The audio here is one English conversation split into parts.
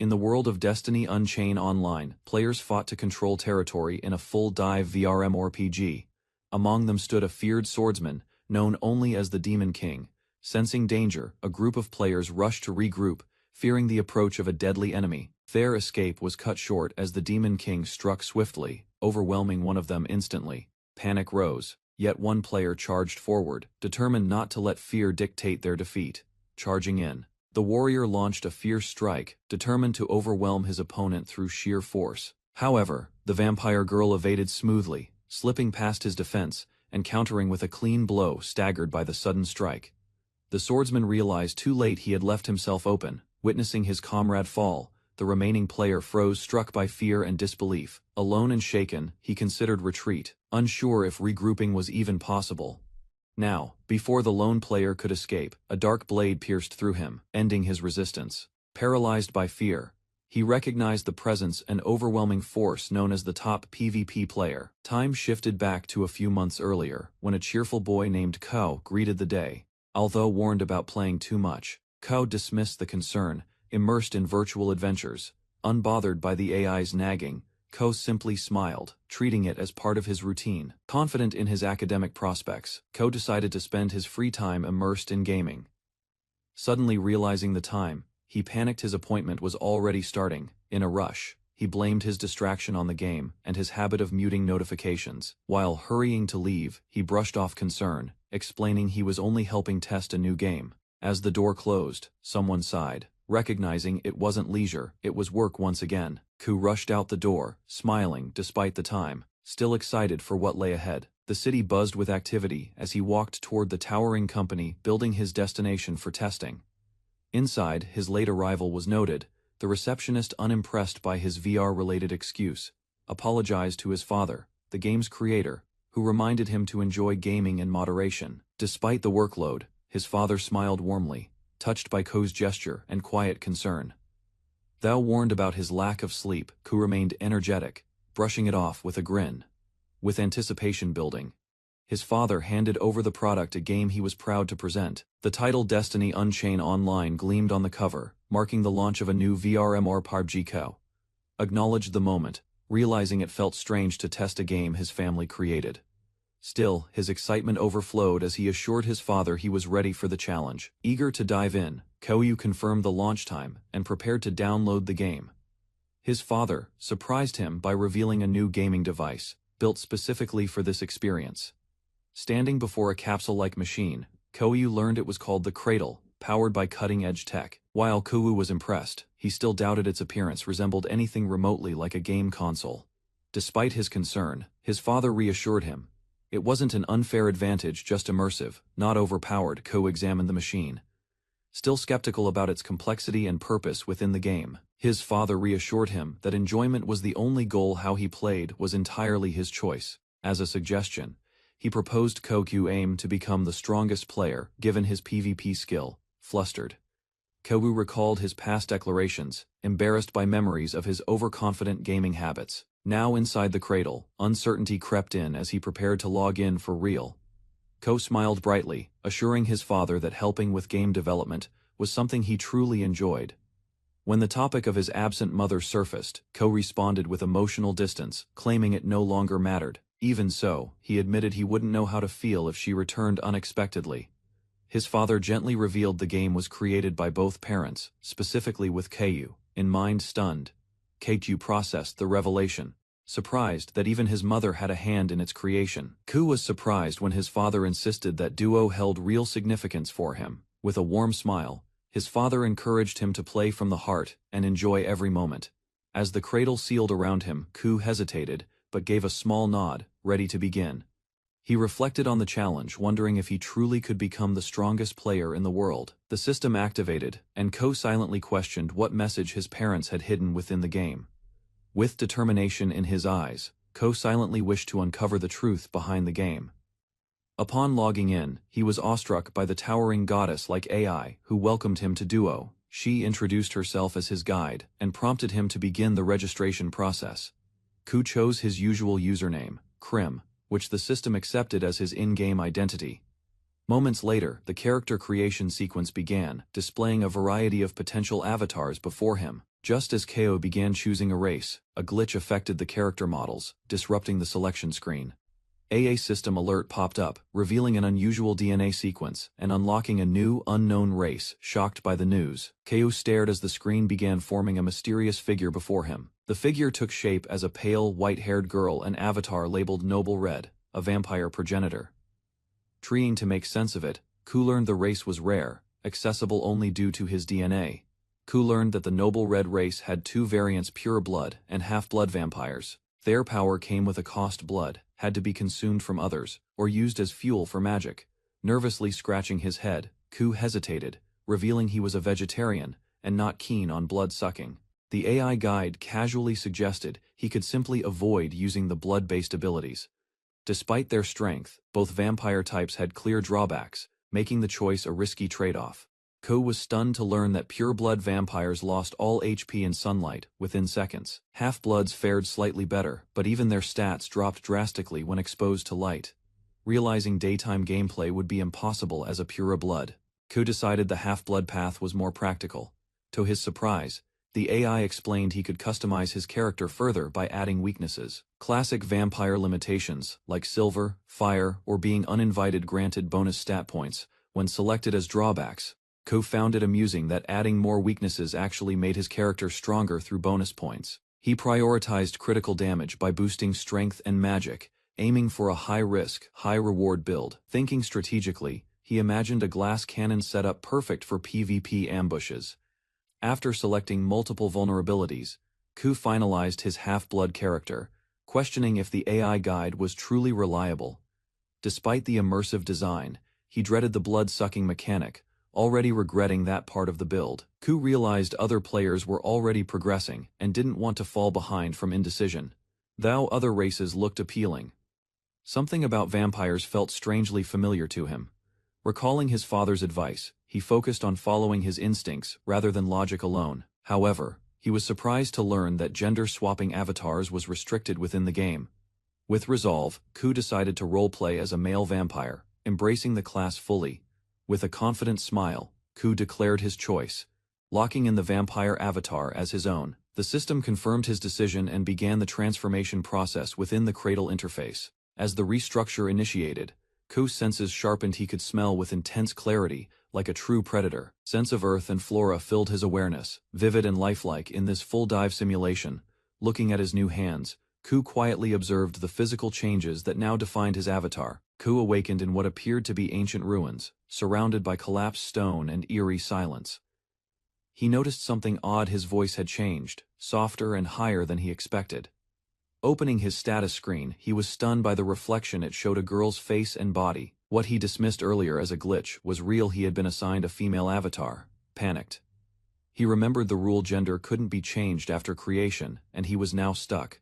In the world of Destiny Unchained Online, players fought to control territory in a full-dive VRMRPG. Among them stood a feared swordsman, known only as the Demon King. Sensing danger, a group of players rushed to regroup, fearing the approach of a deadly enemy. Their escape was cut short as the Demon King struck swiftly, overwhelming one of them instantly. Panic rose, yet one player charged forward, determined not to let fear dictate their defeat. Charging in, the warrior launched a fierce strike, determined to overwhelm his opponent through sheer force. However, the vampire girl evaded smoothly, slipping past his defense, and countering with a clean blow staggered by the sudden strike. The swordsman realized too late he had left himself open. Witnessing his comrade fall, the remaining player froze, struck by fear and disbelief. Alone and shaken, he considered retreat, unsure if regrouping was even possible. Now, before the lone player could escape, a dark blade pierced through him, ending his resistance. Paralyzed by fear, he recognized the presence and overwhelming force known as the top PvP player. Time shifted back to a few months earlier, when a cheerful boy named Ko greeted the day. Although warned about playing too much, Ko dismissed the concern, immersed in virtual adventures. Unbothered by the AI's nagging, Ko simply smiled, treating it as part of his routine. Confident in his academic prospects, Ko decided to spend his free time immersed in gaming. Suddenly realizing the time, he panicked. His appointment was already starting. In a rush, he blamed his distraction on the game and his habit of muting notifications. While hurrying to leave, he brushed off concern, explaining he was only helping test a new game. As the door closed, someone sighed, recognizing it wasn't leisure, it was work once again. Ku rushed out the door, smiling despite the time, still excited for what lay ahead. The city buzzed with activity as he walked toward the towering company building his destination for testing. Inside, his late arrival was noted. The receptionist, unimpressed by his VR-related excuse, apologized to his father, the game's creator, who reminded him to enjoy gaming in moderation. Despite the workload, his father smiled warmly, touched by Ko's gesture and quiet concern. Though warned about his lack of sleep, Ko remained energetic, brushing it off with a grin. With anticipation building, his father handed over the product, a game he was proud to present. The title Destiny Unchained Online gleamed on the cover, marking the launch of a new VRMRPG. Ko acknowledged the moment, realizing it felt strange to test a game his family created. Still, his excitement overflowed as he assured his father he was ready for the challenge. Eager to dive in, Ko confirmed the launch time and prepared to download the game. His father surprised him by revealing a new gaming device, built specifically for this experience. Standing before a capsule-like machine, Ko learned it was called the Cradle, powered by cutting-edge tech. While Ko was impressed, he still doubted its appearance resembled anything remotely like a game console. Despite his concern, his father reassured him. It wasn't an unfair advantage, just immersive, not overpowered. Ko examined the machine, still skeptical about its complexity and purpose within the game. His father reassured him that enjoyment was the only goal. How he played was entirely his choice. As a suggestion, he proposed Ko aim to become the strongest player, given his PvP skill. Flustered, Ko recalled his past declarations, embarrassed by memories of his overconfident gaming habits. Now inside the cradle, uncertainty crept in as he prepared to log in for real. Ko smiled brightly, assuring his father that helping with game development was something he truly enjoyed. When the topic of his absent mother surfaced, Ko responded with emotional distance, claiming it no longer mattered. Even so, he admitted he wouldn't know how to feel if she returned unexpectedly. His father gently revealed the game was created by both parents, specifically with Ku in mind. Stunned, Ku processed the revelation, surprised that even his mother had a hand in its creation. Ku was surprised when his father insisted that duo held real significance for him. With a warm smile, his father encouraged him to play from the heart and enjoy every moment. As the cradle sealed around him, Ku hesitated, but gave a small nod, ready to begin. He reflected on the challenge, wondering if he truly could become the strongest player in the world. The system activated, and Ko silently questioned what message his parents had hidden within the game. With determination in his eyes, Ko silently wished to uncover the truth behind the game. Upon logging in, he was awestruck by the towering goddess-like AI who welcomed him to Duo. She introduced herself as his guide and prompted him to begin the registration process. Ko chose his usual username, Krim, which the system accepted as his in-game identity. Moments later, the character creation sequence began, displaying a variety of potential avatars before him. Just as Ko began choosing a race, a glitch affected the character models, disrupting the selection screen. A system alert popped up, revealing an unusual DNA sequence and unlocking a new, unknown race. Shocked by the news, Ko stared as the screen began forming a mysterious figure before him. The figure took shape as a pale, white-haired girl, an avatar labeled Noble Red, a vampire progenitor. Trying to make sense of it, Ko learned the race was rare, accessible only due to his DNA. Ko learned that the Noble Red race had two variants: pure blood and half-blood vampires. Their power came with a cost: blood had to be consumed from others, or used as fuel for magic. Nervously scratching his head, Ko hesitated, revealing he was a vegetarian, and not keen on blood-sucking. The AI guide casually suggested he could simply avoid using the blood-based abilities. Despite their strength, both vampire types had clear drawbacks, making the choice a risky trade-off. Ko was stunned to learn that pure-blood vampires lost all HP in sunlight within seconds. Half-bloods fared slightly better, but even their stats dropped drastically when exposed to light. Realizing daytime gameplay would be impossible as a pure-blood, Ko decided the half-blood path was more practical. To his surprise, the AI explained he could customize his character further by adding weaknesses. Classic vampire limitations, like silver, fire, or being uninvited, granted bonus stat points when selected as drawbacks. Ko found it amusing that adding more weaknesses actually made his character stronger through bonus points. He prioritized critical damage by boosting strength and magic, aiming for a high-risk, high-reward build. Thinking strategically, he imagined a glass cannon setup perfect for PvP ambushes. After selecting multiple vulnerabilities, Ko finalized his half-blood character, questioning if the AI guide was truly reliable. Despite the immersive design, he dreaded the blood-sucking mechanic, already regretting that part of the build. Ko realized other players were already progressing and didn't want to fall behind from indecision. Though other races looked appealing, something about vampires felt strangely familiar to him. Recalling his father's advice, he focused on following his instincts rather than logic alone. However, he was surprised to learn that gender-swapping avatars was restricted within the game. With resolve, Ko decided to roleplay as a male vampire, embracing the class fully. With a confident smile, Ko declared his choice, locking in the vampire avatar as his own. The system confirmed his decision and began the transformation process within the cradle interface. As the restructure initiated, Ko's senses sharpened. He could smell with intense clarity, like a true predator. Sense of earth and flora filled his awareness, vivid and lifelike in this full-dive simulation. Looking at his new hands, Ko quietly observed the physical changes that now defined his avatar. Ko awakened in what appeared to be ancient ruins, surrounded by collapsed stone and eerie silence. He noticed something odd. His voice had changed, softer and higher than he expected. Opening his status screen, he was stunned by the reflection. It showed a girl's face and body. What he dismissed earlier as a glitch was real. He had been assigned a female avatar. Panicked, he remembered the rule: gender couldn't be changed after creation, and he was now stuck.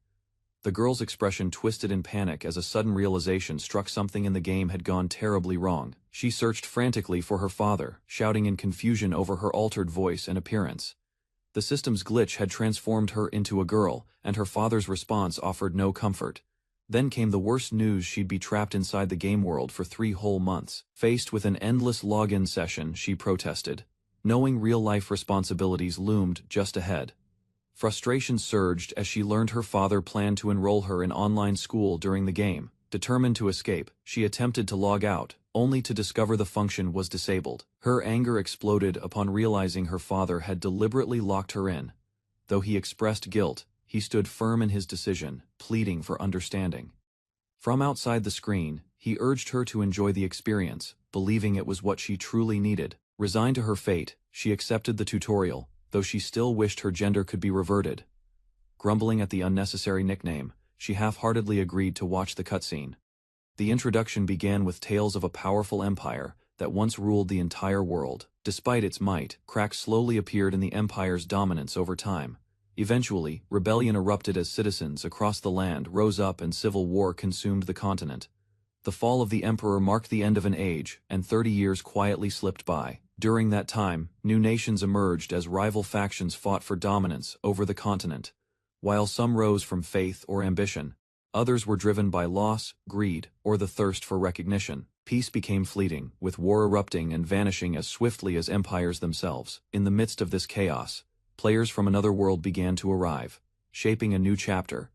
The girl's expression twisted in panic as a sudden realization struck: something in the game had gone terribly wrong. She searched frantically for her father, shouting in confusion over her altered voice and appearance. The system's glitch had transformed her into a girl, and her father's response offered no comfort. Then came the worst news: she'd be trapped inside the game world for 3 whole months. Faced with an endless login session, she protested, knowing real-life responsibilities loomed just ahead. Frustration surged as she learned her father planned to enroll her in online school during the game. Determined to escape, she attempted to log out, only to discover the function was disabled. Her anger exploded upon realizing her father had deliberately locked her in. Though he expressed guilt, he stood firm in his decision, pleading for understanding. From outside the screen, he urged her to enjoy the experience, believing it was what she truly needed. Resigned to her fate, she accepted the tutorial, though she still wished her gender could be reverted. Grumbling at the unnecessary nickname, she half-heartedly agreed to watch the cutscene. The introduction began with tales of a powerful empire that once ruled the entire world. Despite its might, cracks slowly appeared in the empire's dominance over time. Eventually, rebellion erupted as citizens across the land rose up and civil war consumed the continent. The fall of the emperor marked the end of an age, and 30 years quietly slipped by. During that time, new nations emerged as rival factions fought for dominance over the continent. While some rose from faith or ambition, others were driven by loss, greed, or the thirst for recognition. Peace became fleeting, with war erupting and vanishing as swiftly as empires themselves. In the midst of this chaos, players from another world began to arrive, shaping a new chapter.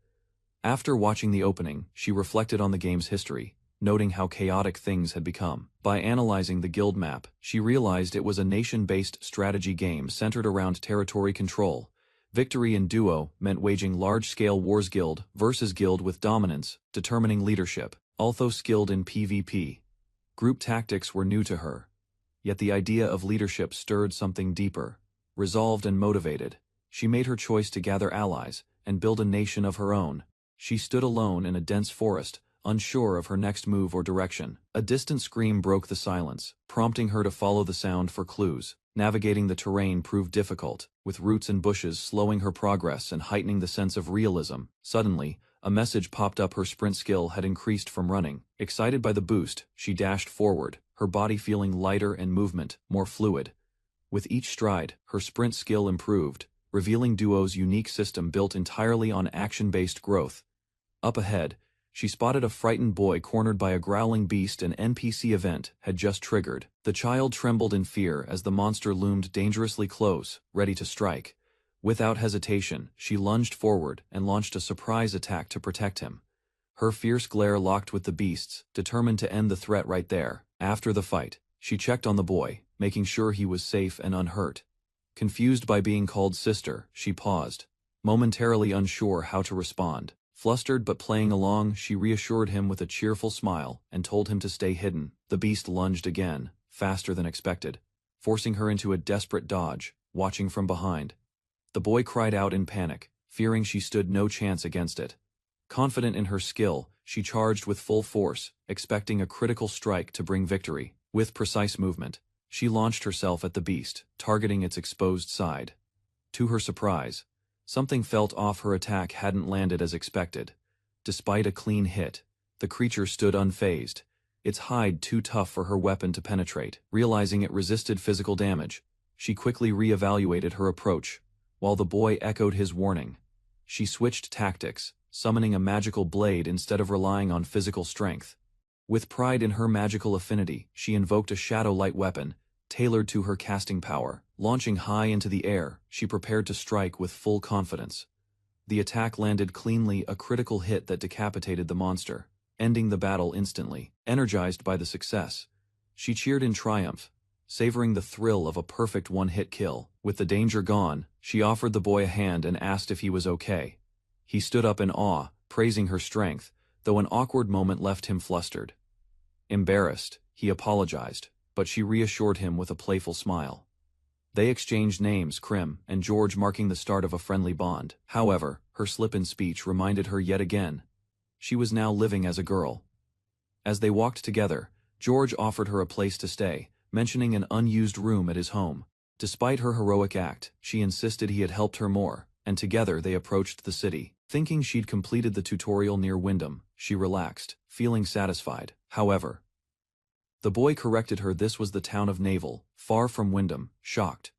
After watching the opening, she reflected on the game's history, noting how chaotic things had become. By analyzing the guild map, she realized it was a nation-based strategy game centered around territory control. Victory in duo meant waging large-scale wars guild versus guild with dominance, determining leadership. Although skilled in PvP, group tactics were new to her. Yet the idea of leadership stirred something deeper. Resolved and motivated, she made her choice to gather allies and build a nation of her own. She stood alone in a dense forest, unsure of her next move or direction. A distant scream broke the silence, prompting her to follow the sound for clues. Navigating the terrain proved difficult, with roots and bushes slowing her progress and heightening the sense of realism. Suddenly, a message popped up. Her sprint skill had increased from running. Excited by the boost, she dashed forward, her body feeling lighter and movement more fluid. With each stride, her sprint skill improved, revealing Duo's unique system built entirely on action-based growth. Up ahead, she spotted a frightened boy cornered by a growling beast an NPC event had just triggered. The child trembled in fear as the monster loomed dangerously close, ready to strike. Without hesitation, she lunged forward and launched a surprise attack to protect him. Her fierce glare locked with the beast's, determined to end the threat right there. After the fight, she checked on the boy, making sure he was safe and unhurt. Confused by being called sister, she paused, momentarily unsure how to respond. Flustered but playing along, she reassured him with a cheerful smile and told him to stay hidden. The beast lunged again, faster than expected, forcing her into a desperate dodge, watching from behind. The boy cried out in panic, fearing she stood no chance against it. Confident in her skill, she charged with full force, expecting a critical strike to bring victory. With precise movement, she launched herself at the beast, targeting its exposed side. To her surprise, something felt off. Her attack hadn't landed as expected. Despite a clean hit, the creature stood unfazed, its hide too tough for her weapon to penetrate. Realizing it resisted physical damage, she quickly re-evaluated her approach. While the boy echoed his warning, she switched tactics, summoning a magical blade instead of relying on physical strength. With pride in her magical affinity, she invoked a shadow light weapon, tailored to her casting power. Launching high into the air, she prepared to strike with full confidence. The attack landed cleanly, a critical hit that decapitated the monster, ending the battle instantly. Energized by the success, she cheered in triumph, savoring the thrill of a perfect one-hit kill. With the danger gone, she offered the boy a hand and asked if he was okay. He stood up in awe, praising her strength, though an awkward moment left him flustered. Embarrassed, he apologized, but she reassured him with a playful smile. They exchanged names, Krim and George, marking the start of a friendly bond. However, her slip in speech reminded her yet again. She was now living as a girl. As they walked together, George offered her a place to stay, mentioning an unused room at his home. Despite her heroic act, she insisted he had helped her more, and together they approached the city. Thinking she'd completed the tutorial near Wyndham, she relaxed, feeling satisfied. However, the boy corrected her. This was the town of Naval, far from Wyndham. Shocked,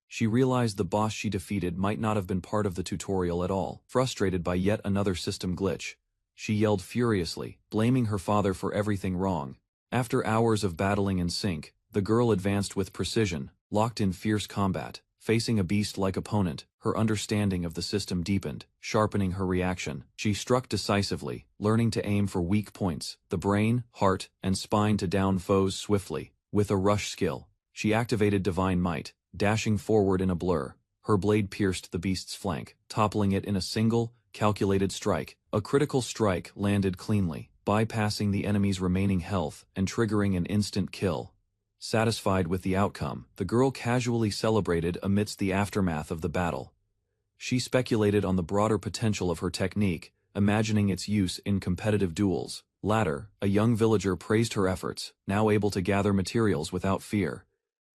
she realized the boss she defeated might not have been part of the tutorial at all. Frustrated by yet another system glitch, she yelled furiously, blaming her father for everything wrong. After hours of battling in sync, the girl advanced with precision, locked in fierce combat. Facing a beast-like opponent, her understanding of the system deepened, sharpening her reaction. She struck decisively, learning to aim for weak points, the brain, heart, and spine to down foes swiftly. With a rush skill, she activated Divine Might, dashing forward in a blur. Her blade pierced the beast's flank, toppling it in a single, calculated strike. A critical strike landed cleanly, bypassing the enemy's remaining health and triggering an instant kill. Satisfied with the outcome, the girl casually celebrated amidst the aftermath of the battle. She speculated on the broader potential of her technique, imagining its use in competitive duels. Later, a young villager praised her efforts, now able to gather materials without fear.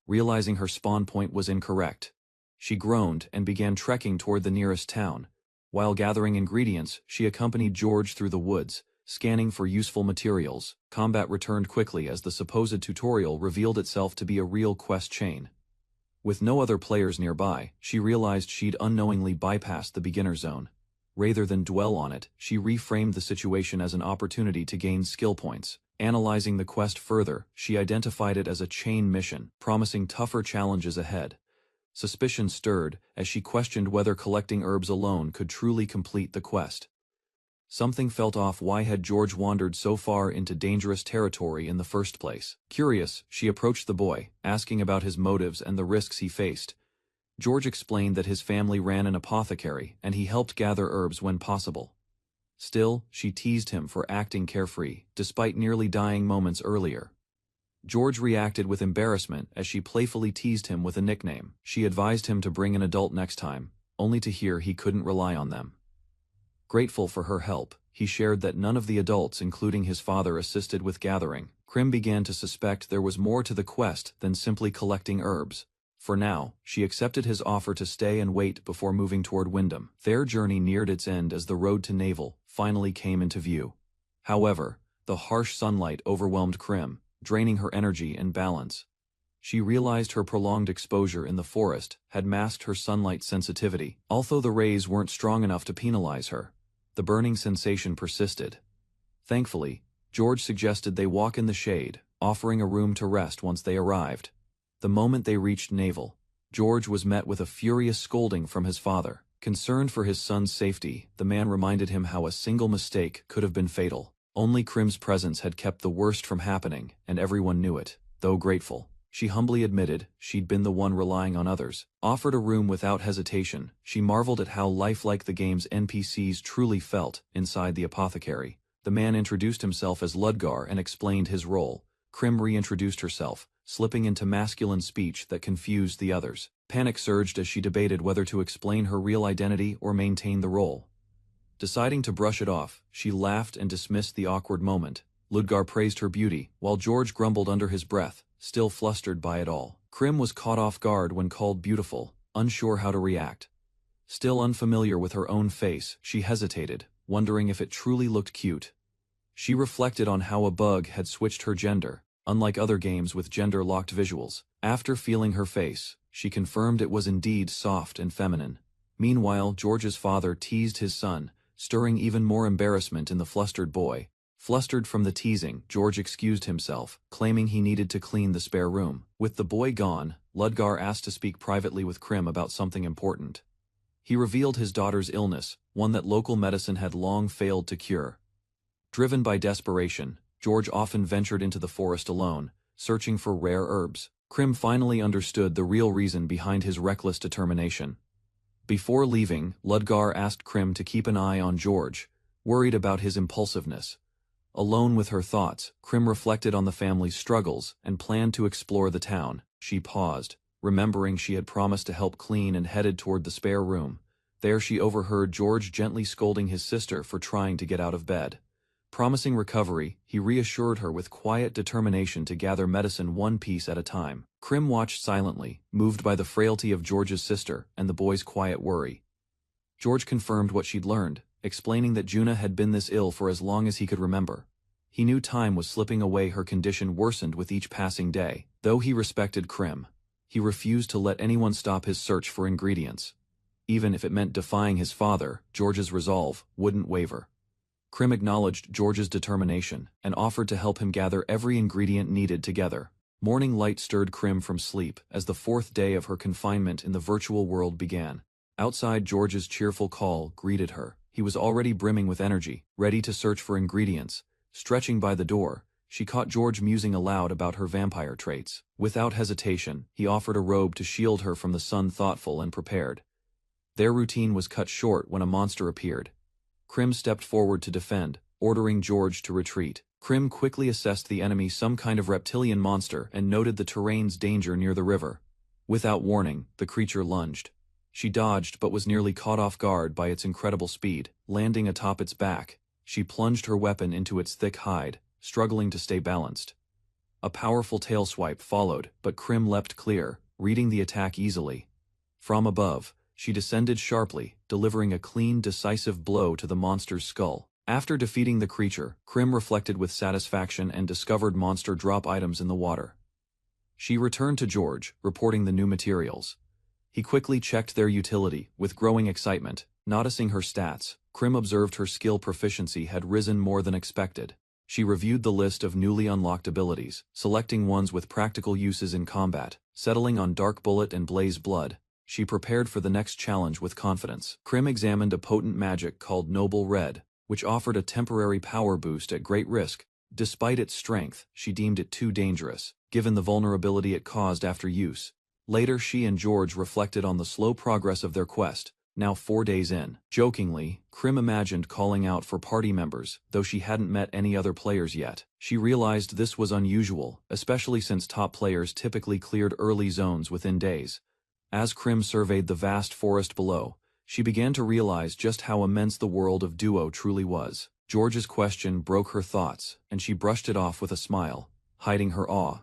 Realizing her spawn point was incorrect, she groaned and began trekking toward the nearest town. While gathering ingredients, she accompanied George through the woods, scanning for useful materials. Combat returned quickly as the supposed tutorial revealed itself to be a real quest chain. With no other players nearby, she realized she'd unknowingly bypassed the beginner zone. Rather than dwell on it, she reframed the situation as an opportunity to gain skill points. Analyzing the quest further, she identified it as a chain mission, promising tougher challenges ahead. Suspicion stirred as she questioned whether collecting herbs alone could truly complete the quest. Something felt off. Why had George wandered so far into dangerous territory in the first place? Curious, she approached the boy, asking about his motives and the risks he faced. George explained that his family ran an apothecary and he helped gather herbs when possible. Still, she teased him for acting carefree, despite nearly dying moments earlier. George reacted with embarrassment as she playfully teased him with a nickname. She advised him to bring an adult next time, only to hear he couldn't rely on them. Grateful for her help, he shared that none of the adults, including his father, assisted with gathering. Krim began to suspect there was more to the quest than simply collecting herbs. For now, she accepted his offer to stay and wait before moving toward Wyndham. Their journey neared its end as the road to Naval finally came into view. However, the harsh sunlight overwhelmed Krim, draining her energy and balance. She realized her prolonged exposure in the forest had masked her sunlight sensitivity. Although the rays weren't strong enough to penalize her, the burning sensation persisted. Thankfully, George suggested they walk in the shade, offering a room to rest once they arrived. The moment they reached Naval, George was met with a furious scolding from his father. Concerned for his son's safety, the man reminded him how a single mistake could have been fatal. Only Krim's presence had kept the worst from happening, and everyone knew it. Though grateful, she humbly admitted she'd been the one relying on others. Offered a room without hesitation, she marveled at how lifelike the game's NPCs truly felt inside the apothecary. The man introduced himself as Ludgar and explained his role. Krim reintroduced herself, slipping into masculine speech that confused the others. Panic surged as she debated whether to explain her real identity or maintain the role. Deciding to brush it off, she laughed and dismissed the awkward moment. Ludgar praised her beauty, while George grumbled under his breath, still flustered by it all. Krim was caught off guard when called beautiful, unsure how to react. Still unfamiliar with her own face, she hesitated, wondering if it truly looked cute. She reflected on how a bug had switched her gender, unlike other games with gender-locked visuals. After feeling her face, she confirmed it was indeed soft and feminine. Meanwhile, George's father teased his son, stirring even more embarrassment in the flustered boy. Flustered from the teasing, George excused himself, claiming he needed to clean the spare room. With the boy gone, Ludgar asked to speak privately with Krim about something important. He revealed his daughter's illness, one that local medicine had long failed to cure. Driven by desperation, George often ventured into the forest alone, searching for rare herbs. Krim finally understood the real reason behind his reckless determination. Before leaving, Ludgar asked Krim to keep an eye on George, worried about his impulsiveness. Alone with her thoughts, Krim reflected on the family's struggles and planned to explore the town. She paused, remembering she had promised to help clean, and headed toward the spare room. There she overheard George gently scolding his sister for trying to get out of bed. Promising recovery, he reassured her with quiet determination to gather medicine one piece at a time. Krim watched silently, moved by the frailty of George's sister and the boy's quiet worry. George confirmed what she'd learned, explaining that Juna had been this ill for as long as he could remember. He knew time was slipping away. Her condition worsened with each passing day. Though he respected Krim, he refused to let anyone stop his search for ingredients. Even if it meant defying his father, George's resolve wouldn't waver. Krim acknowledged George's determination and offered to help him gather every ingredient needed together. Morning light stirred Krim from sleep as the fourth day of her confinement in the virtual world began. Outside, George's cheerful call greeted her. He was already brimming with energy, ready to search for ingredients. Stretching by the door, she caught George musing aloud about her vampire traits. Without hesitation, he offered a robe to shield her from the sun, thoughtful and prepared. Their routine was cut short when a monster appeared. Krim stepped forward to defend, ordering George to retreat. Krim quickly assessed the enemy, some kind of reptilian monster, and noted the terrain's danger near the river. Without warning, the creature lunged. She dodged but was nearly caught off guard by its incredible speed. Landing atop its back, she plunged her weapon into its thick hide, struggling to stay balanced. A powerful tail swipe followed, but Krim leapt clear, reading the attack easily. From above, she descended sharply, delivering a clean, decisive blow to the monster's skull. After defeating the creature, Krim reflected with satisfaction and discovered monster drop items in the water. She returned to George, reporting the new materials. He quickly checked their utility, with growing excitement. Noticing her stats, Krim observed her skill proficiency had risen more than expected. She reviewed the list of newly unlocked abilities, selecting ones with practical uses in combat. Settling on Dark Bullet and Blaze Blood, She prepared for the next challenge with confidence. Krim examined a potent magic called Noble Red, which offered a temporary power boost at great risk. Despite its strength, she deemed it too dangerous, given the vulnerability it caused after use. Later she and George reflected on the slow progress of their quest, now 4 days in. Jokingly, Krim imagined calling out for party members, though she hadn't met any other players yet. She realized this was unusual, especially since top players typically cleared early zones within days. As Krim surveyed the vast forest below, she began to realize just how immense the world of Duo truly was. George's question broke her thoughts, and she brushed it off with a smile, hiding her awe.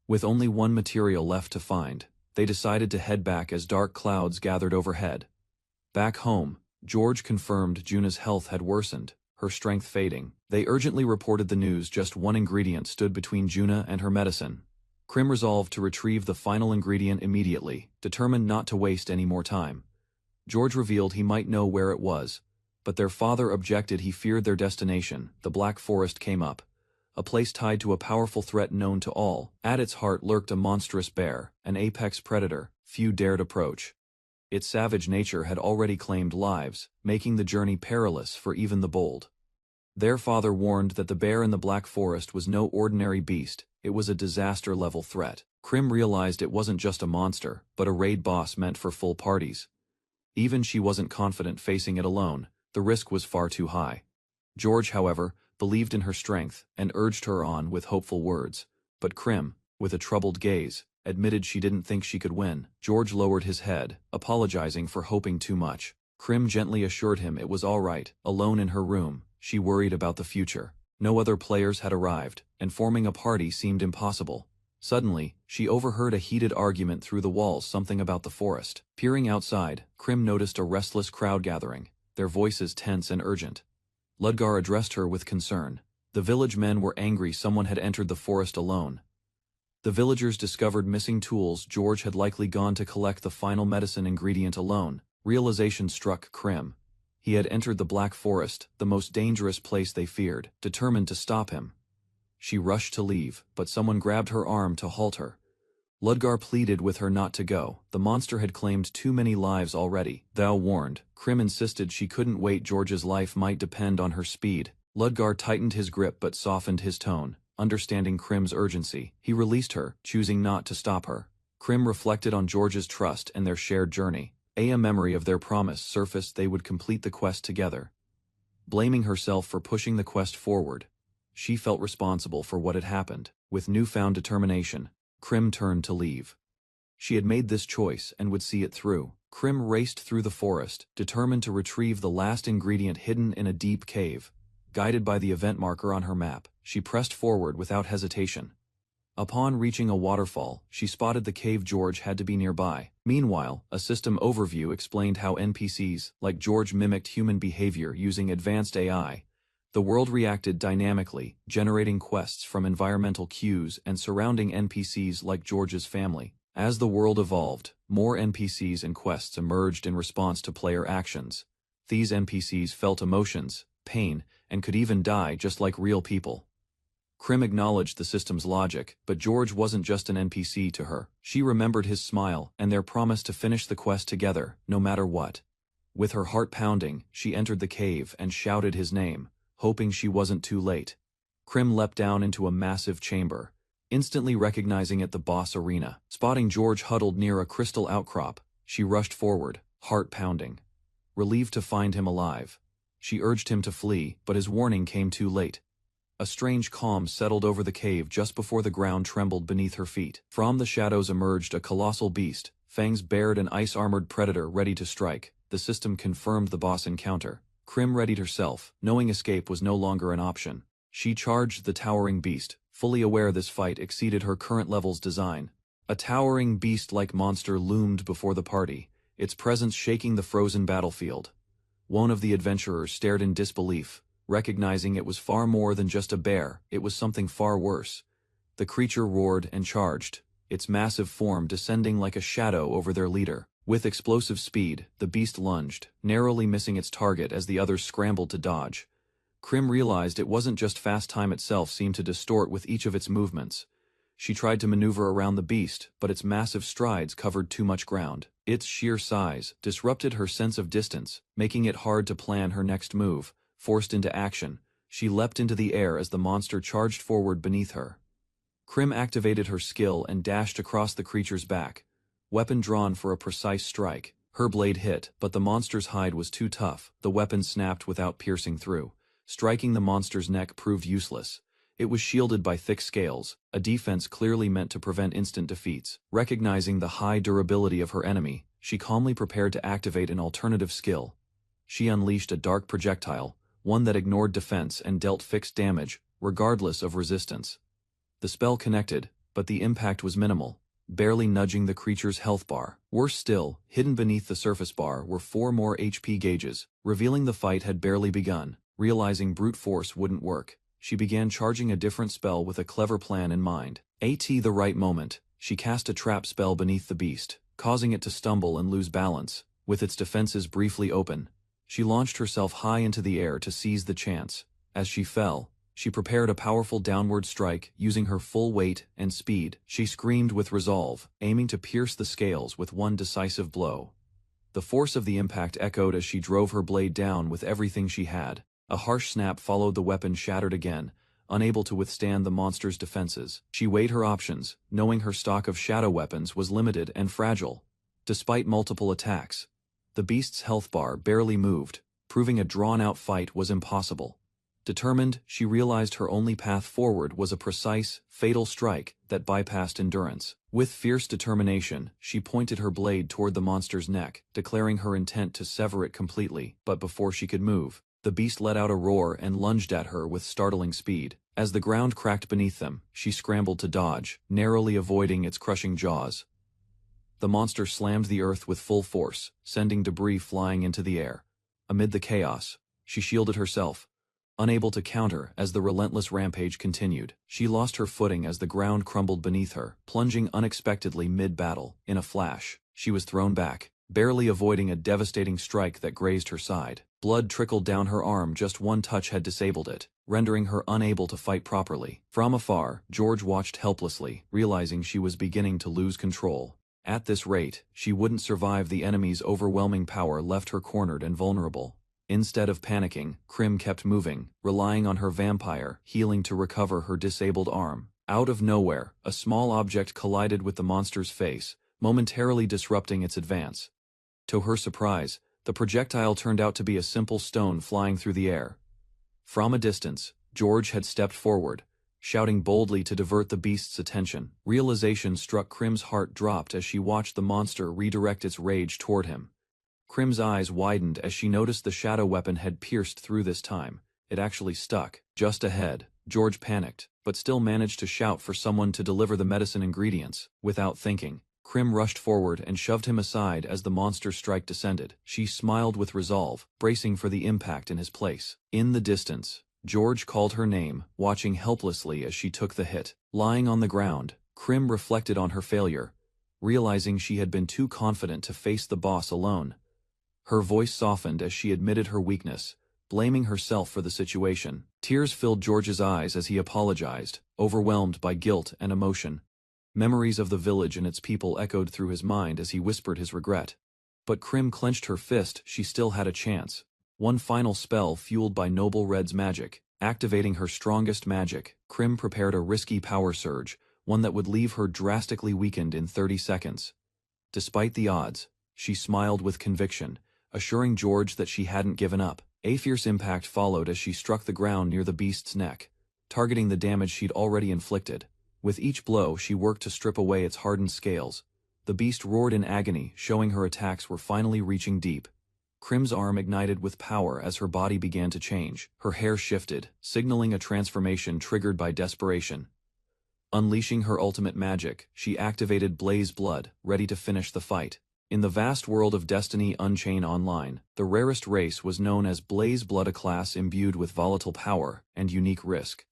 With only one material left to find, they decided to head back as dark clouds gathered overhead. Back home, George confirmed Juna's health had worsened, her strength fading. They urgently reported the news just one ingredient stood between Juna and her medicine. Krim resolved to retrieve the final ingredient immediately, determined not to waste any more time. George revealed he might know where it was, but their father objected. He feared their destination. The Black Forest came up, a place tied to a powerful threat known to all. At its heart lurked a monstrous bear, an apex predator few dared approach. Its savage nature had already claimed lives, making the journey perilous for even the bold. Their father warned that the bear in the Black Forest was no ordinary beast, it was a disaster-level threat. Krim realized it wasn't just a monster, but a raid boss meant for full parties. Even she wasn't confident facing it alone, the risk was far too high. George, however, believed in her strength and urged her on with hopeful words. But Krim, with a troubled gaze, admitted she didn't think she could win. George lowered his head, apologizing for hoping too much. Krim gently assured him it was all right. Alone in her room, she worried about the future. No other players had arrived, and forming a party seemed impossible. Suddenly, she overheard a heated argument through the walls, something about the forest. Peering outside, Krim noticed a restless crowd gathering, their voices tense and urgent. Ludgar addressed her with concern. The village men were angry someone had entered the forest alone. The villagers discovered missing tools. George had likely gone to collect the final medicine ingredient alone. Realization struck Krim. He had entered the Black Forest, the most dangerous place they feared, determined to stop him. She rushed to leave, but someone grabbed her arm to halt her. Ludgar pleaded with her not to go. The monster had claimed too many lives already. Thou warned. Krim insisted she couldn't wait. George's life might depend on her speed. Ludgar tightened his grip but softened his tone, understanding Krim's urgency. He released her, choosing not to stop her. Krim reflected on George's trust and their shared journey. A memory of their promise surfaced. They would complete the quest together. Blaming herself for pushing the quest forward, she felt responsible for what had happened. With newfound determination, Krim turned to leave. She had made this choice and would see it through. Krim raced through the forest, determined to retrieve the last ingredient hidden in a deep cave. Guided by the event marker on her map, she pressed forward without hesitation. Upon reaching a waterfall, she spotted the cave. George had to be nearby. Meanwhile, a system overview explained how NPCs, like George, mimicked human behavior using advanced AI. The world reacted dynamically, generating quests from environmental cues and surrounding NPCs like George's family. As the world evolved, more NPCs and quests emerged in response to player actions. These NPCs felt emotions, pain, and could even die just like real people. Krim acknowledged the system's logic, but George wasn't just an NPC to her. She remembered his smile and their promise to finish the quest together, no matter what. With her heart pounding, she entered the cave and shouted his name, hoping she wasn't too late. Krim leapt down into a massive chamber, instantly recognizing it the boss arena. Spotting George huddled near a crystal outcrop, she rushed forward, heart pounding. Relieved to find him alive, she urged him to flee, but his warning came too late. A strange calm settled over the cave just before the ground trembled beneath her feet. From the shadows emerged a colossal beast, fangs bared, an ice-armored predator ready to strike. The system confirmed the boss encounter. Krim readied herself, knowing escape was no longer an option. She charged the towering beast, fully aware this fight exceeded her current level's design. A towering beast-like monster loomed before the party, its presence shaking the frozen battlefield. One of the adventurers stared in disbelief, recognizing it was far more than just a bear. It was something far worse. The creature roared and charged, its massive form descending like a shadow over their leader. With explosive speed, the beast lunged, narrowly missing its target as the others scrambled to dodge. Krim realized it wasn't just fast. Time itself seemed to distort with each of its movements. She tried to maneuver around the beast, but its massive strides covered too much ground. Its sheer size disrupted her sense of distance, making it hard to plan her next move. Forced into action, she leapt into the air as the monster charged forward beneath her. Krim activated her skill and dashed across the creature's back, weapon drawn for a precise strike. Her blade hit, but the monster's hide was too tough. The weapon snapped without piercing through. Striking the monster's neck proved useless. It was shielded by thick scales, a defense clearly meant to prevent instant defeats. Recognizing the high durability of her enemy, she calmly prepared to activate an alternative skill. She unleashed a dark projectile, one that ignored defense and dealt fixed damage, regardless of resistance. The spell connected, but the impact was minimal, barely nudging the creature's health bar. Worse still, hidden beneath the surface bar were 4 more HP gauges, revealing the fight had barely begun. Realizing brute force wouldn't work, she began charging a different spell with a clever plan in mind. At the right moment, she cast a trap spell beneath the beast, causing it to stumble and lose balance. With its defenses briefly open, she launched herself high into the air to seize the chance. As she fell, she prepared a powerful downward strike using her full weight and speed. She screamed with resolve, aiming to pierce the scales with one decisive blow. The force of the impact echoed as she drove her blade down with everything she had. A harsh snap followed. The weapon shattered again, unable to withstand the monster's defenses. She weighed her options, knowing her stock of shadow weapons was limited and fragile. Despite multiple attacks, the beast's health bar barely moved, proving a drawn-out fight was impossible. Determined, she realized her only path forward was a precise, fatal strike that bypassed endurance. With fierce determination, she pointed her blade toward the monster's neck, declaring her intent to sever it completely. But before she could move, the beast let out a roar and lunged at her with startling speed. As the ground cracked beneath them, she scrambled to dodge, narrowly avoiding its crushing jaws. The monster slammed the earth with full force, sending debris flying into the air. Amid the chaos, she shielded herself, unable to counter as the relentless rampage continued. She lost her footing as the ground crumbled beneath her, plunging unexpectedly mid-battle. In a flash, she was thrown back, barely avoiding a devastating strike that grazed her side. Blood trickled down her arm. Just one touch had disabled it, rendering her unable to fight properly. From afar, George watched helplessly, realizing she was beginning to lose control. At this rate, she wouldn't survive. The enemy's overwhelming power left her cornered and vulnerable. Instead of panicking, Krim kept moving, relying on her vampire healing to recover her disabled arm. Out of nowhere, a small object collided with the monster's face, momentarily disrupting its advance. To her surprise, the projectile turned out to be a simple stone flying through the air. From a distance, George had stepped forward, shouting boldly to divert the beast's attention. Realization struck. Krim's heart dropped as she watched the monster redirect its rage toward him. Krim's eyes widened as she noticed the shadow weapon had pierced through. This time, it actually stuck. Just ahead, George panicked, but still managed to shout for someone to deliver the medicine ingredients. Without thinking, Krim rushed forward and shoved him aside as the monster's strike descended. She smiled with resolve, bracing for the impact in his place. In the distance, George called her name, watching helplessly as she took the hit. Lying on the ground, Krim reflected on her failure, realizing she had been too confident to face the boss alone. Her voice softened as she admitted her weakness, blaming herself for the situation. Tears filled George's eyes as he apologized, overwhelmed by guilt and emotion. Memories of the village and its people echoed through his mind as he whispered his regret. But Krim clenched her fist. She still had a chance. One final spell fueled by Noble Red's magic. Activating her strongest magic, Krim prepared a risky power surge, one that would leave her drastically weakened in 30 seconds. Despite the odds, she smiled with conviction, assuring George that she hadn't given up. A fierce impact followed as she struck the ground near the beast's neck, targeting the damage she'd already inflicted. With each blow, she worked to strip away its hardened scales. The beast roared in agony, showing her attacks were finally reaching deep. Krim's arm ignited with power as her body began to change. Her hair shifted, signaling a transformation triggered by desperation. Unleashing her ultimate magic, she activated Blaze Blood, ready to finish the fight. In the vast world of Destiny Unchained Online, the rarest race was known as Blaze Blood, a class imbued with volatile power and unique risk.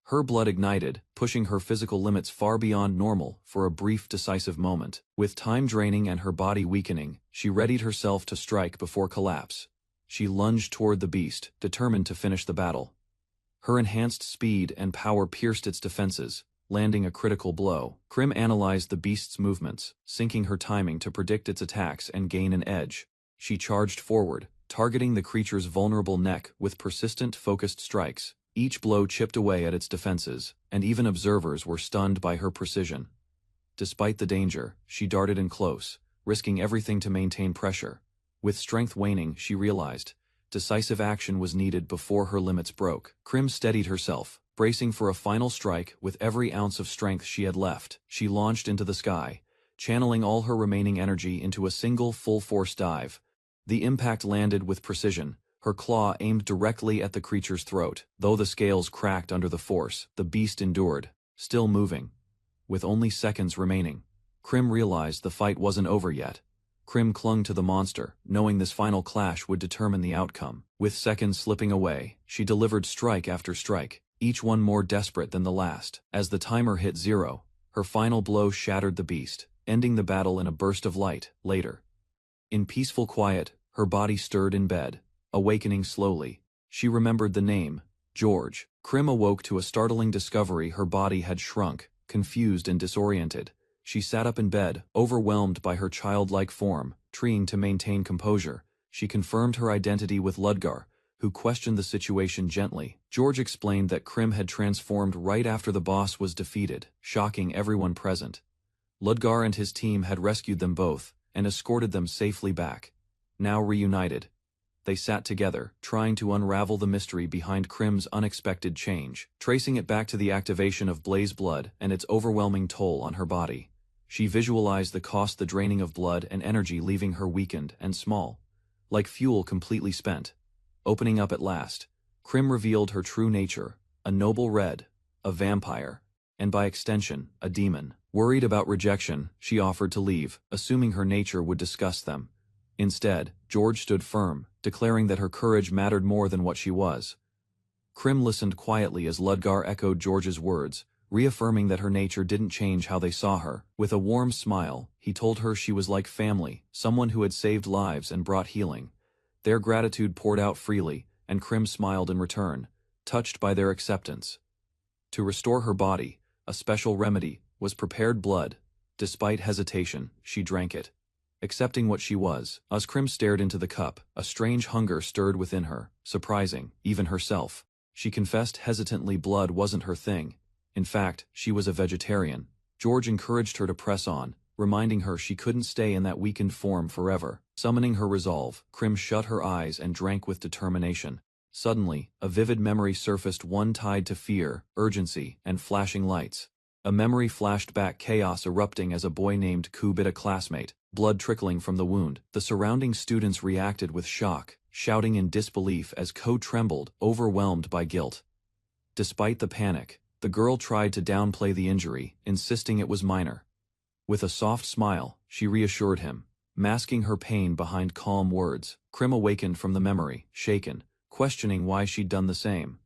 Her blood ignited, pushing her physical limits far beyond normal for a brief, decisive moment. With time draining and her body weakening, she readied herself to strike before collapse. She lunged toward the beast, determined to finish the battle. Her enhanced speed and power pierced its defenses, landing a critical blow. Krim analyzed the beast's movements, syncing her timing to predict its attacks and gain an edge. She charged forward, targeting the creature's vulnerable neck with persistent, focused strikes. Each blow chipped away at its defenses, and even observers were stunned by her precision. Despite the danger, she darted in close, risking everything to maintain pressure. With strength waning, she realized decisive action was needed before her limits broke. Krim steadied herself, bracing for a final strike with every ounce of strength she had left. She launched into the sky, channeling all her remaining energy into a single full-force dive. The impact landed with precision, her claw aimed directly at the creature's throat. Though the scales cracked under the force, the beast endured, still moving. With only seconds remaining, Krim realized the fight wasn't over yet. Krim clung to the monster, knowing this final clash would determine the outcome. With seconds slipping away, she delivered strike after strike, each one more desperate than the last. As the timer hit 0, her final blow shattered the beast, ending the battle in a burst of light. Later, in peaceful quiet, her body stirred in bed, awakening slowly. She remembered the name, George. Krim awoke to a startling discovery: her body had shrunk, confused and disoriented. She sat up in bed, overwhelmed by her childlike form. Trying to maintain composure, she confirmed her identity with Ludgar, who questioned the situation gently. George explained that Krim had transformed right after the boss was defeated, shocking everyone present. Ludgar and his team had rescued them both, and escorted them safely back. Now reunited, they sat together, trying to unravel the mystery behind Krim's unexpected change, tracing it back to the activation of Blaze Blood and its overwhelming toll on her body. She visualized the cost, the draining of blood and energy, leaving her weakened and small, like fuel completely spent. Opening up at last, Krim revealed her true nature: a noble red, a vampire, and by extension, a demon. Worried about rejection, she offered to leave, assuming her nature would disgust them. Instead, George stood firm, declaring that her courage mattered more than what she was. Krim listened quietly as Ludgar echoed George's words, reaffirming that her nature didn't change how they saw her. With a warm smile, he told her she was like family, someone who had saved lives and brought healing. Their gratitude poured out freely, and Krim smiled in return, touched by their acceptance. To restore her body, a special remedy was prepared blood. Despite hesitation, she drank it, accepting what she was. As Krim stared into the cup, a strange hunger stirred within her, surprising even herself. She confessed hesitantly blood wasn't her thing. In fact, she was a vegetarian. George encouraged her to press on, reminding her she couldn't stay in that weakened form forever. Summoning her resolve, Krim shut her eyes and drank with determination. Suddenly, a vivid memory surfaced, one tied to fear, urgency, and flashing lights. A memory flashed back, chaos erupting as a boy named Ku bit a classmate, blood trickling from the wound. The surrounding students reacted with shock, shouting in disbelief as Ko trembled, overwhelmed by guilt. Despite the panic, the girl tried to downplay the injury, insisting it was minor. With a soft smile, she reassured him, masking her pain behind calm words. Krim awakened from the memory, shaken, questioning why she'd done the same.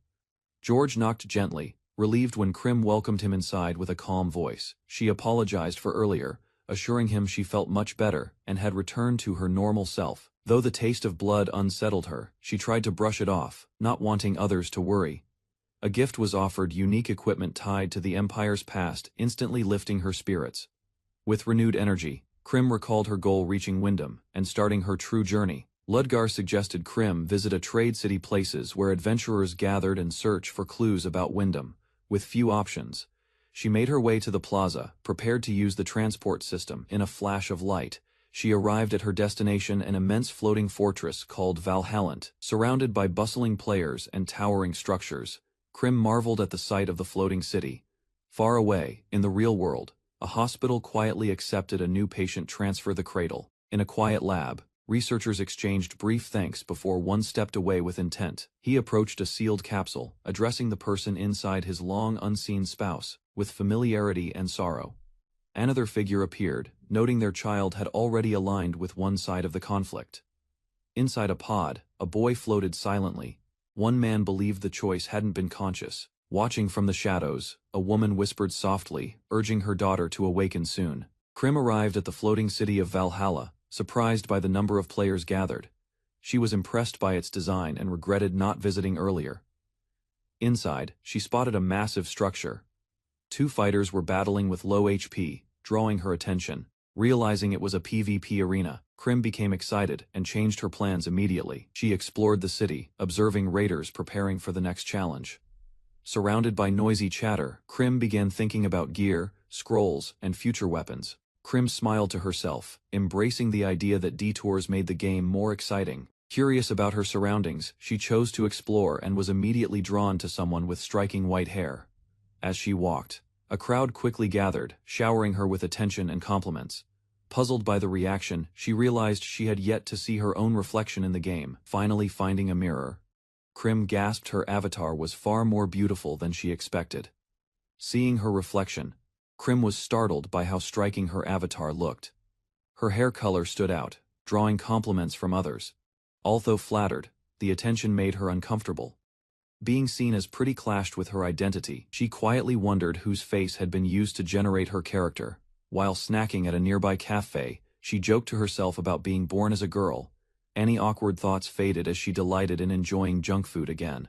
George knocked gently, relieved when Krim welcomed him inside with a calm voice. She apologized for earlier, assuring him she felt much better and had returned to her normal self. Though the taste of blood unsettled her, she tried to brush it off, not wanting others to worry. A gift was offered, unique equipment tied to the Empire's past, instantly lifting her spirits. With renewed energy, Krim recalled her goal: reaching Wyndham and starting her true journey. Ludgar suggested Krim visit a trade city, places where adventurers gathered and search for clues about Wyndham. With few options, she made her way to the plaza, prepared to use the transport system. In a flash of light, she arrived at her destination, an immense floating fortress called Valhallant. Surrounded by bustling players and towering structures, Krim marveled at the sight of the floating city. Far away, in the real world, a hospital quietly accepted a new patient. Transfer the cradle. In a quiet lab, researchers exchanged brief thanks before one stepped away with intent. He approached a sealed capsule, addressing the person inside, his long unseen spouse, with familiarity and sorrow. Another figure appeared, noting their child had already aligned with one side of the conflict. Inside a pod, a boy floated silently. One man believed the choice hadn't been conscious. Watching from the shadows, a woman whispered softly, urging her daughter to awaken soon. Krim arrived at the floating city of Valhalla, surprised by the number of players gathered. She was impressed by its design and regretted not visiting earlier. Inside, she spotted a massive structure. Two fighters were battling with low HP, drawing her attention. Realizing it was a PvP arena, Krim became excited and changed her plans immediately. She explored the city, observing raiders preparing for the next challenge. Surrounded by noisy chatter, Krim began thinking about gear, scrolls, and future weapons. Krim smiled to herself, embracing the idea that detours made the game more exciting. Curious about her surroundings, she chose to explore and was immediately drawn to someone with striking white hair. As she walked, a crowd quickly gathered, showering her with attention and compliments. Puzzled by the reaction, she realized she had yet to see her own reflection in the game. Finally finding a mirror, Krim gasped her avatar was far more beautiful than she expected. Seeing her reflection, Krim was startled by how striking her avatar looked. Her hair color stood out, drawing compliments from others. Although flattered, the attention made her uncomfortable. Being seen as pretty clashed with her identity. She quietly wondered whose face had been used to generate her character. While snacking at a nearby cafe, she joked to herself about being born as a girl. Any awkward thoughts faded as she delighted in enjoying junk food again.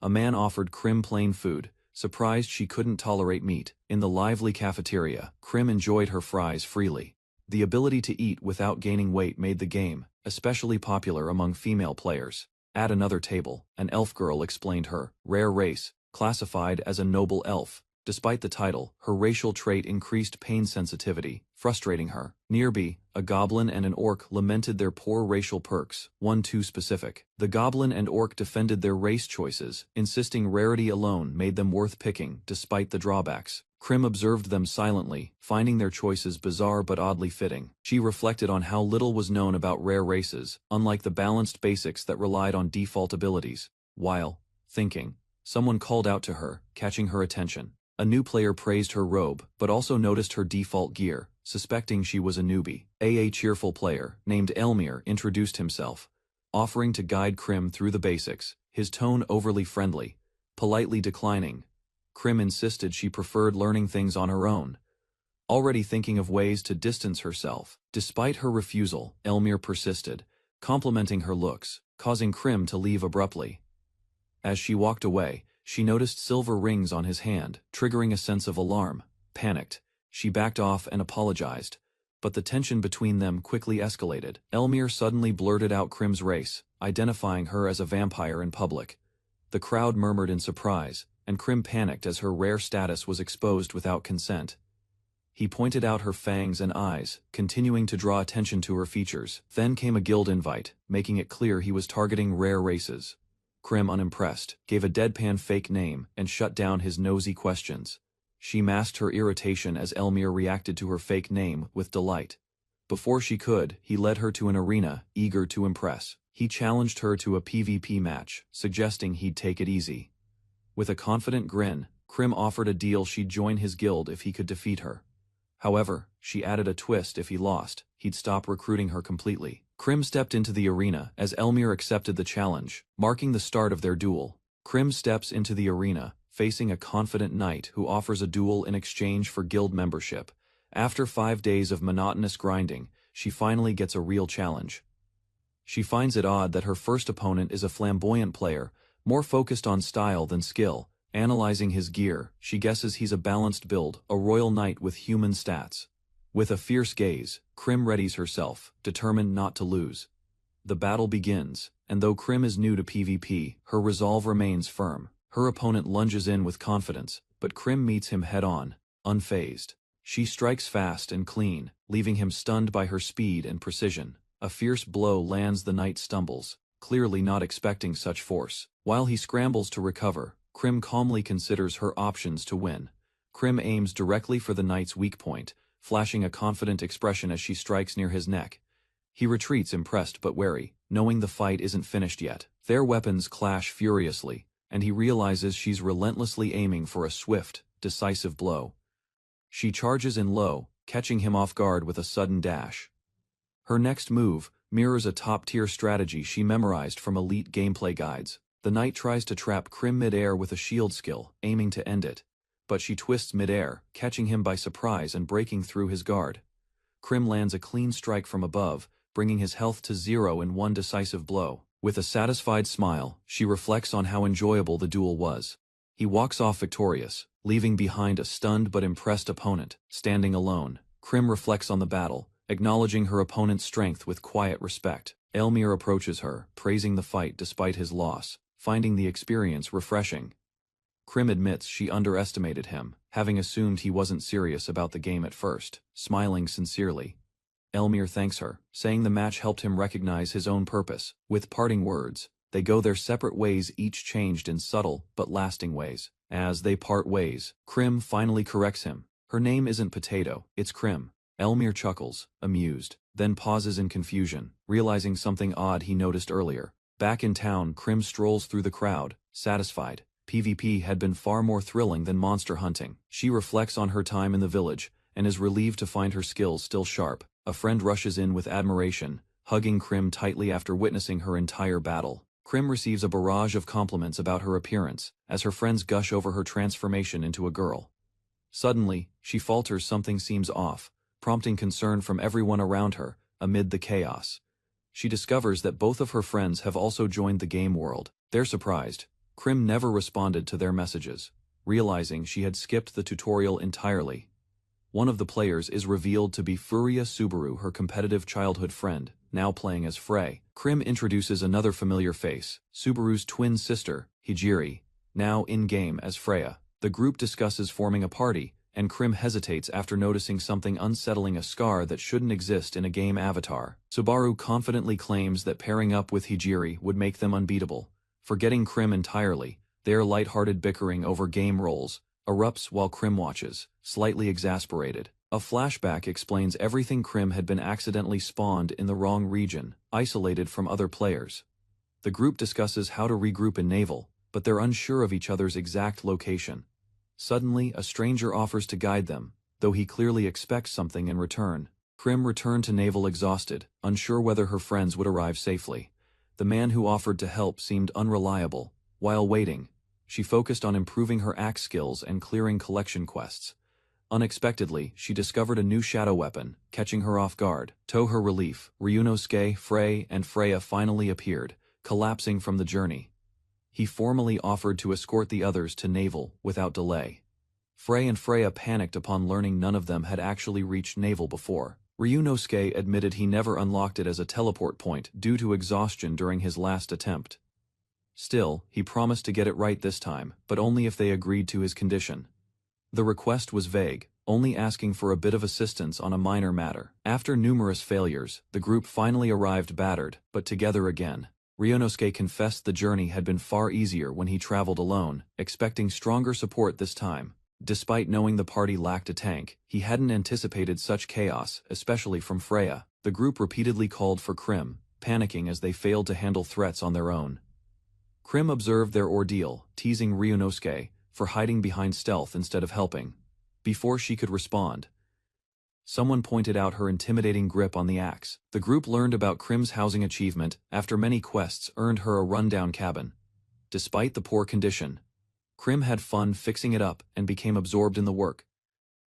A man offered Krim plain food, surprised she couldn't tolerate meat. In the lively cafeteria, Krim enjoyed her fries freely. The ability to eat without gaining weight made the game especially popular among female players. At another table, an elf girl explained her rare race, classified as a noble elf. Despite the title, her racial trait increased pain sensitivity, frustrating her. Nearby, a goblin and an orc lamented their poor racial perks, one too specific. The goblin and orc defended their race choices, insisting rarity alone made them worth picking, despite the drawbacks. Krim observed them silently, finding their choices bizarre but oddly fitting. She reflected on how little was known about rare races, unlike the balanced basics that relied on default abilities. While thinking, someone called out to her, catching her attention. A new player praised her robe, but also noticed her default gear, suspecting she was a newbie. A cheerful player, named Elmir, introduced himself, offering to guide Krim through the basics, his tone overly friendly. Politely declining, Krim insisted she preferred learning things on her own, already thinking of ways to distance herself. Despite her refusal, Elmir persisted, complimenting her looks, causing Krim to leave abruptly. As she walked away, she noticed silver rings on his hand, triggering a sense of alarm. Panicked, she backed off and apologized, but the tension between them quickly escalated. Elmir suddenly blurted out Krim's race, identifying her as a vampire in public. The crowd murmured in surprise, and Krim panicked as her rare status was exposed without consent. He pointed out her fangs and eyes, continuing to draw attention to her features. Then came a guild invite, making it clear he was targeting rare races. Krim, unimpressed, gave a deadpan fake name and shut down his nosy questions. She masked her irritation as Elmir reacted to her fake name with delight. Before she could, he led her to an arena, eager to impress. He challenged her to a PvP match, suggesting he'd take it easy. With a confident grin, Krim offered a deal she'd join his guild if he could defeat her. However, she added a twist: if he lost, he'd stop recruiting her completely. Krim stepped into the arena as Elmir accepted the challenge, marking the start of their duel. Krim steps into the arena, facing a confident knight who offers a duel in exchange for guild membership. After 5 days of monotonous grinding, she finally gets a real challenge. She finds it odd that her first opponent is a flamboyant player, more focused on style than skill. Analyzing his gear, she guesses he's a balanced build, a royal knight with human stats. With a fierce gaze, Krim readies herself, determined not to lose. The battle begins, and though Krim is new to PvP, her resolve remains firm. Her opponent lunges in with confidence, but Krim meets him head-on, unfazed. She strikes fast and clean, leaving him stunned by her speed and precision. A fierce blow lands, the knight stumbles, clearly not expecting such force. While he scrambles to recover, Krim calmly considers her options to win. Krim aims directly for the knight's weak point, flashing a confident expression as she strikes near his neck. He retreats, impressed but wary, knowing the fight isn't finished yet. Their weapons clash furiously, and he realizes she's relentlessly aiming for a swift, decisive blow. She charges in low, catching him off guard with a sudden dash. Her next move mirrors a top-tier strategy she memorized from elite gameplay guides. The knight tries to trap Krim mid-air with a shield skill, aiming to end it. But she twists mid-air, catching him by surprise and breaking through his guard. Krim lands a clean strike from above, bringing his health to 0 in one decisive blow. With a satisfied smile, she reflects on how enjoyable the duel was. He walks off victorious, leaving behind a stunned but impressed opponent. Standing alone, Krim reflects on the battle, acknowledging her opponent's strength with quiet respect. Elmir approaches her, praising the fight despite his loss, finding the experience refreshing. Krim admits she underestimated him, having assumed he wasn't serious about the game at first. Smiling sincerely, Elmir thanks her, saying the match helped him recognize his own purpose. With parting words, they go their separate ways, each changed in subtle but lasting ways. As they part ways, Krim finally corrects him. Her name isn't Potato, it's Krim. Elmir chuckles, amused, then pauses in confusion, realizing something odd he noticed earlier. Back in town, Krim strolls through the crowd, satisfied. PvP had been far more thrilling than monster hunting. She reflects on her time in the village, and is relieved to find her skills still sharp. A friend rushes in with admiration, hugging Krim tightly after witnessing her entire battle. Krim receives a barrage of compliments about her appearance, as her friends gush over her transformation into a girl. Suddenly, she falters. Something seems off, prompting concern from everyone around her. Amid the chaos, she discovers that both of her friends have also joined the game world. They're surprised. Krim never responded to their messages, realizing she had skipped the tutorial entirely. One of the players is revealed to be Furia Subaru, her competitive childhood friend, now playing as Frey. Krim introduces another familiar face, Subaru's twin sister, Hijiri, now in-game as Freya. The group discusses forming a party, and Krim hesitates after noticing something unsettling: a scar that shouldn't exist in a game avatar. Subaru confidently claims that pairing up with Hijiri would make them unbeatable. Forgetting Krim entirely, their light-hearted bickering over game roles erupts while Krim watches, slightly exasperated. A flashback explains everything. Krim had been accidentally spawned in the wrong region, isolated from other players. The group discusses how to regroup in Naval, but they're unsure of each other's exact location. Suddenly, a stranger offers to guide them, though he clearly expects something in return. Krim returned to Naval exhausted, unsure whether her friends would arrive safely. The man who offered to help seemed unreliable. While waiting, she focused on improving her axe skills and clearing collection quests. Unexpectedly, she discovered a new shadow weapon, catching her off guard. To her relief, Ryunosuke, Frey, and Freya finally appeared, collapsing from the journey. He formally offered to escort the others to Naval without delay. Frey and Freya panicked upon learning none of them had actually reached Naval before. Ryunosuke admitted he never unlocked it as a teleport point due to exhaustion during his last attempt. Still, he promised to get it right this time, but only if they agreed to his condition. The request was vague, only asking for a bit of assistance on a minor matter. After numerous failures, the group finally arrived, battered, but together again. Ryunosuke confessed the journey had been far easier when he traveled alone, expecting stronger support this time. Despite knowing the party lacked a tank, he hadn't anticipated such chaos, especially from Freya. The group repeatedly called for Krim, panicking as they failed to handle threats on their own. Krim observed their ordeal, teasing Ryunosuke for hiding behind stealth instead of helping. Before she could respond, someone pointed out her intimidating grip on the axe. The group learned about Krim's housing achievement after many quests earned her a rundown cabin. Despite the poor condition, Krim had fun fixing it up and became absorbed in the work.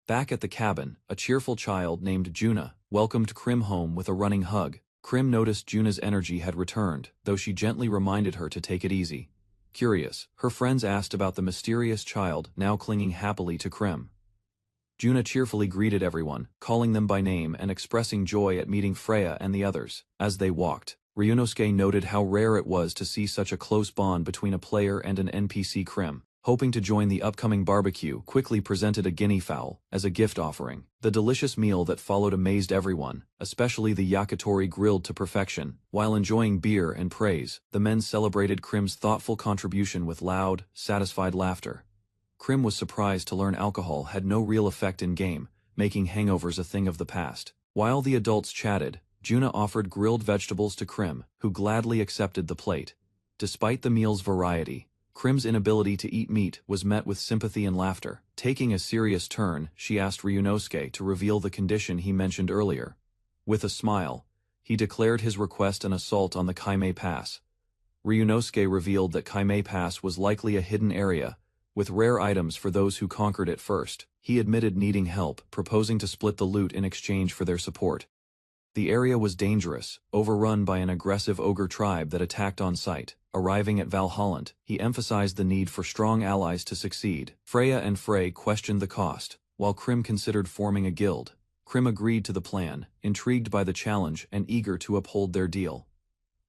Back at the cabin, a cheerful child named Juna welcomed Krim home with a running hug. Krim noticed Juna's energy had returned, though she gently reminded her to take it easy. Curious, her friends asked about the mysterious child now clinging happily to Krim. Juna cheerfully greeted everyone, calling them by name and expressing joy at meeting Freya and the others. As they walked, Ryunosuke noted how rare it was to see such a close bond between a player and an NPC. Krim, hoping to join the upcoming barbecue, quickly presented a guinea fowl as a gift offering. The delicious meal that followed amazed everyone, especially the yakitori, grilled to perfection. While enjoying beer and praise, the men celebrated Krim's thoughtful contribution with loud, satisfied laughter. Krim was surprised to learn alcohol had no real effect in-game, making hangovers a thing of the past. While the adults chatted, Juna offered grilled vegetables to Krim, who gladly accepted the plate. Despite the meal's variety, Krim's inability to eat meat was met with sympathy and laughter. Taking a serious turn, she asked Ryunosuke to reveal the condition he mentioned earlier. With a smile, he declared his request an assault on the Kaimei Pass. Ryunosuke revealed that Kaimei Pass was likely a hidden area, with rare items for those who conquered it first. He admitted needing help, proposing to split the loot in exchange for their support. The area was dangerous, overrun by an aggressive ogre tribe that attacked on sight. Arriving at Valhallant, he emphasized the need for strong allies to succeed. Freya and Frey questioned the cost, while Krim considered forming a guild. Krim agreed to the plan, intrigued by the challenge and eager to uphold their deal.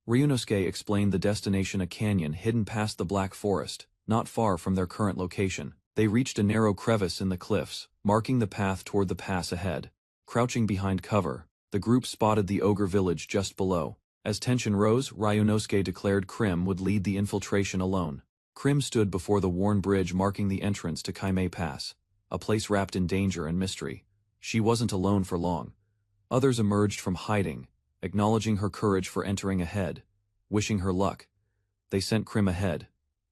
Ryunosuke explained the destination, a canyon hidden past the Black Forest, not far from their current location. They reached a narrow crevice in the cliffs, marking the path toward the pass ahead. Crouching behind cover, the group spotted the ogre village just below. As tension rose, Ryunosuke declared Krim would lead the infiltration alone. Krim stood before the worn bridge marking the entrance to Kaimei Pass, a place wrapped in danger and mystery. She wasn't alone for long. Others emerged from hiding, acknowledging her courage for entering ahead, wishing her luck. They sent Krim ahead.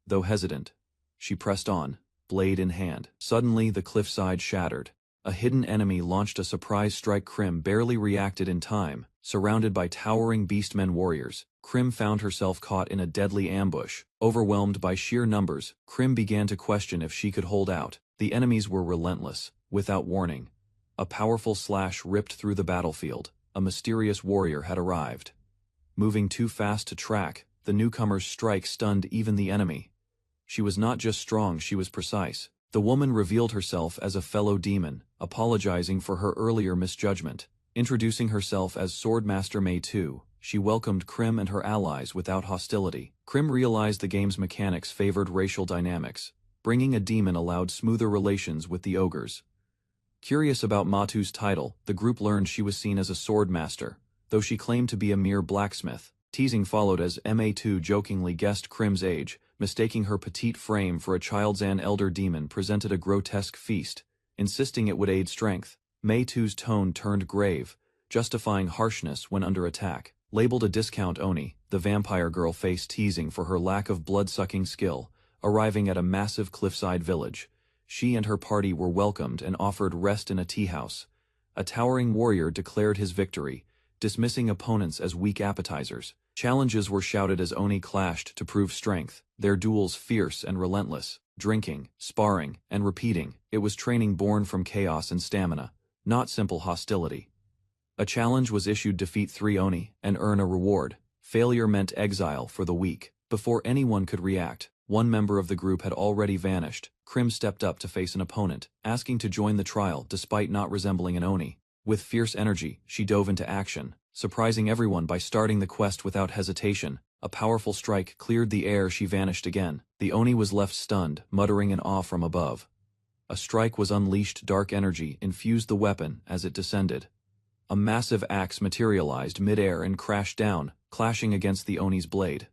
Though hesitant, she pressed on, blade in hand. Suddenly the cliffside shattered. A hidden enemy launched a surprise strike. Krim barely reacted in time. Surrounded by towering beastmen warriors, Krim found herself caught in a deadly ambush. Overwhelmed by sheer numbers, Krim began to question if she could hold out. The enemies were relentless. Without warning, a powerful slash ripped through the battlefield. A mysterious warrior had arrived. Moving too fast to track, the newcomer's strike stunned even the enemy. She was not just strong, she was precise. The woman revealed herself as a fellow demon, apologizing for her earlier misjudgment. Introducing herself as Swordmaster Mei 2, she welcomed Krim and her allies without hostility. Krim realized the game's mechanics favored racial dynamics. Bringing a demon allowed smoother relations with the ogres. Curious about Matu's title, the group learned she was seen as a swordmaster, though she claimed to be a mere blacksmith. Teasing followed as Ma2 jokingly guessed Krim's age, mistaking her petite frame for a child's. An elder demon presented a grotesque feast, insisting it would aid strength. Ma2's tone turned grave, justifying harshness when under attack. Labeled a discount Oni, the vampire girl faced teasing for her lack of blood-sucking skill. Arriving at a massive cliffside village, she and her party were welcomed and offered rest in a tea house. A towering warrior declared his victory, dismissing opponents as weak appetizers. Challenges were shouted as Oni clashed to prove strength, their duels fierce and relentless. Drinking, sparring, and repeating, it was training born from chaos and stamina, not simple hostility. A challenge was issued: defeat 3 Oni and earn a reward. Failure meant exile for the weak. Before anyone could react, one member of the group had already vanished. Krim stepped up to face an opponent, asking to join the trial despite not resembling an Oni. With fierce energy, she dove into action, surprising everyone by starting the quest without hesitation. A powerful strike cleared the air. She vanished again. The Oni was left stunned, muttering in awe from above. A strike was unleashed. Dark energy infused the weapon as it descended. A massive axe materialized mid-air and crashed down, clashing against the Oni's blade.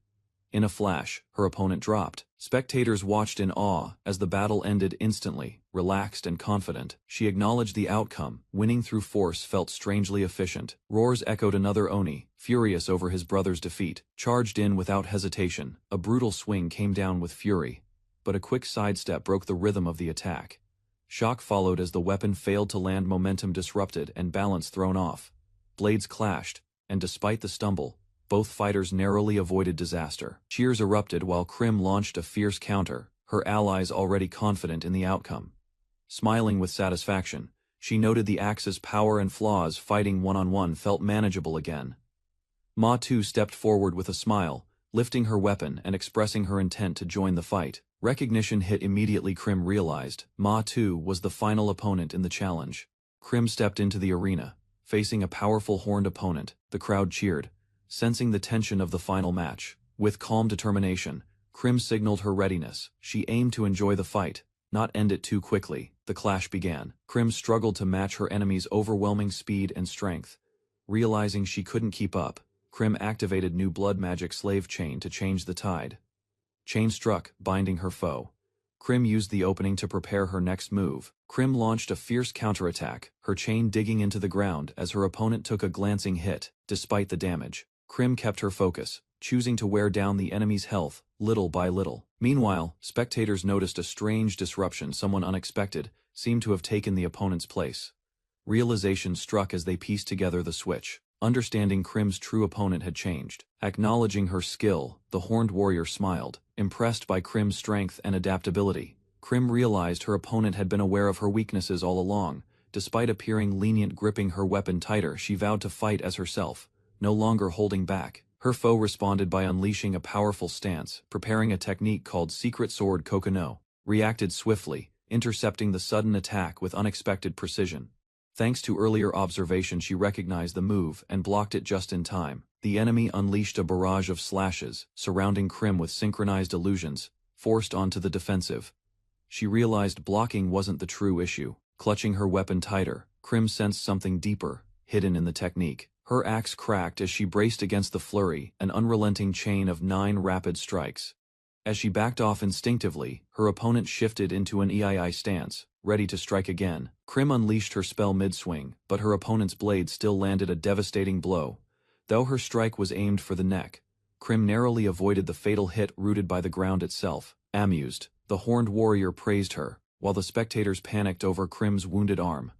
In a flash, her opponent dropped. Spectators watched in awe as the battle ended instantly. Relaxed and confident, she acknowledged the outcome. Winning through force felt strangely efficient. Roars echoed. Another Oni, furious over his brother's defeat, charged in without hesitation. A brutal swing came down with fury, but a quick sidestep broke the rhythm of the attack. Shock followed as the weapon failed to land. Momentum disrupted and balance thrown off. Blades clashed, and despite the stumble, both fighters narrowly avoided disaster. Cheers erupted while Krim launched a fierce counter, her allies already confident in the outcome. Smiling with satisfaction, she noted the axe's power and flaws. Fighting one-on-one felt manageable again. Ma2 stepped forward with a smile, lifting her weapon and expressing her intent to join the fight. Recognition hit immediately. Krim realized Ma2 was the final opponent in the challenge. Krim stepped into the arena, facing a powerful horned opponent. The crowd cheered, sensing the tension of the final match. With calm determination, Krim signaled her readiness. She aimed to enjoy the fight, not end it too quickly. The clash began. Krim struggled to match her enemy's overwhelming speed and strength. Realizing she couldn't keep up, Krim activated new blood magic slave chain to change the tide. Chain struck, binding her foe. Krim used the opening to prepare her next move. Krim launched a fierce counterattack, her chain digging into the ground as her opponent took a glancing hit. Despite the damage, Krim kept her focus, choosing to wear down the enemy's health, little by little. Meanwhile, spectators noticed a strange disruption. Someone unexpected seemed to have taken the opponent's place. Realization struck as they pieced together the switch. Understanding Krim's true opponent had changed. Acknowledging her skill, the horned warrior smiled, impressed by Krim's strength and adaptability. Krim realized her opponent had been aware of her weaknesses all along. Despite appearing lenient, gripping her weapon tighter, she vowed to fight as herself, no longer holding back. Her foe responded by unleashing a powerful stance, preparing a technique called Secret Sword Kokono, reacted swiftly, intercepting the sudden attack with unexpected precision. Thanks to earlier observation, she recognized the move and blocked it just in time. The enemy unleashed a barrage of slashes, surrounding Krim with synchronized illusions, forced onto the defensive. She realized blocking wasn't the true issue. Clutching her weapon tighter, Krim sensed something deeper, hidden in the technique. Her axe cracked as she braced against the flurry, an unrelenting chain of 9 rapid strikes. As she backed off instinctively, her opponent shifted into an EII stance, ready to strike again. Krim unleashed her spell mid-swing, but her opponent's blade still landed a devastating blow. Though her strike was aimed for the neck, Krim narrowly avoided the fatal hit rooted by the ground itself. Amused, the horned warrior praised her, while the spectators panicked over Krim's wounded arm.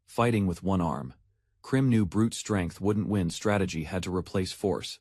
Fighting with one arm, Krim knew brute strength wouldn't win. Strategy had to replace force.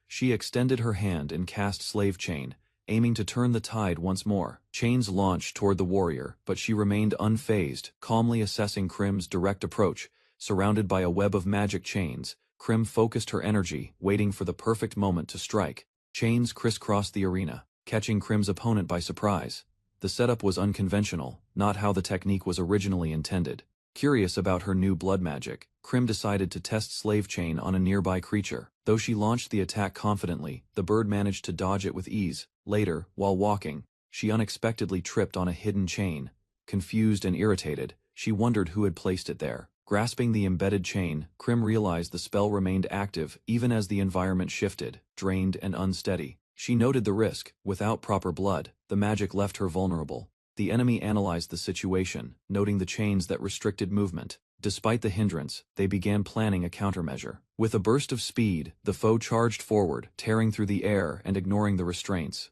She extended her hand and cast Slave Chain, aiming to turn the tide once more. Chains launched toward the warrior, but she remained unfazed, calmly assessing Krim's direct approach. Surrounded by a web of magic chains, Krim focused her energy, waiting for the perfect moment to strike. Chains crisscrossed the arena, catching Krim's opponent by surprise. The setup was unconventional, not how the technique was originally intended. Curious about her new blood magic, Krim decided to test Slave Chain on a nearby creature. Though she launched the attack confidently, the bird managed to dodge it with ease. Later, while walking, she unexpectedly tripped on a hidden chain. Confused and irritated, she wondered who had placed it there. Grasping the embedded chain, Krim realized the spell remained active even as the environment shifted, drained and unsteady. She noted the risk. Without proper blood, the magic left her vulnerable. The enemy analyzed the situation, noting the chains that restricted movement. Despite the hindrance, they began planning a countermeasure. With a burst of speed, the foe charged forward, tearing through the air and ignoring the restraints.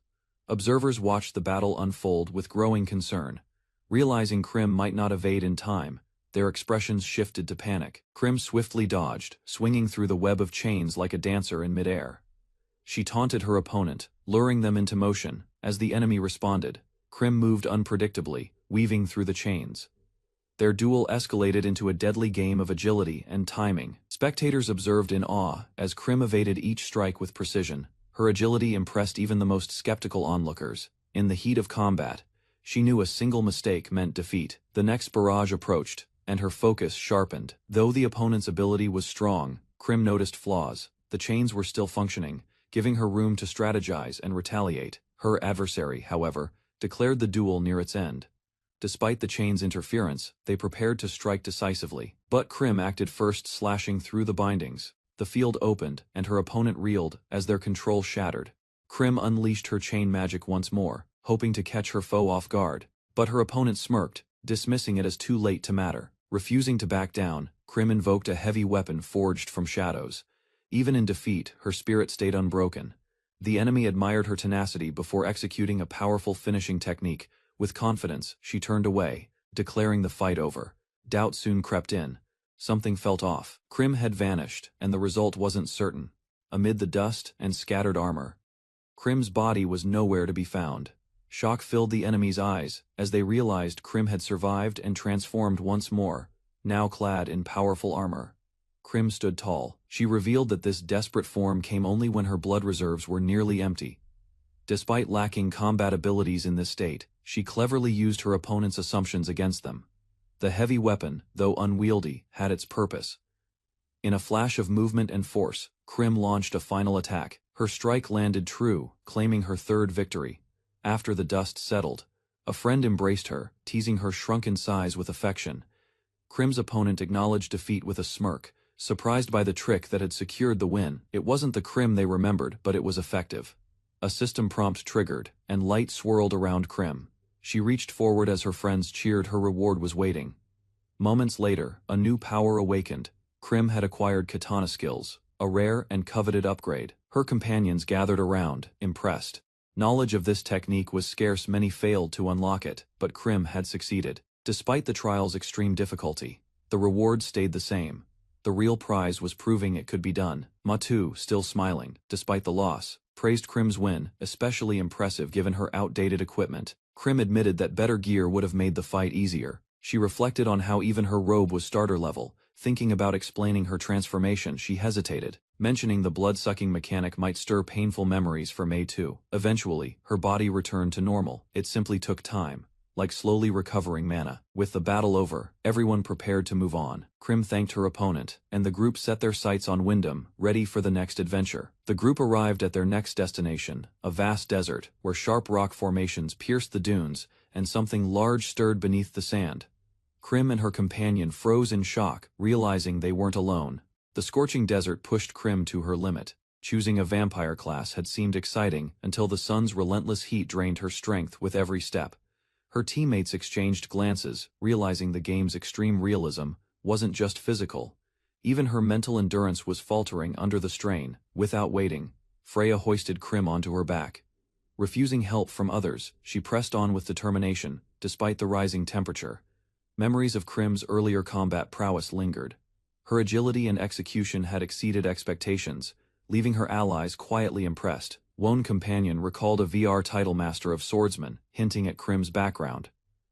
Observers watched the battle unfold with growing concern. Realizing Krim might not evade in time, their expressions shifted to panic. Krim swiftly dodged, swinging through the web of chains like a dancer in midair. She taunted her opponent, luring them into motion. As the enemy responded, Krim moved unpredictably, weaving through the chains. Their duel escalated into a deadly game of agility and timing. Spectators observed in awe as Krim evaded each strike with precision. Her agility impressed even the most skeptical onlookers. In the heat of combat, she knew a single mistake meant defeat. The next barrage approached, and her focus sharpened. Though the opponent's ability was strong, Krim noticed flaws. The chains were still functioning, giving her room to strategize and retaliate. Her adversary, however, declared the duel near its end. Despite the chain's interference, they prepared to strike decisively. But Krim acted first, slashing through the bindings. The field opened, and her opponent reeled as their control shattered. Krim unleashed her chain magic once more, hoping to catch her foe off guard. But her opponent smirked, dismissing it as too late to matter. Refusing to back down, Krim invoked a heavy weapon forged from shadows. Even in defeat, her spirit stayed unbroken. The enemy admired her tenacity before executing a powerful finishing technique. With confidence, she turned away, declaring the fight over. Doubt soon crept in. Something felt off. Krim had vanished, and the result wasn't certain. Amid the dust and scattered armor, Krim's body was nowhere to be found. Shock filled the enemy's eyes as they realized Krim had survived and transformed once more, now clad in powerful armor. Krim stood tall. She revealed that this desperate form came only when her blood reserves were nearly empty. Despite lacking combat abilities in this state, she cleverly used her opponent's assumptions against them. The heavy weapon, though unwieldy, had its purpose. In a flash of movement and force, Krim launched a final attack. Her strike landed true, claiming her third victory. After the dust settled, a friend embraced her, teasing her shrunken size with affection. Krim's opponent acknowledged defeat with a smirk, surprised by the trick that had secured the win. It wasn't the Krim they remembered, but it was effective. A system prompt triggered, and light swirled around Krim. She reached forward as her friends cheered. Her reward was waiting. Moments later, a new power awakened. Krim had acquired katana skills, a rare and coveted upgrade. Her companions gathered around, impressed. Knowledge of this technique was scarce. Many failed to unlock it, but Krim had succeeded. Despite the trial's extreme difficulty, the reward stayed the same. The real prize was proving it could be done. Matu, still smiling, despite the loss, praised Krim's win, especially impressive given her outdated equipment. Krim admitted that better gear would have made the fight easier. She reflected on how even her robe was starter level, Thinking about explaining her transformation, she hesitated. Mentioning the blood-sucking mechanic might stir painful memories for May too. Eventually, her body returned to normal. It simply took time, like slowly recovering mana. With the battle over, everyone prepared to move on. Krim thanked her opponent, and the group set their sights on Wyndham, ready for the next adventure. The group arrived at their next destination, a vast desert, where sharp rock formations pierced the dunes, and something large stirred beneath the sand. Krim and her companion froze in shock, realizing they weren't alone. The scorching desert pushed Krim to her limit. Choosing a vampire class had seemed exciting until the sun's relentless heat drained her strength with every step. Her teammates exchanged glances, realizing the game's extreme realism wasn't just physical. Even her mental endurance was faltering under the strain. Without waiting, Freya hoisted Krim onto her back. Refusing help from others, she pressed on with determination, despite the rising temperature. Memories of Krim's earlier combat prowess lingered. Her agility and execution had exceeded expectations, leaving her allies quietly impressed. One companion recalled a VR title master of swordsman, hinting at Krim's background.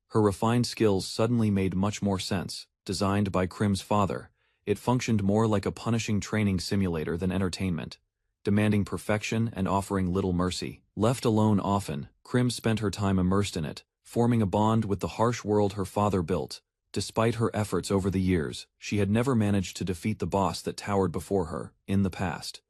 Her refined skills suddenly made much more sense. Designed by Krim's father, it functioned more like a punishing training simulator than entertainment, demanding perfection and offering little mercy. Left alone often, Krim spent her time immersed in it, forming a bond with the harsh world her father built. Despite her efforts over the years, she had never managed to defeat the boss that towered before her. In the past,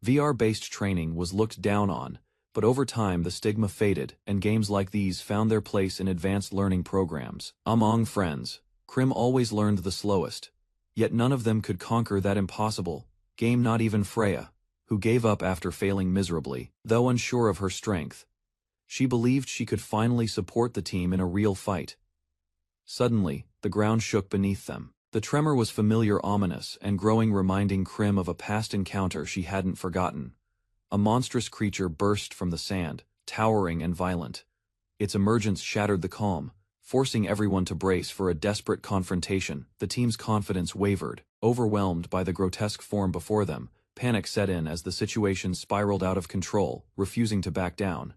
VR-based training was looked down on, but over time the stigma faded, and games like these found their place in advanced learning programs. Among friends, Krim always learned the slowest, yet none of them could conquer that impossible game, not even Freya, who gave up after failing miserably. Though unsure of her strength, she believed she could finally support the team in a real fight. Suddenly, the ground shook beneath them. The tremor was familiar, ominous, and growing, reminding Krim of a past encounter she hadn't forgotten. A monstrous creature burst from the sand, towering and violent. Its emergence shattered the calm, forcing everyone to brace for a desperate confrontation. The team's confidence wavered. Overwhelmed by the grotesque form before them, panic set in as the situation spiraled out of control, refusing to back down.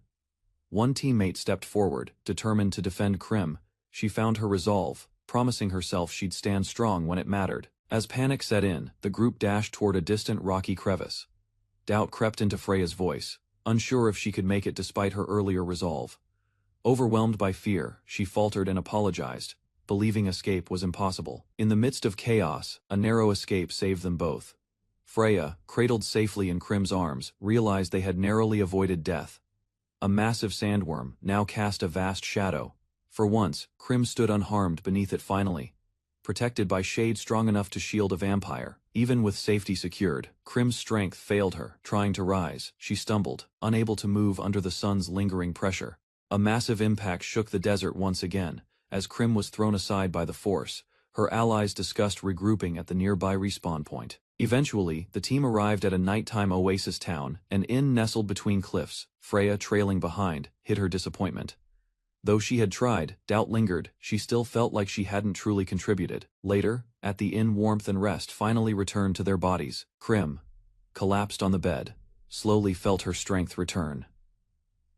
One teammate stepped forward, determined to defend Krim. She found her resolve, promising herself she'd stand strong when it mattered. As panic set in, the group dashed toward a distant rocky crevice. Doubt crept into Freya's voice, unsure if she could make it despite her earlier resolve. Overwhelmed by fear, she faltered and apologized, believing escape was impossible. In the midst of chaos, a narrow escape saved them both. Freya, cradled safely in Krim's arms, realized they had narrowly avoided death. A massive sandworm now cast a vast shadow. For once, Krim stood unharmed beneath it finally, protected by shade strong enough to shield a vampire. Even with safety secured, Krim's strength failed her. Trying to rise, she stumbled, unable to move under the sun's lingering pressure. A massive impact shook the desert once again. As Krim was thrown aside by the force, her allies discussed regrouping at the nearby respawn point. Eventually, the team arrived at a nighttime oasis town, an inn nestled between cliffs. Freya, trailing behind, hid her disappointment. Though she had tried, doubt lingered. She still felt like she hadn't truly contributed. Later, at the inn, warmth and rest finally returned to their bodies. Krim, collapsed on the bed, slowly felt her strength return.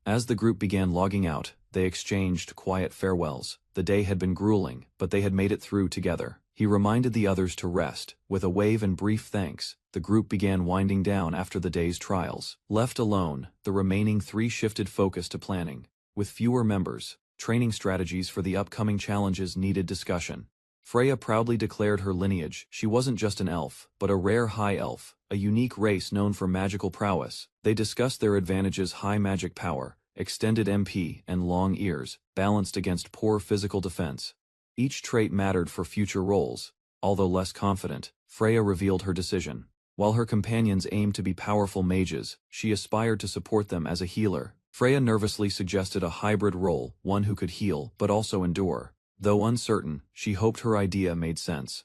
As the group began logging out, they exchanged quiet farewells. The day had been grueling, but they had made it through together. He reminded the others to rest. With a wave and brief thanks, the group began winding down after the day's trials. Left alone, the remaining three shifted focus to planning. With fewer members, training strategies for the upcoming challenges needed discussion. Freya proudly declared her lineage. She wasn't just an elf, but a rare high elf, a unique race known for magical prowess. They discussed their advantages: high magic power, extended MP, and long ears, balanced against poor physical defense. Each trait mattered for future roles. Although less confident, Freya revealed her decision. While her companions aimed to be powerful mages, she aspired to support them as a healer. Freya nervously suggested a hybrid role, one who could heal but also endure. Though uncertain, she hoped her idea made sense.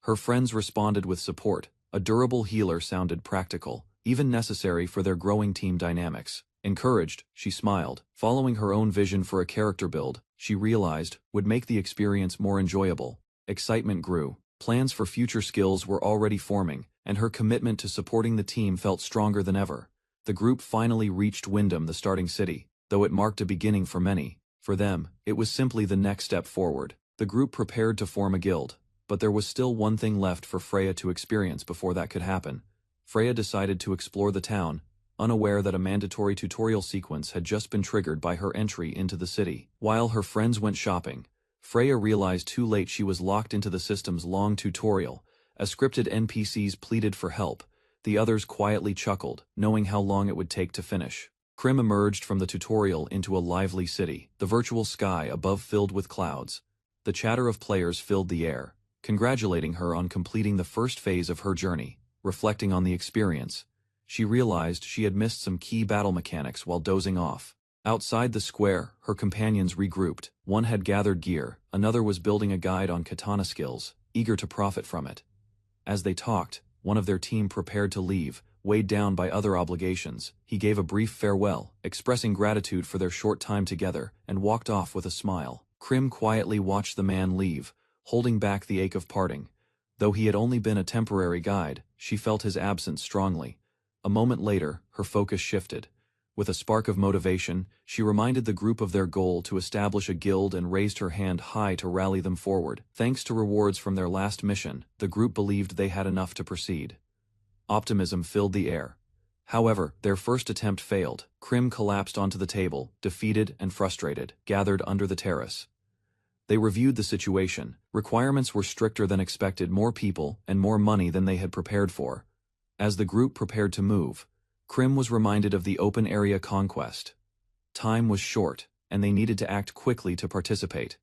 Her friends responded with support. A durable healer sounded practical, even necessary for their growing team dynamics. Encouraged, she smiled. Following her own vision for a character build, she realized, would make the experience more enjoyable. Excitement grew. Plans for future skills were already forming, and her commitment to supporting the team felt stronger than ever. The group finally reached Wyndham, the starting city. Though it marked a beginning for many, for them, it was simply the next step forward. The group prepared to form a guild. But there was still one thing left for Freya to experience before that could happen. Freya decided to explore the town, unaware that a mandatory tutorial sequence had just been triggered by her entry into the city. While her friends went shopping, Freya realized too late she was locked into the system's long tutorial. As scripted NPCs pleaded for help, the others quietly chuckled, knowing how long it would take to finish. Krim emerged from the tutorial into a lively city, the virtual sky above filled with clouds. The chatter of players filled the air, congratulating her on completing the first phase of her journey. Reflecting on the experience, she realized she had missed some key battle mechanics while dozing off. Outside the square, her companions regrouped. One had gathered gear, another was building a guide on katana skills, eager to profit from it. As they talked, one of their team prepared to leave, weighed down by other obligations. He gave a brief farewell, expressing gratitude for their short time together, and walked off with a smile. Krim quietly watched the man leave, holding back the ache of parting. Though he had only been a temporary guide, she felt his absence strongly. A moment later, her focus shifted. With a spark of motivation, she reminded the group of their goal to establish a guild and raised her hand high to rally them forward. Thanks to rewards from their last mission, the group believed they had enough to proceed. Optimism filled the air. However, their first attempt failed. Krim collapsed onto the table, defeated and frustrated, gathered under the terrace. They reviewed the situation. Requirements were stricter than expected, more people and more money than they had prepared for. As the group prepared to move, Krim was reminded of the open area conquest. Time was short, and they needed to act quickly to participate.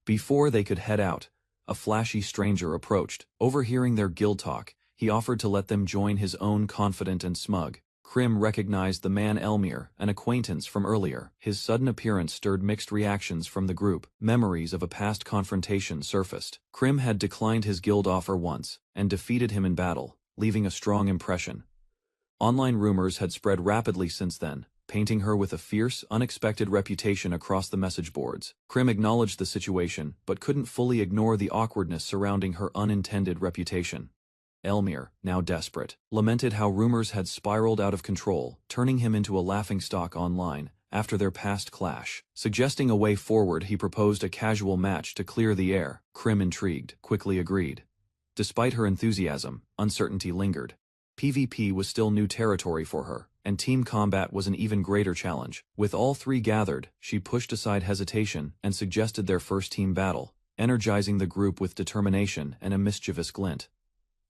Before they could head out, a flashy stranger approached. Overhearing their guild talk, he offered to let them join his own, confident and smug. Krim recognized the man Elmir, an acquaintance from earlier. His sudden appearance stirred mixed reactions from the group. Memories of a past confrontation surfaced. Krim had declined his guild offer once, and defeated him in battle, leaving a strong impression. Online rumors had spread rapidly since then, painting her with a fierce, unexpected reputation across the message boards. Krim acknowledged the situation, but couldn't fully ignore the awkwardness surrounding her unintended reputation. Elmir, now desperate, lamented how rumors had spiraled out of control, turning him into a laughingstock online after their past clash. Suggesting a way forward, he proposed a casual match to clear the air. Krim, intrigued, quickly agreed. Despite her enthusiasm, uncertainty lingered. PvP was still new territory for her, and team combat was an even greater challenge. With all three gathered, she pushed aside hesitation and suggested their first team battle, energizing the group with determination and a mischievous glint.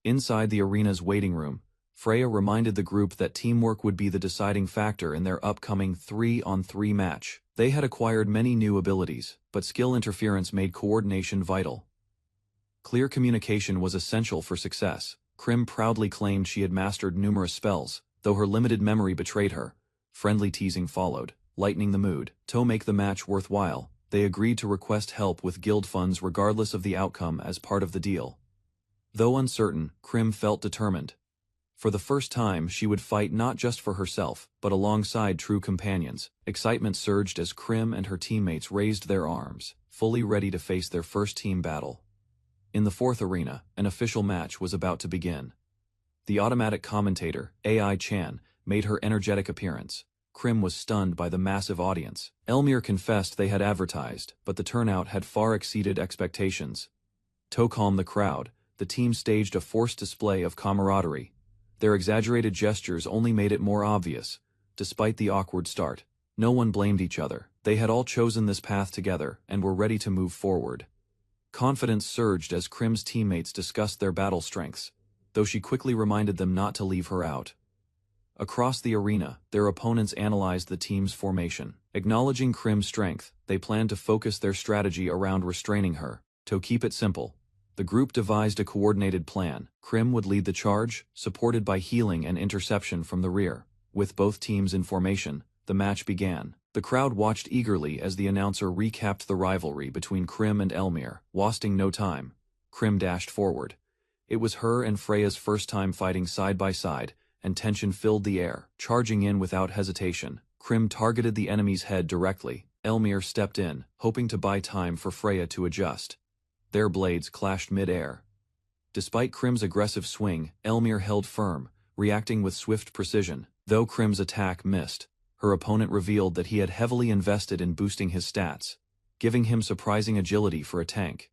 Inside the arena's waiting room, Freya reminded the group that teamwork would be the deciding factor in their upcoming 3-on-3 match. They had acquired many new abilities, but skill interference made coordination vital. Clear communication was essential for success. Krim proudly claimed she had mastered numerous spells, though her limited memory betrayed her. Friendly teasing followed, lightening the mood. To make the match worthwhile, they agreed to request help with guild funds regardless of the outcome as part of the deal. Though uncertain, Krim felt determined. For the first time, she would fight not just for herself, but alongside true companions. Excitement surged as Krim and her teammates raised their arms, fully ready to face their first team battle. In the fourth arena, an official match was about to begin. The automatic commentator, AI Chan, made her energetic appearance. Krim was stunned by the massive audience. Elmir confessed they had advertised, but the turnout had far exceeded expectations. To calm the crowd, the team staged a forced display of camaraderie. Their exaggerated gestures only made it more obvious. Despite the awkward start, no one blamed each other. They had all chosen this path together and were ready to move forward. Confidence surged as Krim's teammates discussed their battle strengths, though she quickly reminded them not to leave her out. Across the arena, their opponents analyzed the team's formation. Acknowledging Krim's strength, they planned to focus their strategy around restraining her. To keep it simple, the group devised a coordinated plan. Krim would lead the charge, supported by healing and interception from the rear. With both teams in formation, the match began. The crowd watched eagerly as the announcer recapped the rivalry between Krim and Elmir. Wasting no time, Krim dashed forward. It was her and Freya's first time fighting side by side, and tension filled the air. Charging in without hesitation, Krim targeted the enemy's head directly. Elmir stepped in, hoping to buy time for Freya to adjust. Their blades clashed mid-air. Despite Krim's aggressive swing, Elmir held firm, reacting with swift precision. Though Krim's attack missed, her opponent revealed that he had heavily invested in boosting his stats, giving him surprising agility for a tank.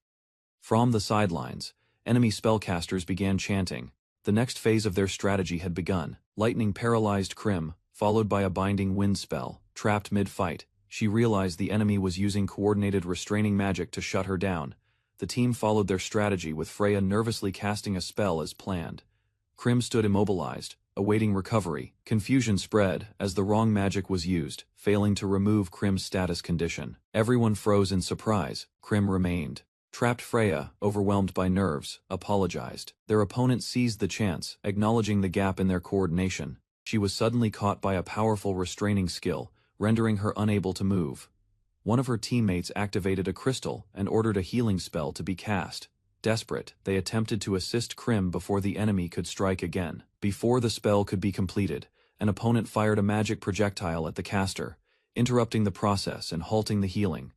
From the sidelines, Enemy spellcasters began chanting. The next phase of their strategy had begun. Lightning paralyzed Krim, followed by a binding wind spell. Trapped mid-fight, she realized the enemy was using coordinated restraining magic to shut her down. The team followed their strategy with Freya nervously casting a spell as planned. Krim stood immobilized, awaiting recovery. Confusion spread as the wrong magic was used, failing to remove Krim's status condition. Everyone froze in surprise. Krim remained. Trapped Freya, overwhelmed by nerves, apologized. Their opponent seized the chance, acknowledging the gap in their coordination. She was suddenly caught by a powerful restraining skill, rendering her unable to move. One of her teammates activated a crystal and ordered a healing spell to be cast. Desperate, they attempted to assist Krim before the enemy could strike again. Before the spell could be completed, an opponent fired a magic projectile at the caster, interrupting the process and halting the healing.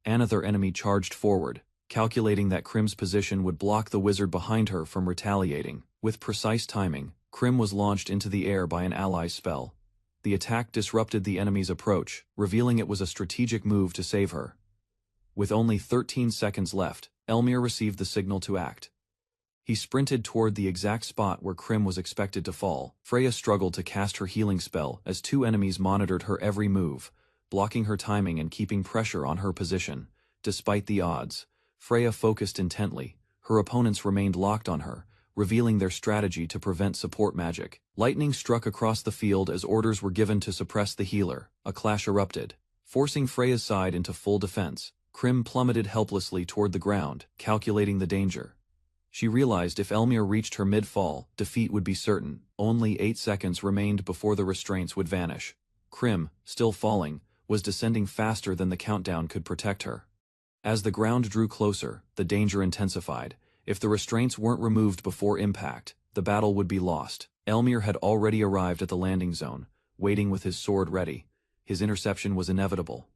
Another enemy charged forward, calculating that Krim's position would block the wizard behind her from retaliating. With precise timing, Krim was launched into the air by an ally's spell. The attack disrupted the enemy's approach, revealing it was a strategic move to save her. With only 13 seconds left, Elmir received the signal to act. He sprinted toward the exact spot where Krim was expected to fall. Freya struggled to cast her healing spell as two enemies monitored her every move, blocking her timing and keeping pressure on her position. Despite the odds, Freya focused intently. Her opponents remained locked on her, revealing their strategy to prevent support magic. Lightning struck across the field as orders were given to suppress the healer. A clash erupted, forcing Freya's side into full defense. Krim plummeted helplessly toward the ground, calculating the danger. She realized if Elmir reached her mid-fall, defeat would be certain. Only 8 seconds remained before the restraints would vanish. Krim, still falling, was descending faster than the countdown could protect her. As the ground drew closer, the danger intensified. If the restraints weren't removed before impact, the battle would be lost. Elmir had already arrived at the landing zone, waiting with his sword ready. His interception was inevitable.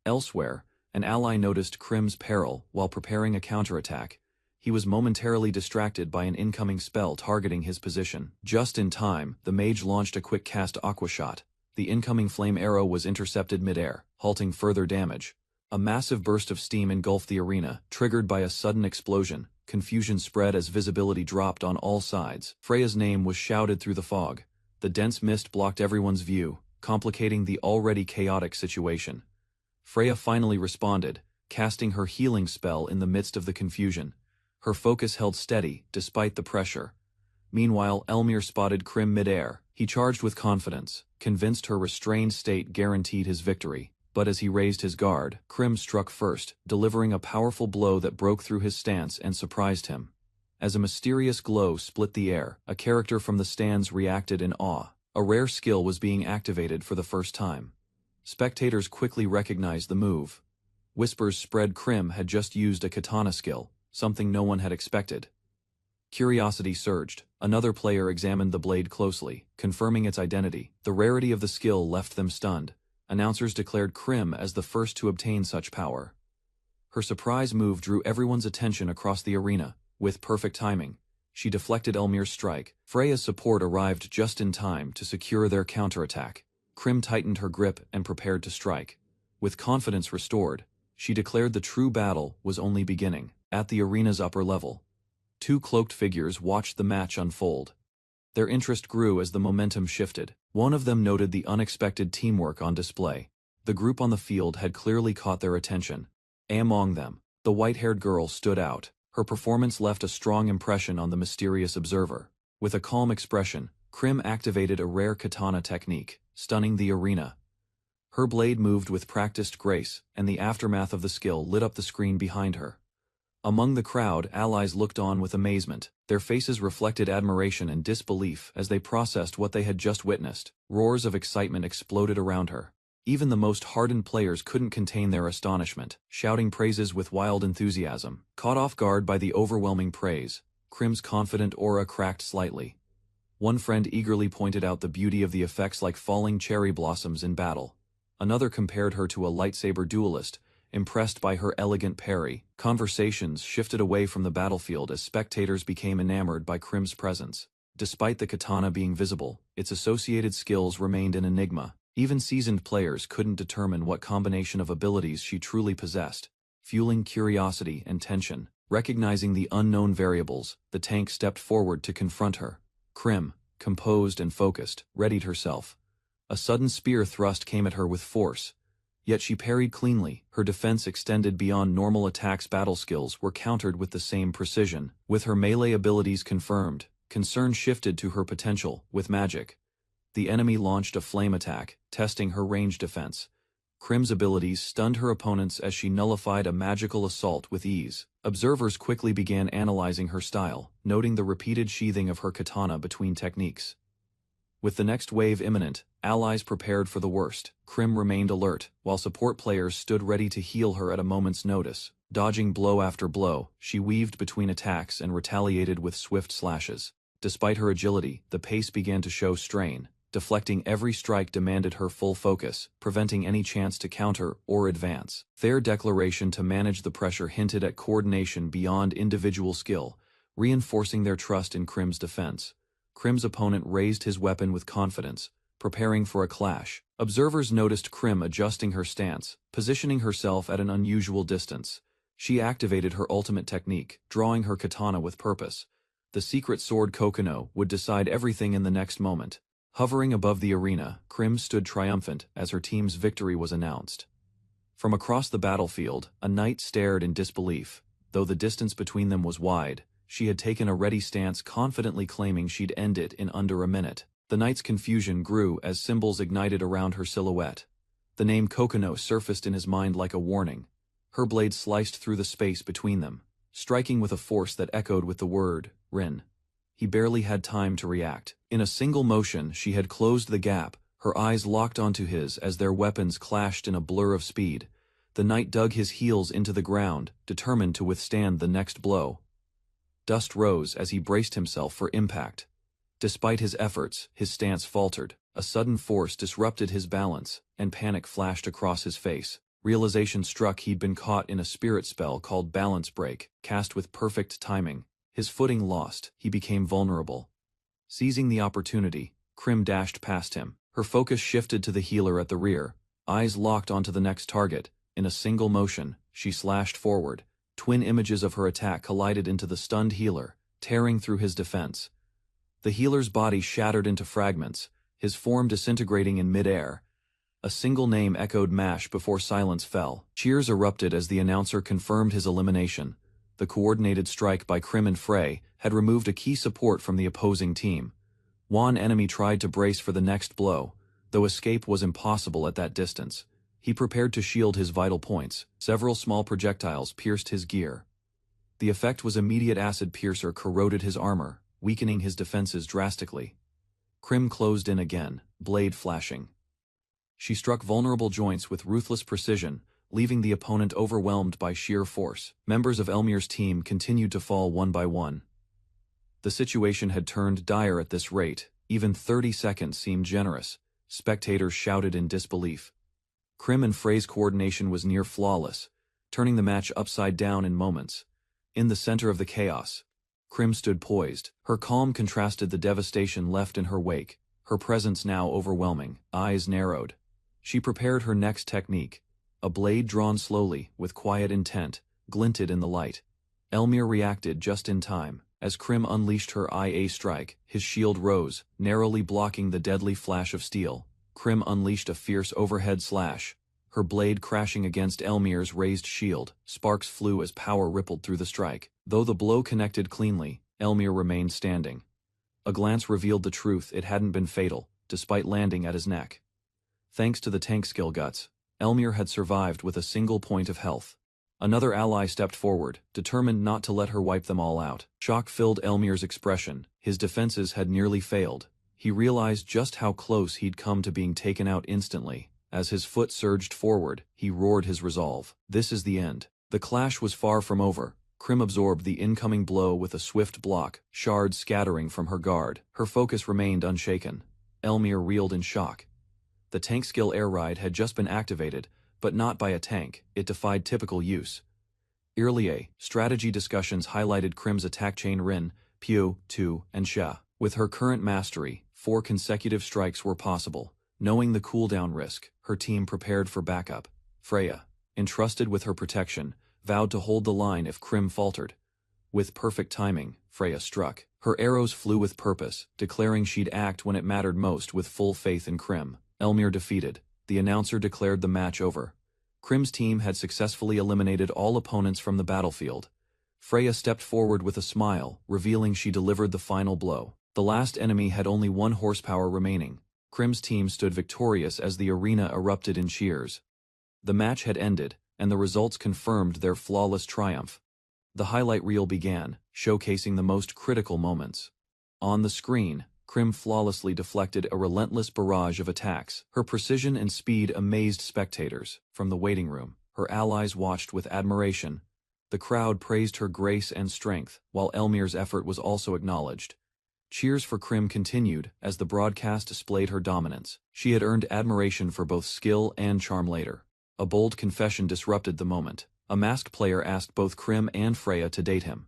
Elsewhere, an ally noticed Krim's peril while preparing a counterattack. He was momentarily distracted by an incoming spell targeting his position. Just in time, the mage launched a quick cast aqua shot. The incoming flame arrow was intercepted midair, halting further damage. A massive burst of steam engulfed the arena, triggered by a sudden explosion. Confusion spread as visibility dropped on all sides. Freya's name was shouted through the fog. The dense mist blocked everyone's view, complicating the already chaotic situation. Freya finally responded, casting her healing spell in the midst of the confusion. Her focus held steady, despite the pressure. Meanwhile, Elmir spotted Krim midair. He charged with confidence, convinced her restrained state guaranteed his victory. But as he raised his guard, Krim struck first, delivering a powerful blow that broke through his stance and surprised him. As a mysterious glow split the air, a character from the stands reacted in awe. A rare skill was being activated for the first time. Spectators quickly recognized the move. Whispers spread Krim had just used a katana skill, something no one had expected. Curiosity surged. Another player examined the blade closely, confirming its identity. The rarity of the skill left them stunned. Announcers declared Krim as the first to obtain such power. Her surprise move drew everyone's attention across the arena. With perfect timing, she deflected Elmir's strike. Freya's support arrived just in time to secure their counterattack. Krim tightened her grip and prepared to strike. With confidence restored, she declared the true battle was only beginning. At the arena's upper level, two cloaked figures watched the match unfold. Their interest grew as the momentum shifted. One of them noted the unexpected teamwork on display. The group on the field had clearly caught their attention. Among them, the white-haired girl stood out. Her performance left a strong impression on the mysterious observer. With a calm expression, Krim activated a rare katana technique, stunning the arena. Her blade moved with practiced grace, and the aftermath of the skill lit up the screen behind her. Among the crowd, allies looked on with amazement. Their faces reflected admiration and disbelief as they processed what they had just witnessed. Roars of excitement exploded around her. Even the most hardened players couldn't contain their astonishment, shouting praises with wild enthusiasm. Caught off guard by the overwhelming praise, Krim's confident aura cracked slightly. One friend eagerly pointed out the beauty of the effects like falling cherry blossoms in battle. Another compared her to a lightsaber duelist, impressed by her elegant parry. Conversations shifted away from the battlefield as spectators became enamored by Krim's presence. Despite the katana being visible, its associated skills remained an enigma. Even seasoned players couldn't determine what combination of abilities she truly possessed, fueling curiosity and tension. Recognizing the unknown variables, the tank stepped forward to confront her. Krim, composed and focused, readied herself. A sudden spear thrust came at her with force. Yet she parried cleanly. Her defense extended beyond normal attacks. Battle skills were countered with the same precision. With her melee abilities confirmed, concern shifted to her potential with magic. The enemy launched a flame attack, testing her range defense. Krim's abilities stunned her opponents as she nullified a magical assault with ease. Observers quickly began analyzing her style, noting the repeated sheathing of her katana between techniques. With the next wave imminent, allies prepared for the worst. Krim remained alert, while support players stood ready to heal her at a moment's notice. Dodging blow after blow, she weaved between attacks and retaliated with swift slashes. Despite her agility, the pace began to show strain. Deflecting every strike demanded her full focus, preventing any chance to counter or advance. Their declaration to manage the pressure hinted at coordination beyond individual skill, reinforcing their trust in Krim's defense. Krim's opponent raised his weapon with confidence, preparing for a clash. Observers noticed Krim adjusting her stance, positioning herself at an unusual distance. She activated her ultimate technique, drawing her katana with purpose. The secret sword Kokono would decide everything in the next moment. Hovering above the arena, Krim stood triumphant as her team's victory was announced. From across the battlefield, a knight stared in disbelief. Though the distance between them was wide, she had taken a ready stance, confidently claiming she'd end it in under a minute. The knight's confusion grew as symbols ignited around her silhouette. The name Kokono surfaced in his mind like a warning. Her blade sliced through the space between them, striking with a force that echoed with the word, Rin. He barely had time to react. In a single motion, she had closed the gap, her eyes locked onto his as their weapons clashed in a blur of speed. The knight dug his heels into the ground, determined to withstand the next blow. Dust rose as he braced himself for impact. Despite his efforts, his stance faltered. A sudden force disrupted his balance, and panic flashed across his face. Realization struck he'd been caught in a spirit spell called Balance Break, cast with perfect timing. His footing lost, he became vulnerable. Seizing the opportunity, Krim dashed past him. Her focus shifted to the healer at the rear, eyes locked onto the next target. In a single motion, she slashed forward. Twin images of her attack collided into the stunned healer, tearing through his defense. The healer's body shattered into fragments, his form disintegrating in midair. A single name echoed MASH before silence fell. Cheers erupted as the announcer confirmed his elimination. The coordinated strike by Krim and Frey had removed a key support from the opposing team. One enemy tried to brace for the next blow, though escape was impossible at that distance. He prepared to shield his vital points. Several small projectiles pierced his gear. The effect was immediate. Acid piercer corroded his armor, weakening his defenses drastically. Krim closed in again, blade flashing. She struck vulnerable joints with ruthless precision, leaving the opponent overwhelmed by sheer force. Members of Elmir's team continued to fall one by one. The situation had turned dire at this rate. Even 30 seconds seemed generous. Spectators shouted in disbelief. Krim and Frey's coordination was near flawless, turning the match upside down in moments. In the center of the chaos, Krim stood poised. Her calm contrasted the devastation left in her wake, her presence now overwhelming. Eyes narrowed. She prepared her next technique. A blade drawn slowly, with quiet intent, glinted in the light. Elmir reacted just in time. As Krim unleashed her IA strike, his shield rose, narrowly blocking the deadly flash of steel. Krim unleashed a fierce overhead slash, her blade crashing against Elmir's raised shield. Sparks flew as power rippled through the strike. Though the blow connected cleanly, Elmir remained standing. A glance revealed the truth: it hadn't been fatal, despite landing at his neck. Thanks to the tank skill guts, Elmir had survived with a single point of health. Another ally stepped forward, determined not to let her wipe them all out. Shock filled Elmir's expression. His defenses had nearly failed. He realized just how close he'd come to being taken out instantly. As his foot surged forward, he roared his resolve. This is the end. The clash was far from over. Krim absorbed the incoming blow with a swift block, shards scattering from her guard. Her focus remained unshaken. Elmir reeled in shock. The tank skill air ride had just been activated, but not by a tank. It defied typical use. Earlier, strategy discussions highlighted Krim's attack chain Rin, Pyo, Tu, and Sha. With her current mastery, 4 consecutive strikes were possible. Knowing the cooldown risk, her team prepared for backup. Freya, entrusted with her protection, vowed to hold the line if Krim faltered. With perfect timing, Freya struck. Her arrows flew with purpose, declaring she'd act when it mattered most with full faith in Krim. Elmir defeated. The announcer declared the match over. Krim's team had successfully eliminated all opponents from the battlefield. Freya stepped forward with a smile, revealing she delivered the final blow. The last enemy had only 1 horsepower remaining. Krim's team stood victorious as the arena erupted in cheers. The match had ended, and the results confirmed their flawless triumph. The highlight reel began, showcasing the most critical moments. On the screen, Krim flawlessly deflected a relentless barrage of attacks. Her precision and speed amazed spectators. From the waiting room, her allies watched with admiration. The crowd praised her grace and strength, while Elmir's effort was also acknowledged. Cheers for Krim continued as the broadcast displayed her dominance. She had earned admiration for both skill and charm later. A bold confession disrupted the moment. A masked player asked both Krim and Freya to date him.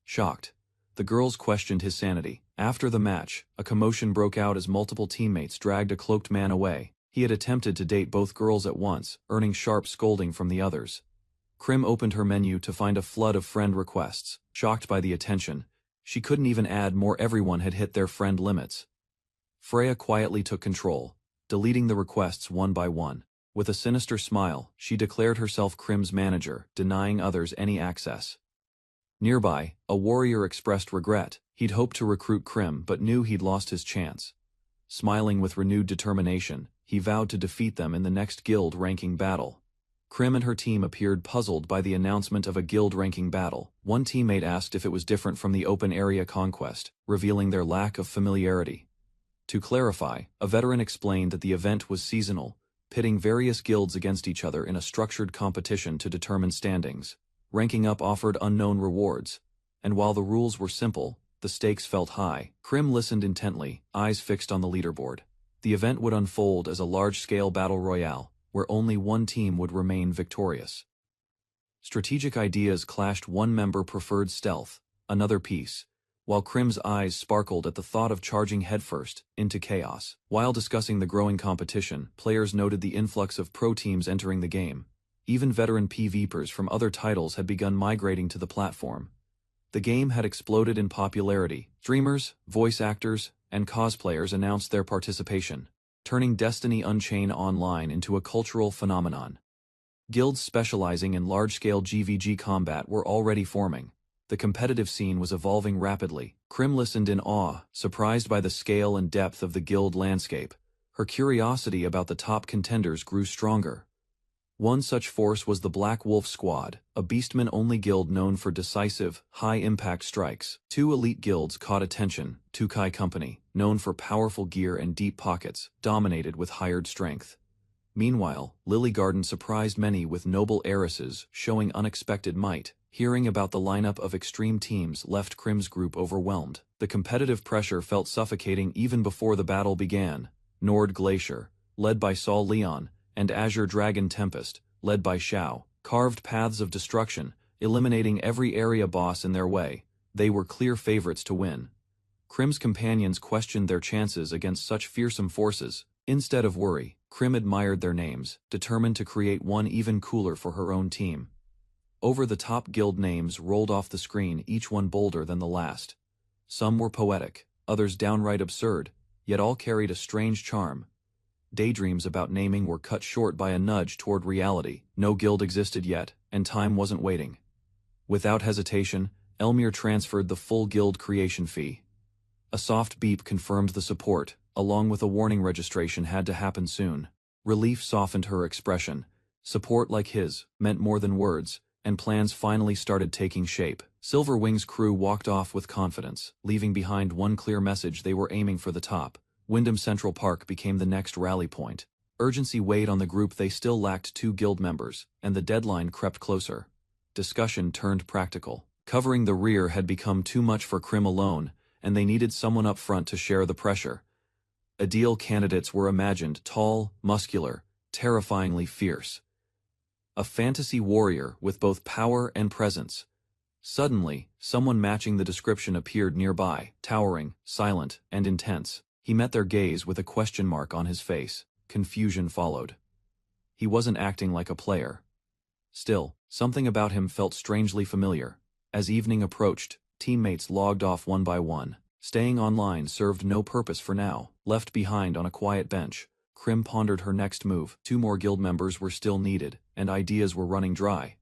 Shocked, the girls questioned his sanity. After the match, a commotion broke out as multiple teammates dragged a cloaked man away. He had attempted to date both girls at once, earning sharp scolding from the others. Krim opened her menu to find a flood of friend requests. Shocked by the attention, she couldn't even add more. Everyone had hit their friend limits. Freya quietly took control, deleting the requests one by one. With a sinister smile, she declared herself Krim's manager, denying others any access. Nearby, a warrior expressed regret. He'd hoped to recruit Krim but knew he'd lost his chance. Smiling with renewed determination, he vowed to defeat them in the next guild ranking battle. Krim and her team appeared puzzled by the announcement of a guild ranking battle. One teammate asked if it was different from the open area conquest, revealing their lack of familiarity. To clarify, a veteran explained that the event was seasonal, pitting various guilds against each other in a structured competition to determine standings. Ranking up offered unknown rewards, and while the rules were simple, the stakes felt high. Krim listened intently, eyes fixed on the leaderboard. The event would unfold as a large-scale battle royale, where only one team would remain victorious. Strategic ideas clashed. One member preferred stealth, another peace, while Krim's eyes sparkled at the thought of charging headfirst into chaos. While discussing the growing competition, players noted the influx of pro teams entering the game. Even veteran PvPers from other titles had begun migrating to the platform. The game had exploded in popularity. Streamers, voice actors, and cosplayers announced their participation, turning Destiny Unchained Online into a cultural phenomenon. Guilds specializing in large-scale GVG combat were already forming. The competitive scene was evolving rapidly. Krim listened in awe, surprised by the scale and depth of the guild landscape. Her curiosity about the top contenders grew stronger. One such force was the Black Wolf Squad, a beastman-only guild known for decisive, high-impact strikes. 2 elite guilds caught attention. Tukai Company, known for powerful gear and deep pockets, dominated with hired strength. Meanwhile, Lily Garden surprised many with noble heiresses showing unexpected might. Hearing about the lineup of extreme teams left Krim's group overwhelmed. The competitive pressure felt suffocating even before the battle began. Nord Glacier, led by Sol Leon, and Azure Dragon Tempest, led by Shao, carved paths of destruction, eliminating every area boss in their way. They were clear favorites to win. Krim's companions questioned their chances against such fearsome forces. Instead of worry, Krim admired their names, determined to create one even cooler for her own team. Over-the-top guild names rolled off the screen, each one bolder than the last. Some were poetic, others downright absurd, yet all carried a strange charm. Daydreams about naming were cut short by a nudge toward reality. No guild existed yet, and time wasn't waiting. Without hesitation, Elmir transferred the full guild creation fee. A soft beep confirmed the support, along with a warning registration had to happen soon. Relief softened her expression. Support like his meant more than words, and plans finally started taking shape. Silverwing's crew walked off with confidence, leaving behind one clear message: they were aiming for the top. Wyndham Central Park became the next rally point. Urgency weighed on the group. They still lacked 2 guild members, and the deadline crept closer. Discussion turned practical. Covering the rear had become too much for Krim alone, and they needed someone up front to share the pressure. Ideal candidates were imagined: tall, muscular, terrifyingly fierce. A fantasy warrior with both power and presence. Suddenly, someone matching the description appeared nearby, towering, silent, and intense. He met their gaze with a question mark on his face. Confusion followed. He wasn't acting like a player. Still, Something about him felt strangely familiar. As evening approached, teammates logged off one by one. Staying online served no purpose for now. Left behind on a quiet bench, Krim pondered her next move. 2 more guild members were still needed, and ideas were running dry.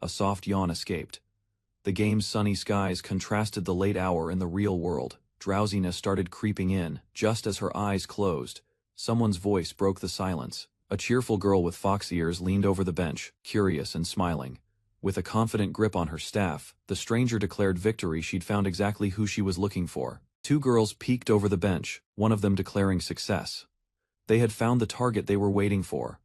A soft yawn escaped. The game's sunny skies contrasted the late hour in the real world. Drowsiness started creeping in, just as her eyes closed. Someone's voice broke the silence. A cheerful girl with fox ears leaned over the bench, curious and smiling. With a confident grip on her staff, the stranger declared victory. She'd found exactly who she was looking for. 2 girls peeked over the bench, one of them declaring success. They had found the target they were waiting for.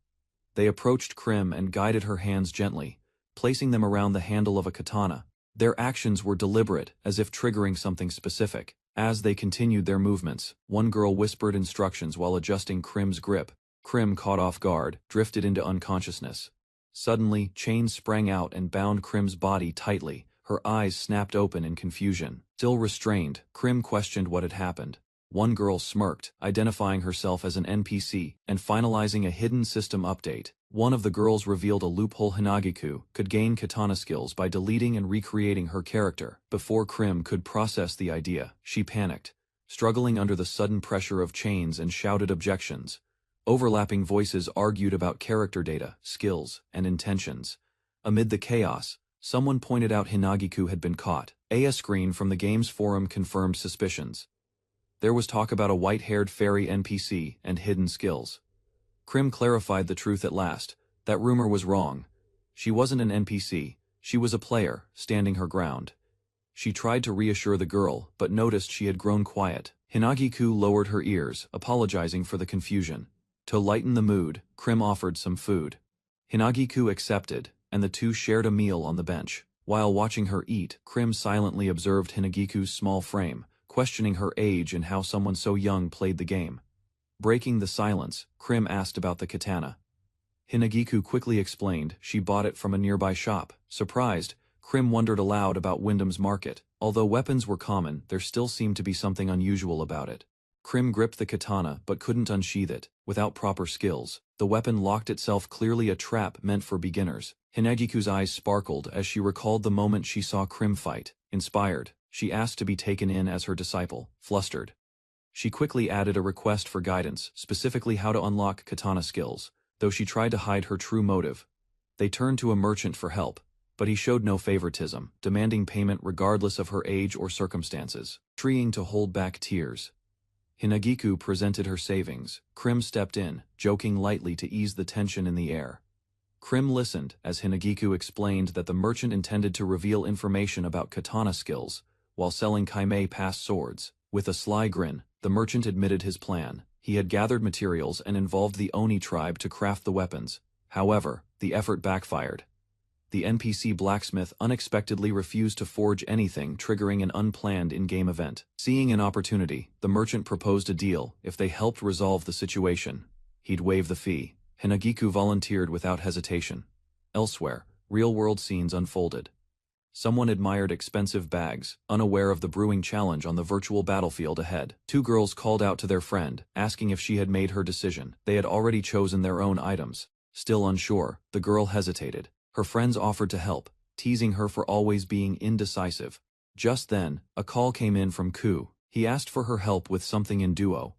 They approached Krim and guided her hands gently, placing them around the handle of a katana. Their actions were deliberate, as if triggering something specific. As they continued their movements, one girl whispered instructions while adjusting Krim's grip. Krim, caught off guard, drifted into unconsciousness. Suddenly, chains sprang out and bound Krim's body tightly. Her eyes snapped open in confusion. Still restrained, Krim questioned what had happened. One girl smirked, identifying herself as an NPC, and finalizing a hidden system update. One of the girls revealed a loophole. Hinagiku could gain katana skills by deleting and recreating her character. Before Krim could process the idea, she panicked, struggling under the sudden pressure of chains, and shouted objections. Overlapping voices argued about character data, skills, and intentions. Amid the chaos, someone pointed out Hinagiku had been caught. A screen from the game's forum confirmed suspicions. There was talk about a white-haired fairy NPC and hidden skills. Krim clarified the truth at last. That rumor was wrong. She wasn't an NPC, she was a player, standing her ground. She tried to reassure the girl, but noticed she had grown quiet. Hinagiku lowered her ears, apologizing for the confusion. To lighten the mood, Krim offered some food. Hinagiku accepted, and the two shared a meal on the bench. While watching her eat, Krim silently observed Hinagiku's small frame, questioning her age and how someone so young played the game. Breaking the silence, Krim asked about the katana. Hinagiku quickly explained she bought it from a nearby shop. Surprised, Krim wondered aloud about Wyndham's market. Although weapons were common, there still seemed to be something unusual about it. Krim gripped the katana but couldn't unsheath it. Without proper skills, the weapon locked itself, clearly a trap meant for beginners. Hinagiku's eyes sparkled as she recalled the moment she saw Krim fight. Inspired, she asked to be taken in as her disciple. Flustered, she quickly added a request for guidance, specifically how to unlock katana skills, though she tried to hide her true motive. They turned to a merchant for help, but he showed no favoritism, demanding payment regardless of her age or circumstances. Trying to hold back tears, Hinagiku presented her savings. Krim stepped in, joking lightly to ease the tension in the air. Krim listened as Hinagiku explained that the merchant intended to reveal information about katana skills while selling Kaimei Pass swords. With a sly grin, the merchant admitted his plan. He had gathered materials and involved the Oni tribe to craft the weapons. However, the effort backfired. The NPC blacksmith unexpectedly refused to forge anything, triggering an unplanned in-game event. Seeing an opportunity, the merchant proposed a deal. If they helped resolve the situation, he'd waive the fee. Hinagiku volunteered without hesitation. Elsewhere, real-world scenes unfolded. Someone admired expensive bags, unaware of the brewing challenge on the virtual battlefield ahead. 2 girls called out to their friend, asking if she had made her decision. They had already chosen their own items. Still unsure, the girl hesitated. Her friends offered to help, teasing her for always being indecisive. Just then, a call came in from Ku. He asked for her help with something in duo.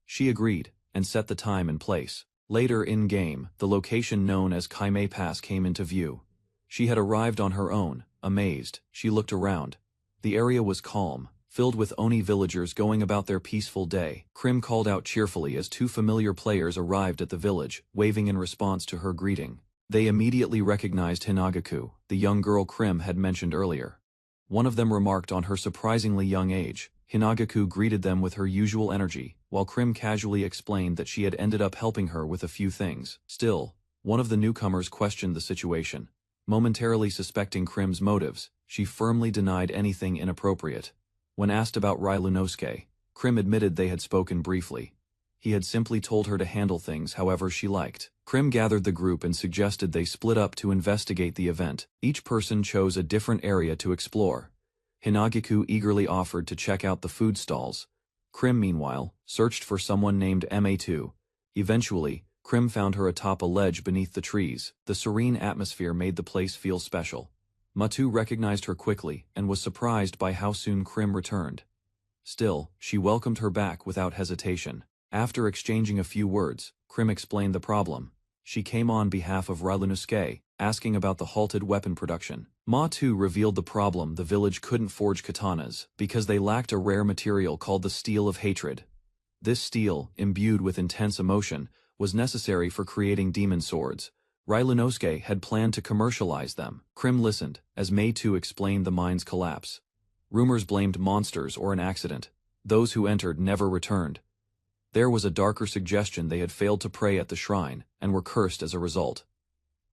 She agreed, and set the time and place. Later in-game, the location known as Kaimei Pass came into view. She had arrived on her own. Amazed, she looked around. The area was calm, filled with Oni villagers going about their peaceful day. Krim called out cheerfully as 2 familiar players arrived at the village, waving in response to her greeting. They immediately recognized Hinagiku, the young girl Krim had mentioned earlier. One of them remarked on her surprisingly young age. Hinagiku greeted them with her usual energy, while Krim casually explained that she had ended up helping her with a few things. Still, one of the newcomers questioned the situation. Momentarily suspecting Krim's motives, she firmly denied anything inappropriate. When asked about Ryunosuke, Krim admitted they had spoken briefly. He had simply told her to handle things however she liked. Krim gathered the group and suggested they split up to investigate the event. Each person chose a different area to explore. Hinagiku eagerly offered to check out the food stalls. Krim, meanwhile, searched for someone named Ma2. Eventually, Krim found her atop a ledge beneath the trees. The serene atmosphere made the place feel special. Matu recognized her quickly and was surprised by how soon Krim returned. Still, she welcomed her back without hesitation. After exchanging a few words, Krim explained the problem. She came on behalf of Rylunosuke, asking about the halted weapon production. Matu revealed the problem: the village couldn't forge katanas because they lacked a rare material called the steel of hatred. This steel, imbued with intense emotion, was necessary for creating demon swords. Rylunosuke had planned to commercialize them. Krim listened, as Mei-tu explained the mine's collapse. Rumors blamed monsters or an accident. Those who entered never returned. There was a darker suggestion they had failed to pray at the shrine, and were cursed as a result.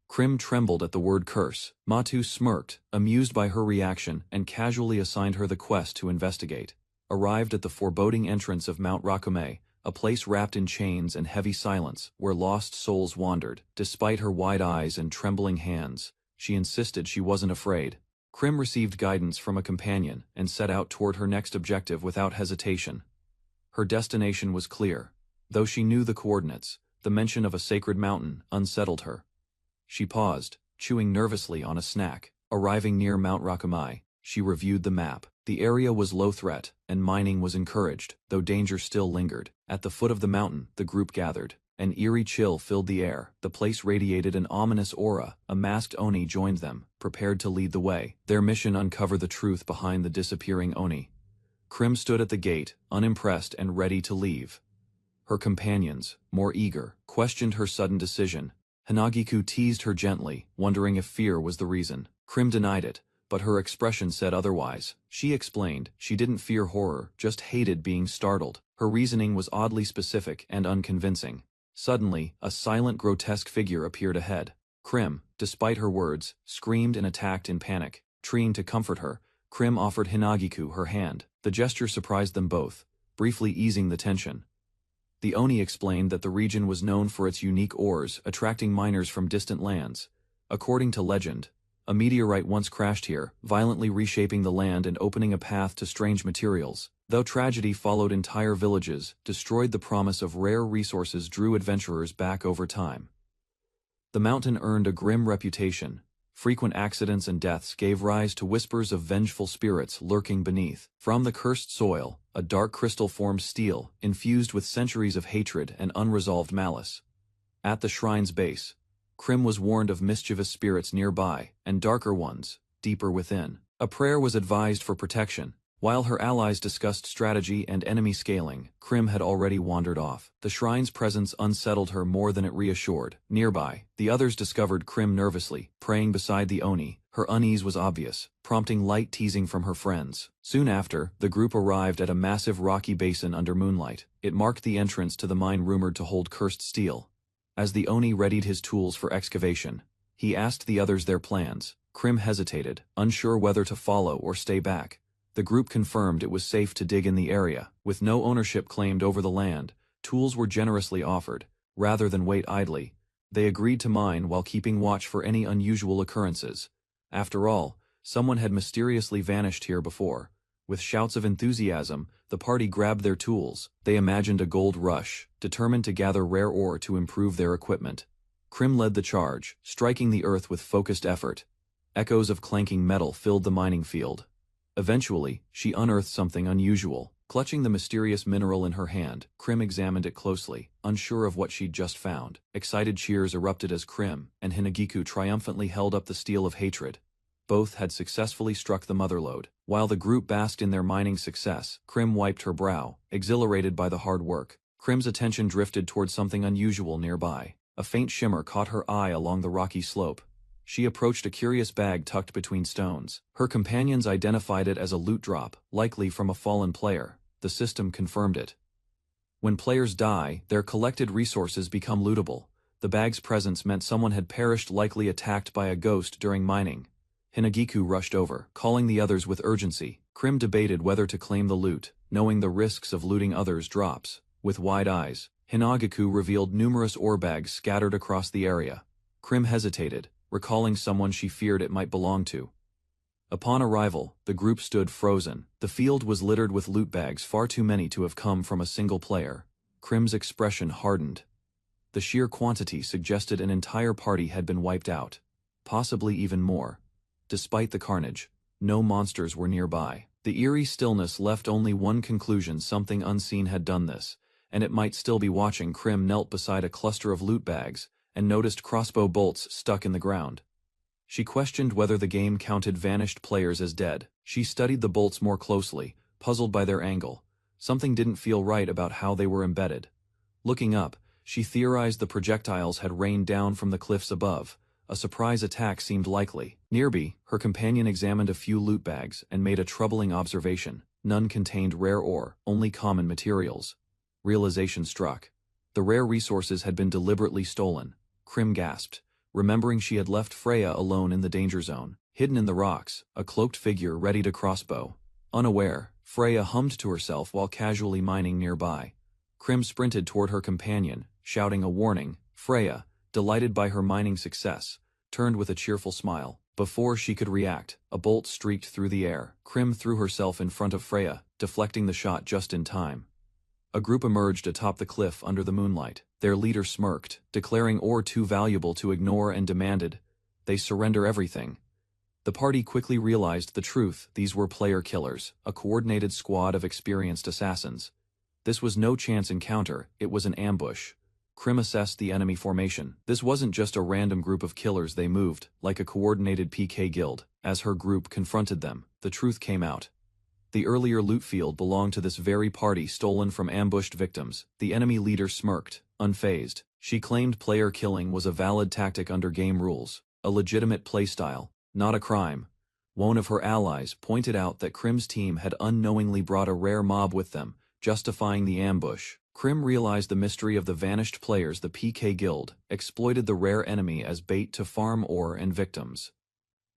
Krim trembled at the word curse. Matu smirked, amused by her reaction, and casually assigned her the quest to investigate. Arrived at the foreboding entrance of Mount Rakume, a place wrapped in chains and heavy silence, where lost souls wandered. Despite her wide eyes and trembling hands, she insisted she wasn't afraid. Krim received guidance from a companion and set out toward her next objective without hesitation. Her destination was clear. Though she knew the coordinates, the mention of a sacred mountain unsettled her. She paused, chewing nervously on a snack. Arriving near Mount Rakume, she reviewed the map. The area was low threat, and mining was encouraged, though danger still lingered. At the foot of the mountain, the group gathered. An eerie chill filled the air. The place radiated an ominous aura. A masked Oni joined them, prepared to lead the way. Their mission: uncover the truth behind the disappearing Oni. Krim stood at the gate, unimpressed and ready to leave. Her companions, more eager, questioned her sudden decision. Hinagiku teased her gently, wondering if fear was the reason. Krim denied it, but her expression said otherwise. She explained she didn't fear horror, just hated being startled. Her reasoning was oddly specific and unconvincing. Suddenly, a silent, grotesque figure appeared ahead. Krim, despite her words, screamed and attacked in panic. Trying to comfort her, Krim offered Hinagiku her hand. The gesture surprised them both, briefly easing the tension. The Oni explained that the region was known for its unique ores, attracting miners from distant lands. According to legend, a meteorite once crashed here, violently reshaping the land and opening a path to strange materials. Though tragedy followed entire villages, destroyed the promise of rare resources, drew adventurers back over time. The mountain earned a grim reputation. Frequent accidents and deaths gave rise to whispers of vengeful spirits lurking beneath. From the cursed soil, a dark crystal formed steel, infused with centuries of hatred and unresolved malice. At the shrine's base, Krim was warned of mischievous spirits nearby, and darker ones, deeper within. A prayer was advised for protection. While her allies discussed strategy and enemy scaling, Krim had already wandered off. The shrine's presence unsettled her more than it reassured. Nearby, the others discovered Krim nervously, praying beside the Oni. Her unease was obvious, prompting light teasing from her friends. Soon after, the group arrived at a massive rocky basin under moonlight. It marked the entrance to the mine rumored to hold cursed steel. As the Oni readied his tools for excavation, he asked the others their plans. Krim hesitated, unsure whether to follow or stay back. The group confirmed it was safe to dig in the area. With no ownership claimed over the land, tools were generously offered. Rather than wait idly, they agreed to mine while keeping watch for any unusual occurrences. After all, someone had mysteriously vanished here before. With shouts of enthusiasm, the party grabbed their tools. They imagined a gold rush, determined to gather rare ore to improve their equipment. Krim led the charge, striking the earth with focused effort. Echoes of clanking metal filled the mining field. Eventually, she unearthed something unusual. Clutching the mysterious mineral in her hand, Krim examined it closely, unsure of what she'd just found. Excited cheers erupted as Krim and Hinagiku triumphantly held up the steel of hatred. Both had successfully struck the motherlode. While the group basked in their mining success, Krim wiped her brow, exhilarated by the hard work. Krim's attention drifted toward something unusual nearby. A faint shimmer caught her eye along the rocky slope. She approached a curious bag tucked between stones. Her companions identified it as a loot drop, likely from a fallen player. The system confirmed it. When players die, their collected resources become lootable. The bag's presence meant someone had perished, likely attacked by a ghost during mining. Hinagiku rushed over, calling the others with urgency. Krim debated whether to claim the loot, knowing the risks of looting others' drops. With wide eyes, Hinagiku revealed numerous ore bags scattered across the area. Krim hesitated, recalling someone she feared it might belong to. Upon arrival, the group stood frozen. The field was littered with loot bags, far too many to have come from a single player. Krim's expression hardened. The sheer quantity suggested an entire party had been wiped out. Possibly even more. Despite the carnage, no monsters were nearby. The eerie stillness left only one conclusion: something unseen had done this, and it might still be watching. Krim knelt beside a cluster of loot bags, and noticed crossbow bolts stuck in the ground. She questioned whether the game counted vanished players as dead. She studied the bolts more closely, puzzled by their angle. Something didn't feel right about how they were embedded. Looking up, she theorized the projectiles had rained down from the cliffs above. A surprise attack seemed likely. Nearby, her companion examined a few loot bags and made a troubling observation. None contained rare ore, only common materials. Realization struck. The rare resources had been deliberately stolen. Krim gasped, remembering she had left Freya alone in the danger zone. Hidden in the rocks, a cloaked figure readied a crossbow. Unaware, Freya hummed to herself while casually mining nearby. Krim sprinted toward her companion, shouting a warning. Freya, delighted by her mining success, turned with a cheerful smile. Before she could react, a bolt streaked through the air. Krim threw herself in front of Freya, deflecting the shot just in time. A group emerged atop the cliff under the moonlight. Their leader smirked, declaring ore too valuable to ignore, and demanded they surrender everything. The party quickly realized the truth: these were player killers, a coordinated squad of experienced assassins. This was no chance encounter, it was an ambush. Krim assessed the enemy formation. This wasn't just a random group of killers, they moved like a coordinated PK guild. As her group confronted them, the truth came out. The earlier loot field belonged to this very party, stolen from ambushed victims. The enemy leader smirked, unfazed. She claimed player killing was a valid tactic under game rules, a legitimate playstyle, not a crime. One of her allies pointed out that Krim's team had unknowingly brought a rare mob with them, justifying the ambush. Krim realized the mystery of the vanished players. The PK Guild exploited the rare enemy as bait to farm ore and victims.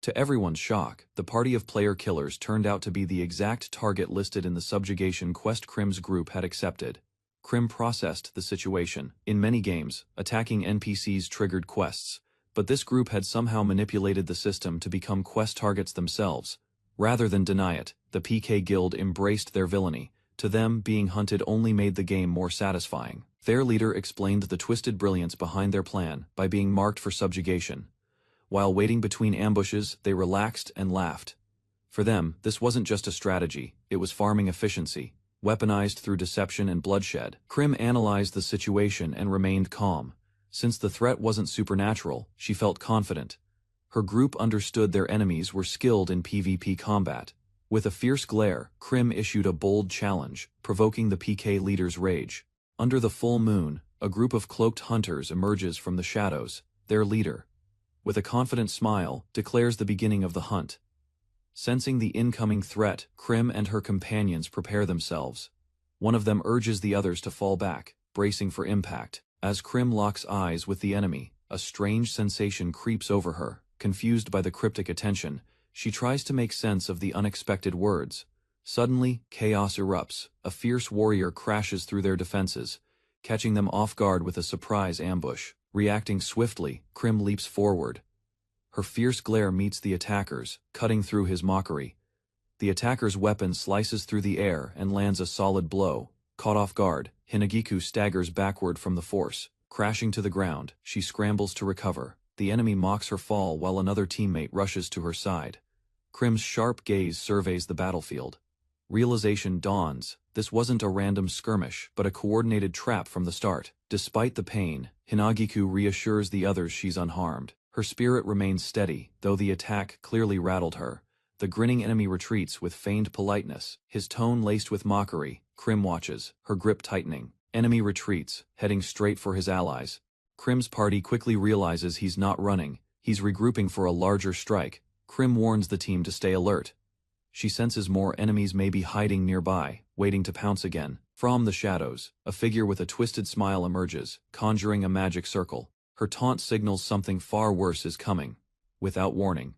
To everyone's shock, the party of player killers turned out to be the exact target listed in the subjugation quest Krim's group had accepted. Krim processed the situation. In many games, attacking NPCs triggered quests, but this group had somehow manipulated the system to become quest targets themselves. Rather than deny it, the PK Guild embraced their villainy. To them, being hunted only made the game more satisfying. Their leader explained the twisted brilliance behind their plan by being marked for subjugation. While waiting between ambushes, they relaxed and laughed. For them, this wasn't just a strategy, it was farming efficiency, weaponized through deception and bloodshed. Krim analyzed the situation and remained calm. Since the threat wasn't supernatural, she felt confident. Her group understood their enemies were skilled in PvP combat. With a fierce glare, Krim issued a bold challenge, provoking the PK leader's rage. Under the full moon, a group of cloaked hunters emerges from the shadows. Their leader, with a confident smile, declares the beginning of the hunt. Sensing the incoming threat, Krim and her companions prepare themselves. One of them urges the others to fall back, bracing for impact. As Krim locks eyes with the enemy, a strange sensation creeps over her. Confused by the cryptic attention, she tries to make sense of the unexpected words. Suddenly, chaos erupts. A fierce warrior crashes through their defenses, catching them off guard with a surprise ambush. Reacting swiftly, Krim leaps forward. Her fierce glare meets the attacker's, cutting through his mockery. The attacker's weapon slices through the air and lands a solid blow. Caught off guard, Hinagiku staggers backward from the force. Crashing to the ground, she scrambles to recover. The enemy mocks her fall while another teammate rushes to her side. Krim's sharp gaze surveys the battlefield. Realization dawns: this wasn't a random skirmish, but a coordinated trap from the start. Despite the pain, Hinagiku reassures the others she's unharmed. Her spirit remains steady, though the attack clearly rattled her. The grinning enemy retreats with feigned politeness, his tone laced with mockery. Krim watches, her grip tightening. Enemy retreats, heading straight for his allies. Krim's party quickly realizes he's not running, he's regrouping for a larger strike. Krim warns the team to stay alert. She senses more enemies may be hiding nearby, waiting to pounce again. From the shadows, a figure with a twisted smile emerges, conjuring a magic circle. Her taunt signals something far worse is coming. Without warning,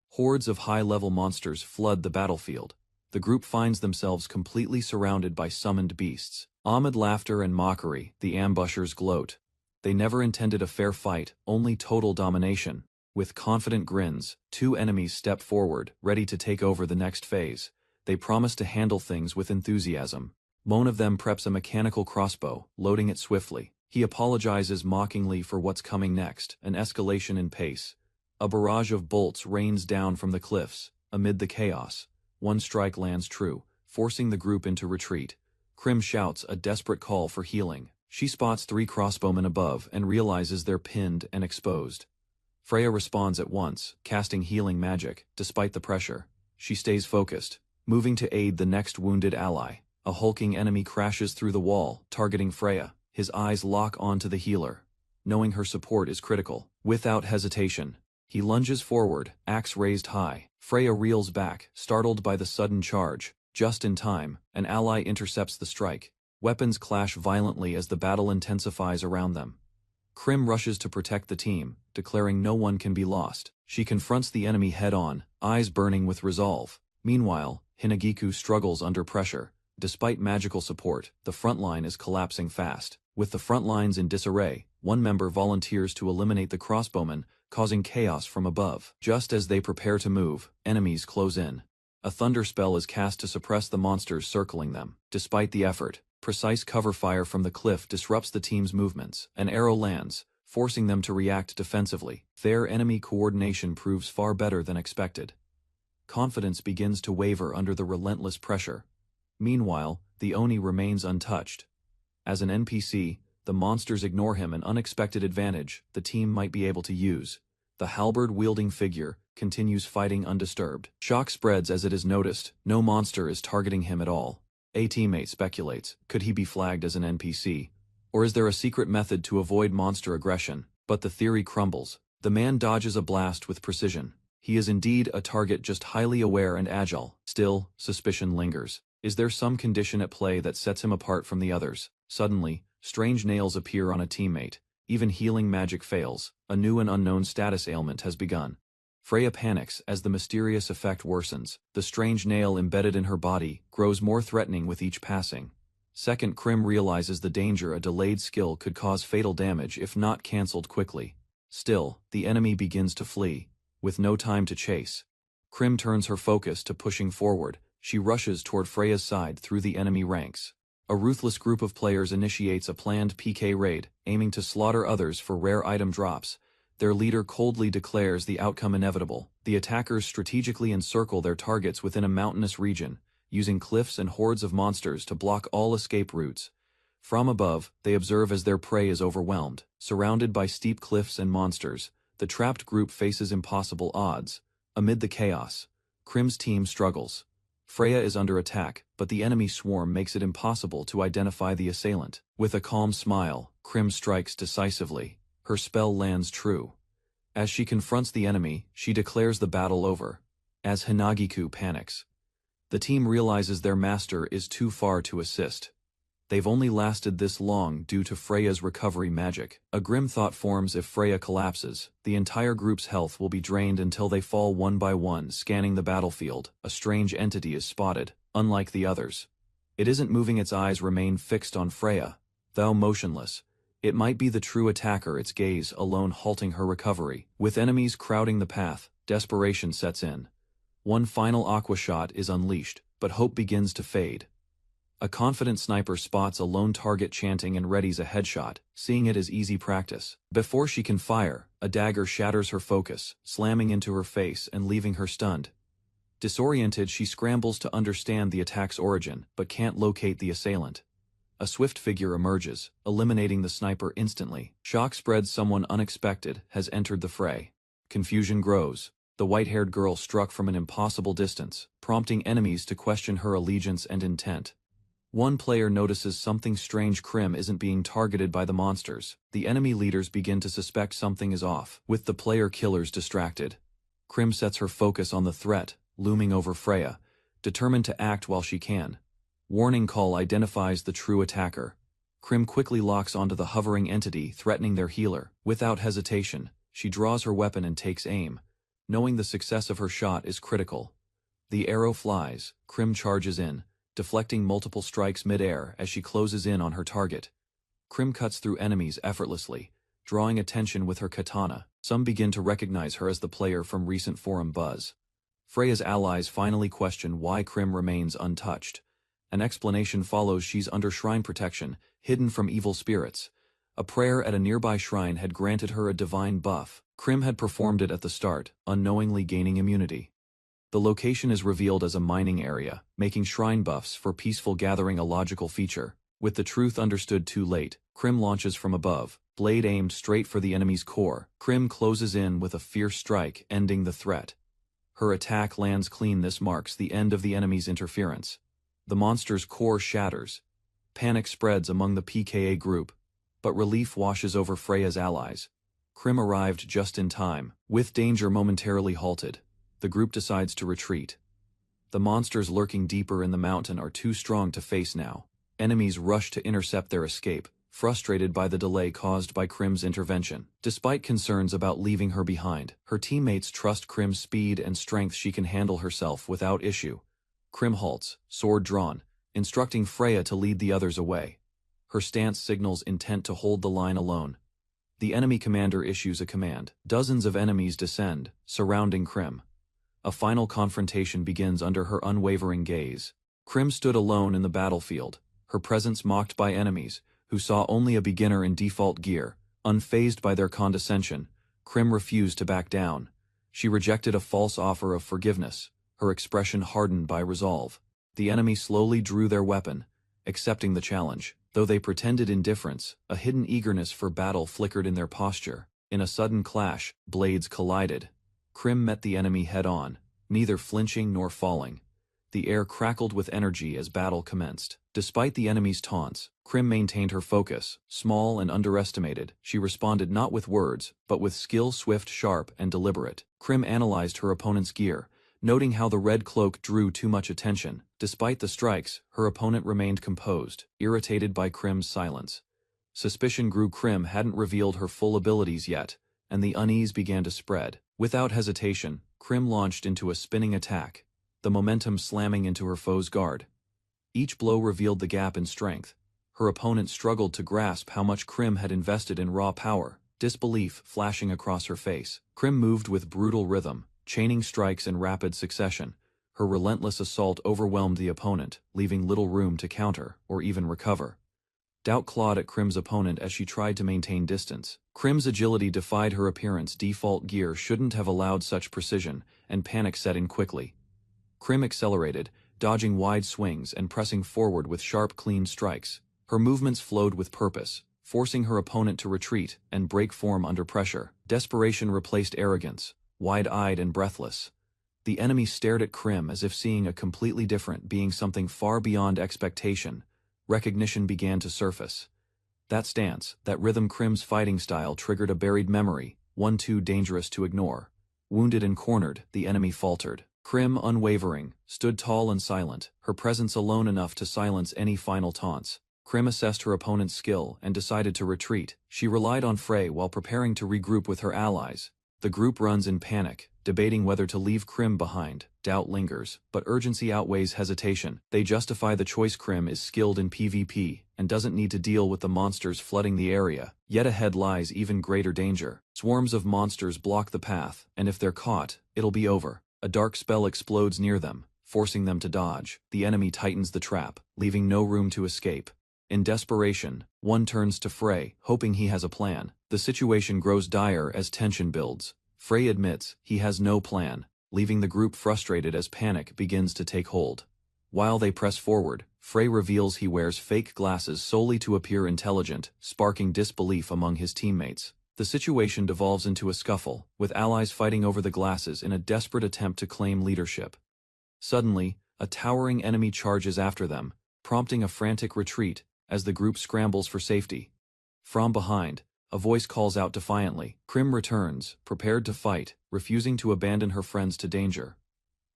hordes of high-level monsters flood the battlefield. The group finds themselves completely surrounded by summoned beasts. Amid laughter and mockery, the ambushers gloat. They never intended a fair fight, only total domination. With confident grins, two enemies step forward, ready to take over the next phase. They promise to handle things with enthusiasm. One of them preps a mechanical crossbow, loading it swiftly. He apologizes mockingly for what's coming next, an escalation in pace. A barrage of bolts rains down from the cliffs. Amid the chaos, one strike lands true, forcing the group into retreat. Krim shouts a desperate call for healing. She spots 3 crossbowmen above and realizes they're pinned and exposed. Freya responds at once, casting healing magic, despite the pressure. She stays focused, moving to aid the next wounded ally. A hulking enemy crashes through the wall, targeting Freya. His eyes lock onto the healer. Knowing her support is critical, without hesitation, he lunges forward, axe raised high. Freya reels back, startled by the sudden charge. Just in time, an ally intercepts the strike. Weapons clash violently as the battle intensifies around them. Krim rushes to protect the team, declaring no one can be lost. She confronts the enemy head-on, eyes burning with resolve. Meanwhile, Hinagiku struggles under pressure. Despite magical support, the front line is collapsing fast. With the front lines in disarray, one member volunteers to eliminate the crossbowmen, causing chaos from above. Just as they prepare to move, enemies close in. A thunder spell is cast to suppress the monsters circling them. Despite the effort, precise cover fire from the cliff disrupts the team's movements. An arrow lands, forcing them to react defensively. Their enemy coordination proves far better than expected. Confidence begins to waver under the relentless pressure. Meanwhile, the Oni remains untouched. As an NPC, the monsters ignore him, an unexpected advantage the team might be able to use. The halberd-wielding figure continues fighting undisturbed. Shock spreads as it is noticed. No monster is targeting him at all. A teammate speculates, could he be flagged as an NPC? Or is there a secret method to avoid monster aggression? But the theory crumbles. The man dodges a blast with precision. He is indeed a target, just highly aware and agile. Still, suspicion lingers. Is there some condition at play that sets him apart from the others? Suddenly, strange nails appear on a teammate. Even healing magic fails. A new and unknown status ailment has begun. Freya panics as the mysterious effect worsens. The strange nail embedded in her body grows more threatening with each passing. Second, Krim realizes the danger. A delayed skill could cause fatal damage if not cancelled quickly. Still, the enemy begins to flee. With no time to chase, Krim turns her focus to pushing forward. She rushes toward Freya's side through the enemy ranks. A ruthless group of players initiates a planned PK raid, aiming to slaughter others for rare item drops. Their leader coldly declares the outcome inevitable. The attackers strategically encircle their targets within a mountainous region, using cliffs and hordes of monsters to block all escape routes. From above, they observe as their prey is overwhelmed. Surrounded by steep cliffs and monsters, the trapped group faces impossible odds. Amid the chaos, Krim's team struggles. Freya is under attack, but the enemy swarm makes it impossible to identify the assailant. With a calm smile, Krim strikes decisively. Her spell lands true. As she confronts the enemy, she declares the battle over. As Hinagiku panics, the team realizes their master is too far to assist. They've only lasted this long due to Freya's recovery magic. A grim thought forms: if Freya collapses, the entire group's health will be drained until they fall one by one. Scanning the battlefield, a strange entity is spotted. Unlike the others, it isn't moving. Its eyes remain fixed on Freya, though motionless. It might be the true attacker, its gaze alone halting her recovery. With enemies crowding the path, desperation sets in. One final aqua shot is unleashed, but hope begins to fade. A confident sniper spots a lone target chanting and readies a headshot, seeing it as easy practice. Before she can fire, a dagger shatters her focus, slamming into her face and leaving her stunned. Disoriented, she scrambles to understand the attack's origin, but can't locate the assailant. A swift figure emerges, eliminating the sniper instantly. Shock spreads: someone unexpected has entered the fray. Confusion grows. The white-haired girl struck from an impossible distance, prompting enemies to question her allegiance and intent. One player notices something strange: Krim isn't being targeted by the monsters. The enemy leaders begin to suspect something is off. With the player killers distracted, Krim sets her focus on the threat looming over Freya, determined to act while she can. Warning call identifies the true attacker. Krim quickly locks onto the hovering entity threatening their healer. Without hesitation, she draws her weapon and takes aim, knowing the success of her shot is critical. The arrow flies. Krim charges in, deflecting multiple strikes mid-air as she closes in on her target. Krim cuts through enemies effortlessly, drawing attention with her katana. Some begin to recognize her as the player from recent forum buzz. Freya's allies finally question why Krim remains untouched. An explanation follows: she's under shrine protection, hidden from evil spirits. A prayer at a nearby shrine had granted her a divine buff. Krim had performed it at the start, unknowingly gaining immunity. The location is revealed as a mining area, making shrine buffs for peaceful gathering a logical feature. With the truth understood too late, Krim launches from above, blade aimed straight for the enemy's core. Krim closes in with a fierce strike, ending the threat. Her attack lands clean. This marks the end of the enemy's interference. The monster's core shatters. Panic spreads among the PKA group, but relief washes over Freya's allies. Krim arrived just in time. With danger momentarily halted, the group decides to retreat. The monsters lurking deeper in the mountain are too strong to face now. Enemies rush to intercept their escape, frustrated by the delay caused by Krim's intervention. Despite concerns about leaving her behind, her teammates trust Krim's speed and strength. She can handle herself without issue. Krim halts, sword drawn, instructing Freya to lead the others away. Her stance signals intent to hold the line alone. The enemy commander issues a command. Dozens of enemies descend, surrounding Krim. A final confrontation begins under her unwavering gaze. Krim stood alone in the battlefield, her presence mocked by enemies, who saw only a beginner in default gear. Unfazed by their condescension, Krim refused to back down. She rejected a false offer of forgiveness, her expression hardened by resolve. The enemy slowly drew their weapon, accepting the challenge. Though they pretended indifference, a hidden eagerness for battle flickered in their posture. In a sudden clash, blades collided. Krim met the enemy head-on, neither flinching nor falling. The air crackled with energy as battle commenced. Despite the enemy's taunts, Krim maintained her focus. Small and underestimated, she responded not with words, but with skill, swift, sharp, and deliberate. Krim analyzed her opponent's gear, noting how the red cloak drew too much attention. Despite the strikes, her opponent remained composed, irritated by Krim's silence. Suspicion grew. Krim hadn't revealed her full abilities yet, and the unease began to spread. Without hesitation, Krim launched into a spinning attack, the momentum slamming into her foe's guard. Each blow revealed the gap in strength. Her opponent struggled to grasp how much Krim had invested in raw power, disbelief flashing across her face. Krim moved with brutal rhythm, chaining strikes in rapid succession. Her relentless assault overwhelmed the opponent, leaving little room to counter or even recover. Doubt clawed at Krim's opponent as she tried to maintain distance. Krim's agility defied her appearance. Default gear shouldn't have allowed such precision, and panic set in quickly. Krim accelerated, dodging wide swings and pressing forward with sharp, clean strikes. Her movements flowed with purpose, forcing her opponent to retreat and break form under pressure. Desperation replaced arrogance, wide-eyed and breathless. The enemy stared at Krim as if seeing a completely different being, something far beyond expectation. Recognition began to surface. That stance, that rhythm, Krim's fighting style triggered a buried memory, one too dangerous to ignore. Wounded and cornered, the enemy faltered. Krim, unwavering, stood tall and silent, her presence alone enough to silence any final taunts. Krim assessed her opponent's skill and decided to retreat. She relied on Frey while preparing to regroup with her allies. The group runs in panic, debating whether to leave Krim behind. Doubt lingers, but urgency outweighs hesitation. They justify the choice. Krim is skilled in PvP and doesn't need to deal with the monsters flooding the area. Yet ahead lies even greater danger. Swarms of monsters block the path, and if they're caught, it'll be over. A dark spell explodes near them, forcing them to dodge. The enemy tightens the trap, leaving no room to escape. In desperation, one turns to Frey, hoping he has a plan. The situation grows dire as tension builds. Frey admits he has no plan, leaving the group frustrated as panic begins to take hold. While they press forward, Frey reveals he wears fake glasses solely to appear intelligent, sparking disbelief among his teammates. The situation devolves into a scuffle, with allies fighting over the glasses in a desperate attempt to claim leadership. Suddenly, a towering enemy charges after them, prompting a frantic retreat as the group scrambles for safety. From behind, a voice calls out defiantly. Krim returns, prepared to fight, refusing to abandon her friends to danger.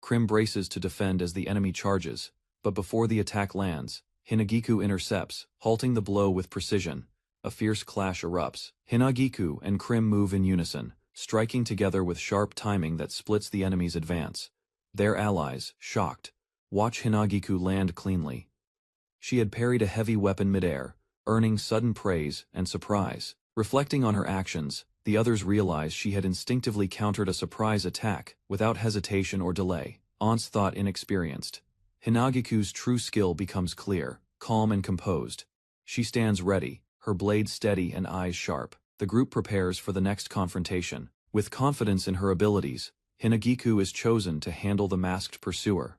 Krim braces to defend as the enemy charges, but before the attack lands, Hinagiku intercepts, halting the blow with precision. A fierce clash erupts. Hinagiku and Krim move in unison, striking together with sharp timing that splits the enemy's advance. Their allies, shocked, watch Hinagiku land cleanly. She had parried a heavy weapon midair, earning sudden praise and surprise. Reflecting on her actions, the others realized she had instinctively countered a surprise attack, without hesitation or delay. Once thought inexperienced, Hinagiku's true skill becomes clear, calm and composed. She stands ready, her blade steady and eyes sharp. The group prepares for the next confrontation. With confidence in her abilities, Hinagiku is chosen to handle the masked pursuer.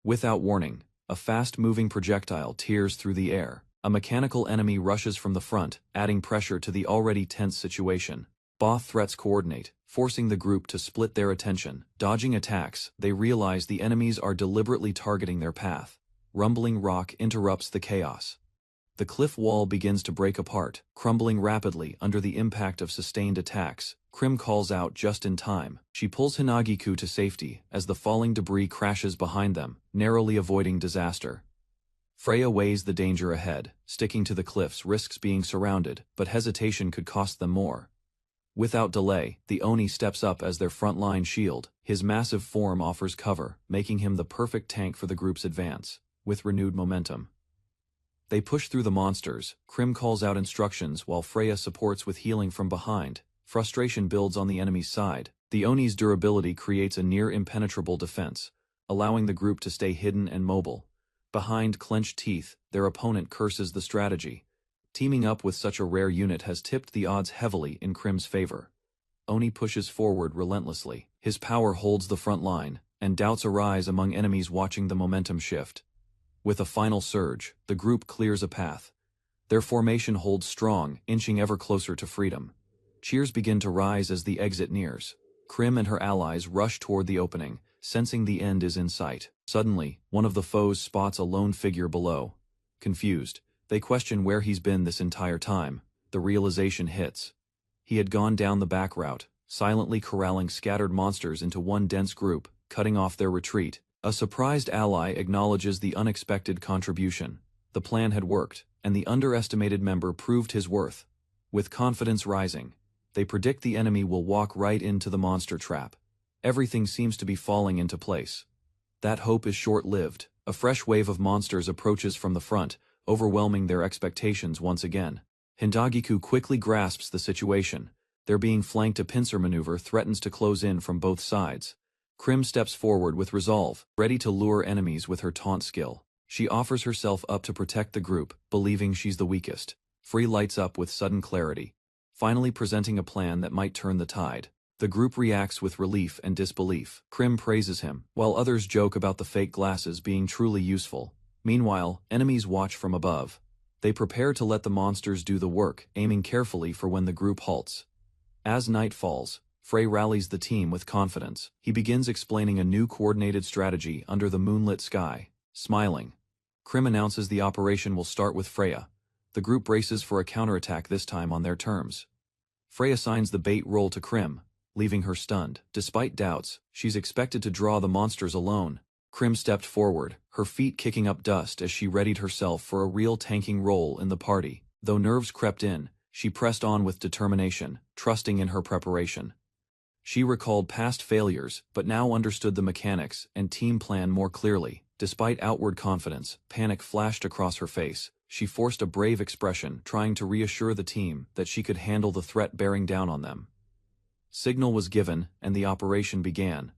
Without warning, a fast-moving projectile tears through the air. A mechanical enemy rushes from the front, adding pressure to the already tense situation. Both threats coordinate, forcing the group to split their attention. Dodging attacks, they realize the enemies are deliberately targeting their path. Rumbling rock interrupts the chaos. The cliff wall begins to break apart, crumbling rapidly under the impact of sustained attacks. Krim calls out just in time. She pulls Hinagiku to safety as the falling debris crashes behind them, narrowly avoiding disaster. Freya weighs the danger ahead. Sticking to the cliffs risks being surrounded, but hesitation could cost them more. Without delay, the Oni steps up as their front-line shield. His massive form offers cover, making him the perfect tank for the group's advance. With renewed momentum, they push through the monsters. Krim calls out instructions while Freya supports with healing from behind. Frustration builds on the enemy's side. The Oni's durability creates a near-impenetrable defense, allowing the group to stay hidden and mobile. Behind clenched teeth, their opponent curses the strategy. Teaming up with such a rare unit has tipped the odds heavily in Krim's favor. Oni pushes forward relentlessly. His power holds the front line, and doubts arise among enemies watching the momentum shift. With a final surge, the group clears a path. Their formation holds strong, inching ever closer to freedom. Cheers begin to rise as the exit nears. Krim and her allies rush toward the opening, sensing the end is in sight. Suddenly, one of the foes spots a lone figure below. Confused, they question where he's been this entire time. The realization hits. He had gone down the back route, silently corralling scattered monsters into one dense group, cutting off their retreat. A surprised ally acknowledges the unexpected contribution. The plan had worked, and the underestimated member proved his worth. With confidence rising, they predict the enemy will walk right into the monster trap. Everything seems to be falling into place. That hope is short-lived. A fresh wave of monsters approaches from the front, overwhelming their expectations once again. Hindagiku quickly grasps the situation. Their being flanked, a pincer maneuver threatens to close in from both sides. Krim steps forward with resolve, ready to lure enemies with her taunt skill. She offers herself up to protect the group, believing she's the weakest. Free lights up with sudden clarity, finally presenting a plan that might turn the tide. The group reacts with relief and disbelief. Krim praises him, while others joke about the fake glasses being truly useful. Meanwhile, enemies watch from above. They prepare to let the monsters do the work, aiming carefully for when the group halts. As night falls, Frey rallies the team with confidence. He begins explaining a new coordinated strategy under the moonlit sky. Smiling, Krim announces the operation will start with Freya. The group braces for a counterattack, this time on their terms. Frey assigns the bait role to Krim, leaving her stunned. Despite doubts, she's expected to draw the monsters alone. Krim stepped forward, her feet kicking up dust as she readied herself for a real tanking role in the party. Though nerves crept in, she pressed on with determination, trusting in her preparation. She recalled past failures, but now understood the mechanics and team plan more clearly. Despite outward confidence, panic flashed across her face. She forced a brave expression, trying to reassure the team that she could handle the threat bearing down on them. Signal was given, and the operation began.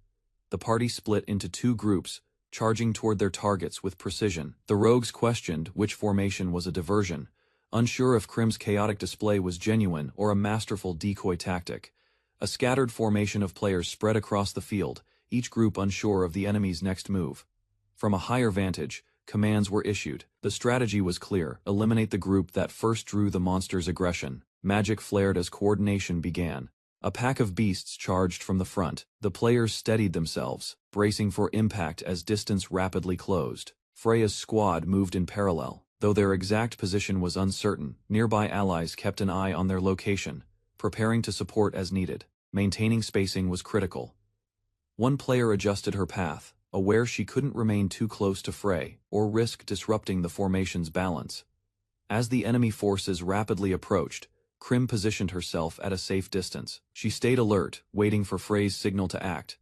The party split into two groups, charging toward their targets with precision. The rogues questioned which formation was a diversion, unsure if Krim's chaotic display was genuine or a masterful decoy tactic. A scattered formation of players spread across the field, each group unsure of the enemy's next move. From a higher vantage, commands were issued. The strategy was clear: eliminate the group that first drew the monster's aggression. Magic flared as coordination began. A pack of beasts charged from the front. The players steadied themselves, bracing for impact as distance rapidly closed. Freya's squad moved in parallel. Though their exact position was uncertain, nearby allies kept an eye on their location, preparing to support as needed. Maintaining spacing was critical. One player adjusted her path, aware she couldn't remain too close to Frey, or risk disrupting the formation's balance. As the enemy forces rapidly approached, Krim positioned herself at a safe distance. She stayed alert, waiting for Frey's signal to act.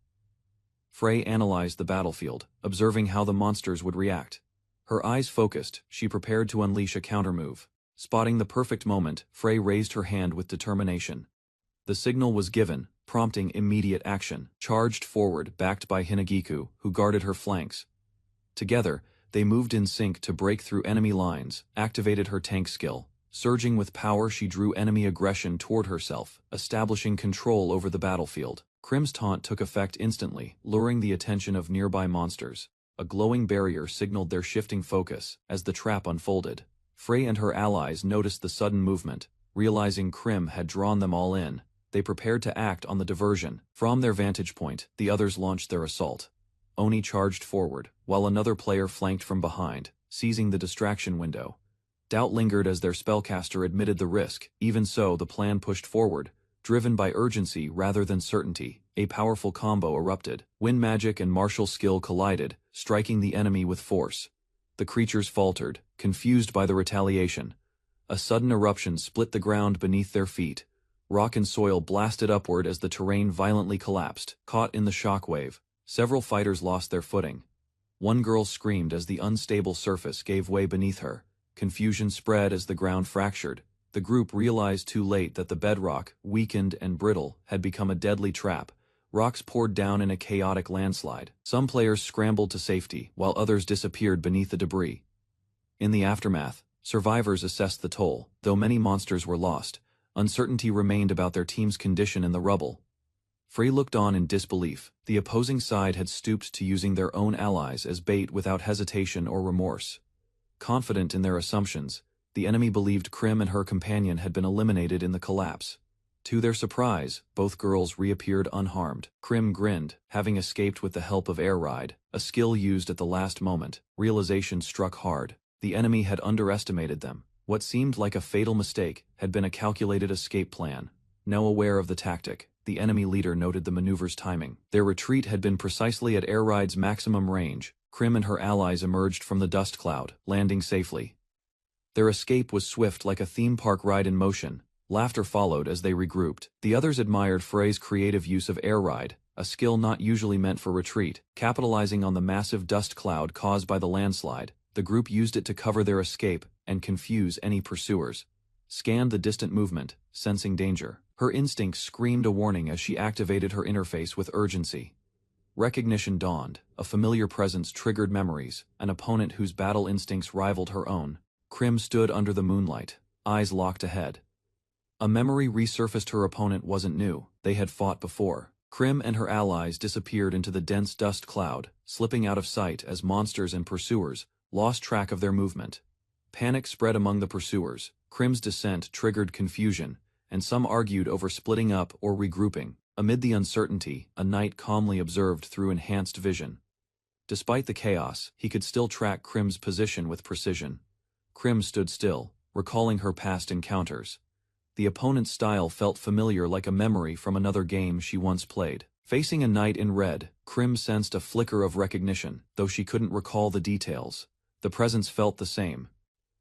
Frey analyzed the battlefield, observing how the monsters would react. Her eyes focused, she prepared to unleash a countermove. Spotting the perfect moment, Frey raised her hand with determination. The signal was given, prompting immediate action. Charged forward, backed by Hinagiku, who guarded her flanks. Together, they moved in sync to break through enemy lines, activated her tank skill, Surging with power, she drew enemy aggression toward herself, establishing control over the battlefield. Krim's taunt took effect instantly, luring the attention of nearby monsters. A glowing barrier signaled their shifting focus as the trap unfolded. Frey and her allies noticed the sudden movement. Realizing Krim had drawn them all in, they prepared to act on the diversion. From their vantage point, the others launched their assault. Oni charged forward, while another player flanked from behind, seizing the distraction window. Doubt lingered as their spellcaster admitted the risk. Even so, the plan pushed forward. Driven by urgency rather than certainty, a powerful combo erupted. Wind magic and martial skill collided, striking the enemy with force. The creatures faltered, confused by the retaliation. A sudden eruption split the ground beneath their feet. Rock and soil blasted upward as the terrain violently collapsed. Caught in the shockwave, several fighters lost their footing. One girl screamed as the unstable surface gave way beneath her. Confusion spread as the ground fractured. The group realized too late that the bedrock, weakened and brittle, had become a deadly trap. Rocks poured down in a chaotic landslide. Some players scrambled to safety, while others disappeared beneath the debris. In the aftermath, survivors assessed the toll. Though many monsters were lost, uncertainty remained about their team's condition in the rubble. Frey looked on in disbelief. The opposing side had stooped to using their own allies as bait without hesitation or remorse. Confident in their assumptions, the enemy believed Krim and her companion had been eliminated in the collapse. To their surprise, both girls reappeared unharmed. Krim grinned, having escaped with the help of air ride, a skill used at the last moment. Realization struck hard. The enemy had underestimated them. What seemed like a fatal mistake had been a calculated escape plan. Now aware of the tactic, the enemy leader noted the maneuver's timing. Their retreat had been precisely at air ride's maximum range. Krim and her allies emerged from the dust cloud, landing safely. Their escape was swift like a theme park ride in motion. Laughter followed as they regrouped. The others admired Frey's creative use of air ride, a skill not usually meant for retreat. Capitalizing on the massive dust cloud caused by the landslide, the group used it to cover their escape and confuse any pursuers. Scanned the distant movement, sensing danger. Her instincts screamed a warning as she activated her interface with urgency. Recognition dawned. A familiar presence triggered memories, an opponent whose battle instincts rivaled her own. Krim stood under the moonlight, eyes locked ahead. A memory resurfaced. Her opponent wasn't new. They had fought before. Krim and her allies disappeared into the dense dust cloud, slipping out of sight as monsters and pursuers lost track of their movement. Panic spread among the pursuers. Krim's descent triggered confusion, and some argued over splitting up or regrouping. Amid the uncertainty, a knight calmly observed through enhanced vision. Despite the chaos, he could still track Krim's position with precision. Krim stood still, recalling her past encounters. The opponent's style felt familiar, like a memory from another game she once played. Facing a knight in red, Krim sensed a flicker of recognition, though she couldn't recall the details. The presence felt the same.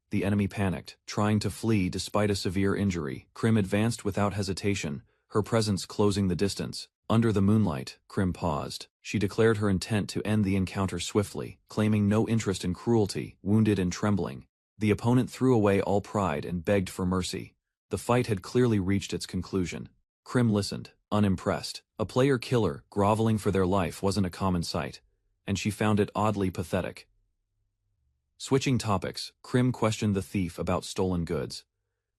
The enemy panicked, trying to flee despite a severe injury. Krim advanced without hesitation, her presence closing the distance. Under the moonlight, Krim paused. She declared her intent to end the encounter swiftly, claiming no interest in cruelty. Wounded and trembling, the opponent threw away all pride and begged for mercy. The fight had clearly reached its conclusion. Krim listened, unimpressed. A player killer groveling for their life wasn't a common sight, and she found it oddly pathetic. Switching topics, Krim questioned the thief about stolen goods.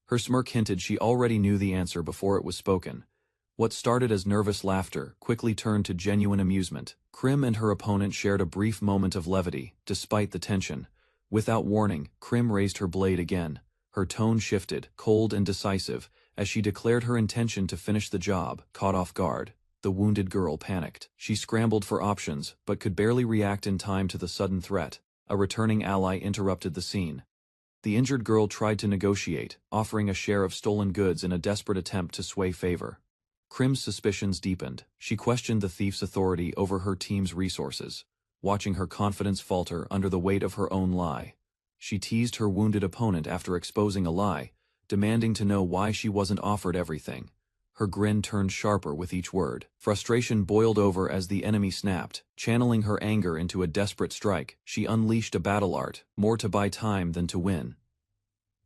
Her smirk hinted she already knew the answer before it was spoken. What started as nervous laughter quickly turned to genuine amusement. Krim and her opponent shared a brief moment of levity, despite the tension. Without warning, Krim raised her blade again. Her tone shifted, cold and decisive, as she declared her intention to finish the job. Caught off guard, the wounded girl panicked. She scrambled for options, but could barely react in time to the sudden threat. A returning ally interrupted the scene. The injured girl tried to negotiate, offering a share of stolen goods in a desperate attempt to sway favor. Krim's suspicions deepened. She questioned the thief's authority over her team's resources, watching her confidence falter under the weight of her own lie. She teased her wounded opponent after exposing a lie, demanding to know why she wasn't offered everything. Her grin turned sharper with each word. Frustration boiled over as the enemy snapped. Channeling her anger into a desperate strike, she unleashed a battle art, more to buy time than to win.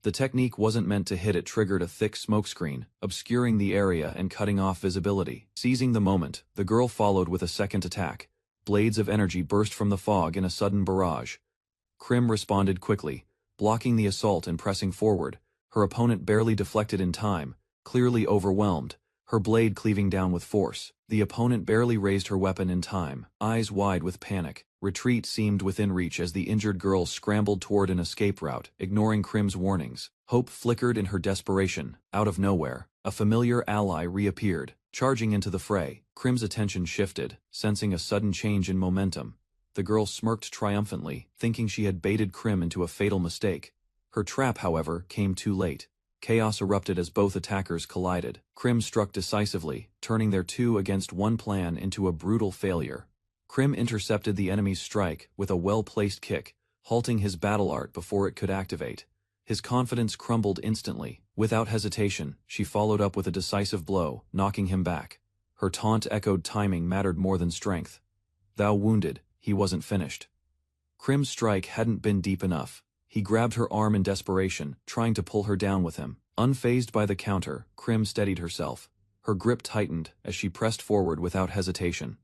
The technique wasn't meant to hit. It triggered a thick smokescreen, obscuring the area and cutting off visibility. Seizing the moment, the girl followed with a second attack. Blades of energy burst from the fog in a sudden barrage. Krim responded quickly, blocking the assault and pressing forward, Her opponent barely deflected in time, clearly overwhelmed, her blade cleaving down with force. The opponent barely raised her weapon in time, eyes wide with panic. Retreat seemed within reach as the injured girl scrambled toward an escape route, ignoring Krim's warnings. Hope flickered in her desperation. Out of nowhere, a familiar ally reappeared, charging into the fray. Krim's attention shifted, sensing a sudden change in momentum. The girl smirked triumphantly, thinking she had baited Krim into a fatal mistake. Her trap, however, came too late. Chaos erupted as both attackers collided. Krim struck decisively, turning their 2-against-1 plan into a brutal failure. Krim intercepted the enemy's strike with a well-placed kick, halting his battle art before it could activate. His confidence crumbled instantly. Without hesitation, she followed up with a decisive blow, knocking him back. Her taunt echoed timing mattered more than strength. Thou wounded, he wasn't finished. Krim's strike hadn't been deep enough. He grabbed her arm in desperation, trying to pull her down with him. Unfazed by the counter, Krim steadied herself. Her grip tightened as she pressed forward without hesitation.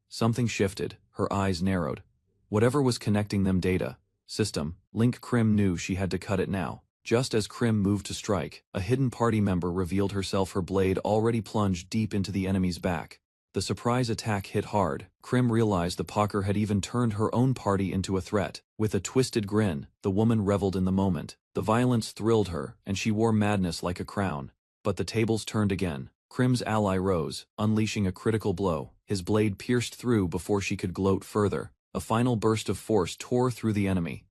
Something shifted, her eyes narrowed. Whatever was connecting them system, link. Krim knew she had to cut it now. Just as Krim moved to strike, a hidden party member revealed herself, her blade already plunged deep into the enemy's back. The surprise attack hit hard. Krim realized the Pocker had even turned her own party into a threat. With a twisted grin, the woman reveled in the moment. The violence thrilled her, and she wore madness like a crown. But the tables turned again. Krim's ally rose, unleashing a critical blow. His blade pierced through before she could gloat further. A final burst of force tore through the enemy.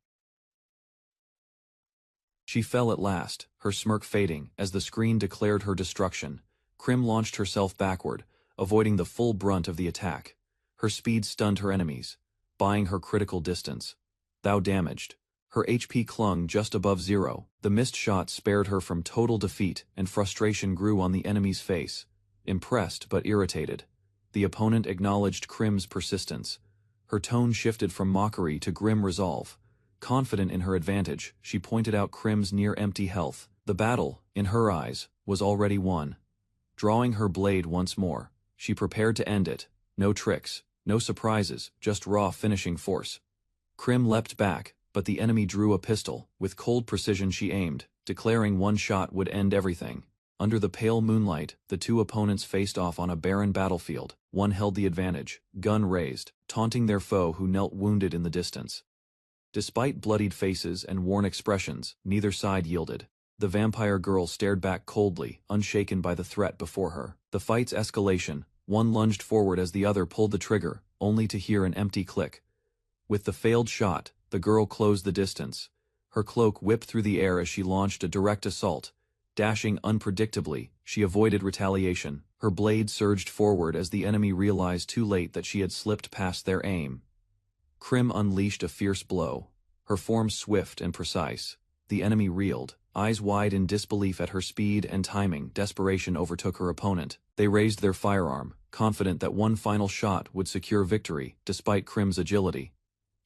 She fell at last, her smirk fading as the screen declared her destruction. Krim launched herself backward, avoiding the full brunt of the attack. Her speed stunned her enemies, buying her critical distance. Thou damaged. Her HP clung just above 0. The missed shot spared her from total defeat, and frustration grew on the enemy's face. Impressed but irritated, the opponent acknowledged Krim's persistence. Her tone shifted from mockery to grim resolve. Confident in her advantage, she pointed out Krim's near-empty health. The battle, in her eyes, was already won. Drawing her blade once more, she prepared to end it. No tricks, no surprises, just raw finishing force. Krim leapt back, but the enemy drew a pistol. With cold precision she aimed, declaring one shot would end everything. Under the pale moonlight, the two opponents faced off on a barren battlefield. One held the advantage, gun raised, taunting their foe who knelt wounded in the distance. Despite bloodied faces and worn expressions, neither side yielded. The vampire girl stared back coldly, unshaken by the threat before her. The fight's escalation, one lunged forward as the other pulled the trigger, only to hear an empty click. With the failed shot, the girl closed the distance. Her cloak whipped through the air as she launched a direct assault. Dashing unpredictably, she avoided retaliation. Her blade surged forward as the enemy realized too late that she had slipped past their aim. Krim unleashed a fierce blow, her form swift and precise. The enemy reeled, eyes wide in disbelief at her speed and timing. Desperation overtook her opponent. They raised their firearm, confident that one final shot would secure victory, despite Krim's agility.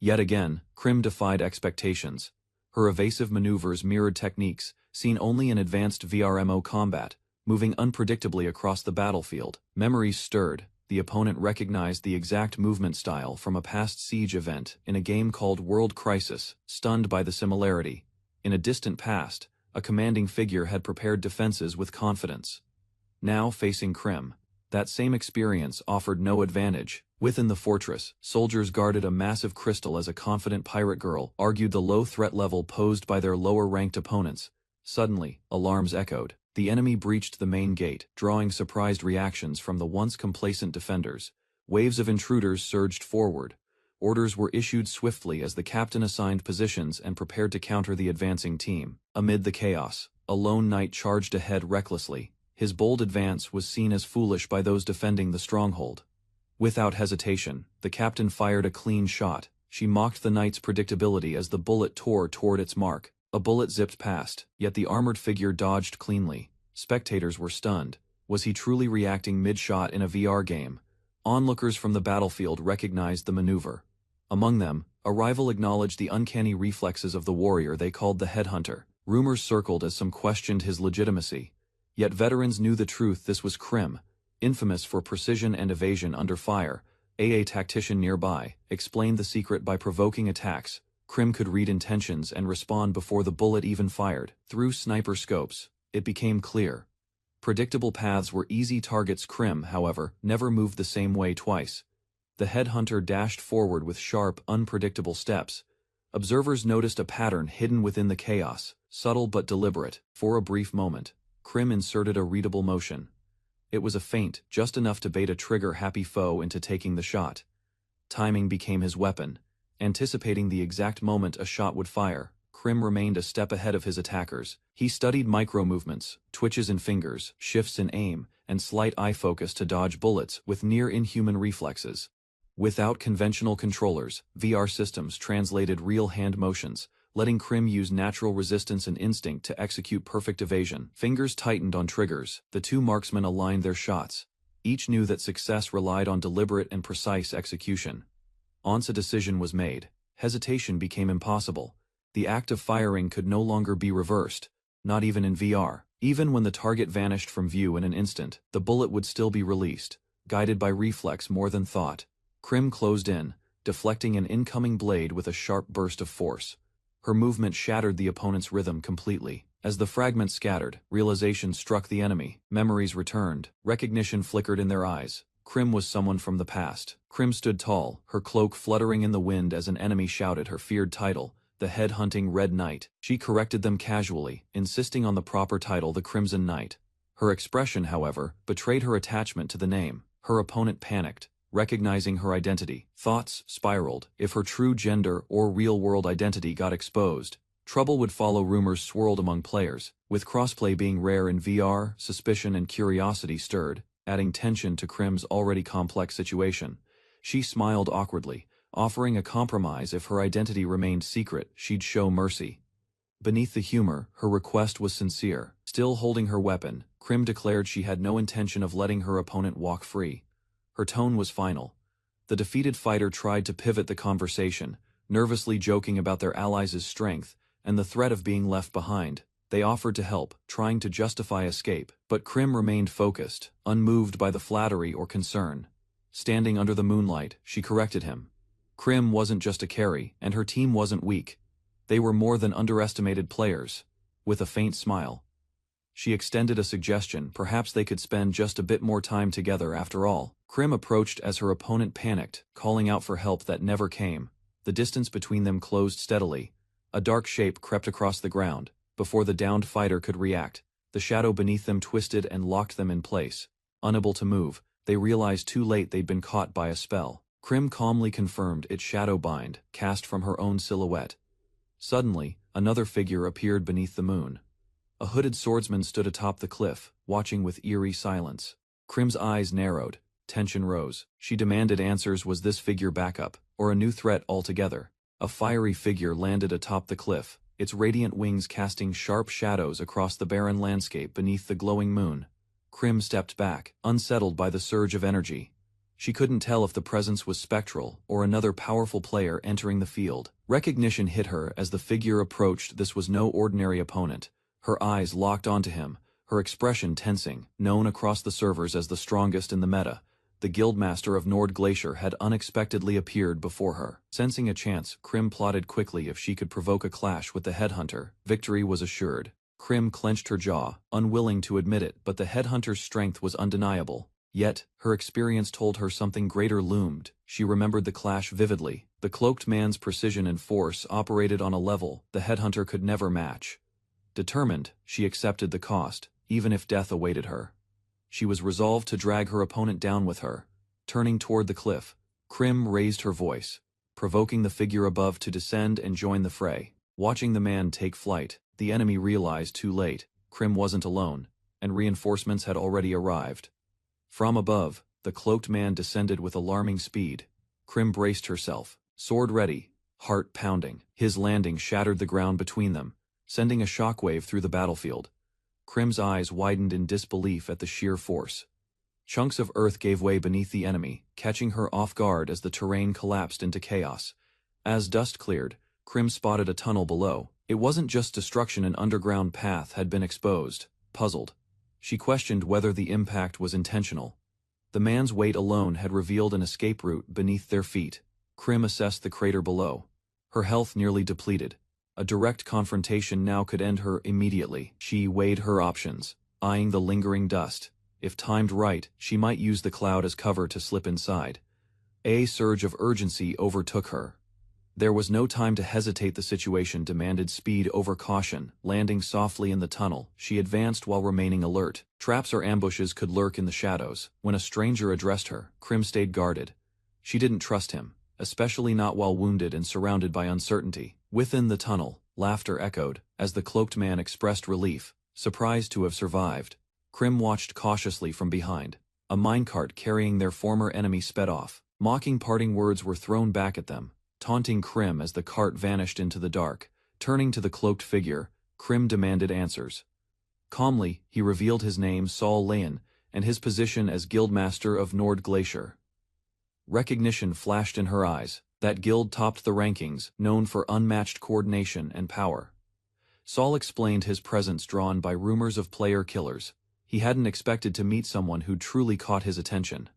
Yet again, Krim defied expectations. Her evasive maneuvers mirrored techniques seen only in advanced VRMO combat, moving unpredictably across the battlefield. Memories stirred. The opponent recognized the exact movement style from a past siege event in a game called World Crisis, stunned by the similarity. In a distant past, a commanding figure had prepared defenses with confidence. Now facing Krim, that same experience offered no advantage. Within the fortress, soldiers guarded a massive crystal as a confident pirate girl argued the low threat level posed by their lower-ranked opponents. Suddenly, alarms echoed. The enemy breached the main gate, drawing surprised reactions from the once complacent defenders. Waves of intruders surged forward. Orders were issued swiftly as the captain assigned positions and prepared to counter the advancing team. Amid the chaos, a lone knight charged ahead recklessly. His bold advance was seen as foolish by those defending the stronghold. Without hesitation, the captain fired a clean shot. She mocked the knight's predictability as the bullet tore toward its mark. A bullet zipped past, yet the armored figure dodged cleanly. Spectators were stunned. Was he truly reacting mid-shot in a VR game? Onlookers from the battlefield recognized the maneuver. Among them, a rival acknowledged the uncanny reflexes of the warrior they called the headhunter. Rumors circled as some questioned his legitimacy. Yet veterans knew the truth. This was Krim, infamous for precision and evasion under fire. A tactician nearby explained the secret by provoking attacks, Krim could read intentions and respond before the bullet even fired. Through sniper scopes, it became clear. Predictable paths were easy targets. Krim, however, never moved the same way twice. The headhunter dashed forward with sharp, unpredictable steps. Observers noticed a pattern hidden within the chaos, subtle but deliberate. For a brief moment, Krim inserted a readable motion. It was a feint, just enough to bait a trigger-happy foe into taking the shot. Timing became his weapon. Anticipating the exact moment a shot would fire, Krim remained a step ahead of his attackers. He studied micro-movements, twitches in fingers, shifts in aim, and slight eye focus to dodge bullets with near-inhuman reflexes. Without conventional controllers, VR systems translated real hand motions, letting Krim use natural resistance and instinct to execute perfect evasion. Fingers tightened on triggers, the two marksmen aligned their shots. Each knew that success relied on deliberate and precise execution. Once a decision was made, hesitation became impossible. The act of firing could no longer be reversed, not even in VR. Even when the target vanished from view in an instant, the bullet would still be released, guided by reflex more than thought. Krim closed in, deflecting an incoming blade with a sharp burst of force. Her movement shattered the opponent's rhythm completely. As the fragments scattered, realization struck the enemy, memories returned, recognition flickered in their eyes. Krim was someone from the past. Krim stood tall, her cloak fluttering in the wind as an enemy shouted her feared title, the head-hunting Red Knight. She corrected them casually, insisting on the proper title, the Crimson Knight. Her expression, however, betrayed her attachment to the name. Her opponent panicked, recognizing her identity. Thoughts spiraled. If her true gender or real-world identity got exposed, trouble would follow. Rumors swirled among players. With crossplay being rare in VR, suspicion and curiosity stirred, adding tension to Krim's already complex situation. She smiled awkwardly, offering a compromise. If her identity remained secret, she'd show mercy. Beneath the humor, her request was sincere. Still holding her weapon, Krim declared she had no intention of letting her opponent walk free. Her tone was final. The defeated fighter tried to pivot the conversation, nervously joking about their allies' strength and the threat of being left behind. They offered to help, trying to justify escape, but Krim remained focused, unmoved by the flattery or concern. Standing under the moonlight, she corrected him. Krim wasn't just a carry, and her team wasn't weak. They were more than underestimated players. With a faint smile, she extended a suggestion. Perhaps they could spend just a bit more time together after all. Krim approached as her opponent panicked, calling out for help that never came. The distance between them closed steadily. A dark shape crept across the ground. Before the downed fighter could react, the shadow beneath them twisted and locked them in place. Unable to move, they realized too late they'd been caught by a spell. Krim calmly confirmed its shadow bind, cast from her own silhouette. Suddenly, another figure appeared beneath the moon. A hooded swordsman stood atop the cliff, watching with eerie silence. Krim's eyes narrowed, tension rose. She demanded answers. Was this figure backup, or a new threat altogether? A fiery figure landed atop the cliff, its radiant wings casting sharp shadows across the barren landscape beneath the glowing moon. Krim stepped back, unsettled by the surge of energy. She couldn't tell if the presence was spectral or another powerful player entering the field. Recognition hit her as the figure approached. This was no ordinary opponent. Her eyes locked onto him, her expression tensing. Known across the servers as the strongest in the meta, the Guildmaster of Nord Glacier had unexpectedly appeared before her. Sensing a chance, Krim plotted quickly. If she could provoke a clash with the headhunter, victory was assured. Krim clenched her jaw, unwilling to admit it, but the headhunter's strength was undeniable. Yet, her experience told her something greater loomed. She remembered the clash vividly. The cloaked man's precision and force operated on a level the headhunter could never match. Determined, she accepted the cost, even if death awaited her. She was resolved to drag her opponent down with her. Turning toward the cliff, Krim raised her voice, provoking the figure above to descend and join the fray. Watching the man take flight, the enemy realized too late, Krim wasn't alone, and reinforcements had already arrived. From above, the cloaked man descended with alarming speed. Krim braced herself, sword ready, heart pounding. His landing shattered the ground between them, sending a shockwave through the battlefield. Krim's eyes widened in disbelief at the sheer force. Chunks of earth gave way beneath the enemy, catching her off guard as the terrain collapsed into chaos. As dust cleared, Krim spotted a tunnel below. It wasn't just destruction, an underground path had been exposed. Puzzled, she questioned whether the impact was intentional. The man's weight alone had revealed an escape route beneath their feet. Krim assessed the crater below. her health nearly depleted. A direct confrontation now could end her immediately. She weighed her options, eyeing the lingering dust. If timed right, she might use the cloud as cover to slip inside. A surge of urgency overtook her. There was no time to hesitate. The situation demanded speed over caution. Landing softly in the tunnel, she advanced while remaining alert. Traps or ambushes could lurk in the shadows. When a stranger addressed her, Krim stayed guarded. She didn't trust him, especially not while wounded and surrounded by uncertainty. Within the tunnel, laughter echoed, as the cloaked man expressed relief, surprised to have survived. Krim watched cautiously from behind. A minecart carrying their former enemy sped off. Mocking parting words were thrown back at them, taunting Krim as the cart vanished into the dark. Turning to the cloaked figure, Krim demanded answers. Calmly, he revealed his name, Saul Leon, and his position as guildmaster of Nord Glacier. Recognition flashed in her eyes. That guild topped the rankings, known for unmatched coordination and power. Saul explained his presence drawn by rumors of player killers. He hadn't expected to meet someone who'd truly caught his attention.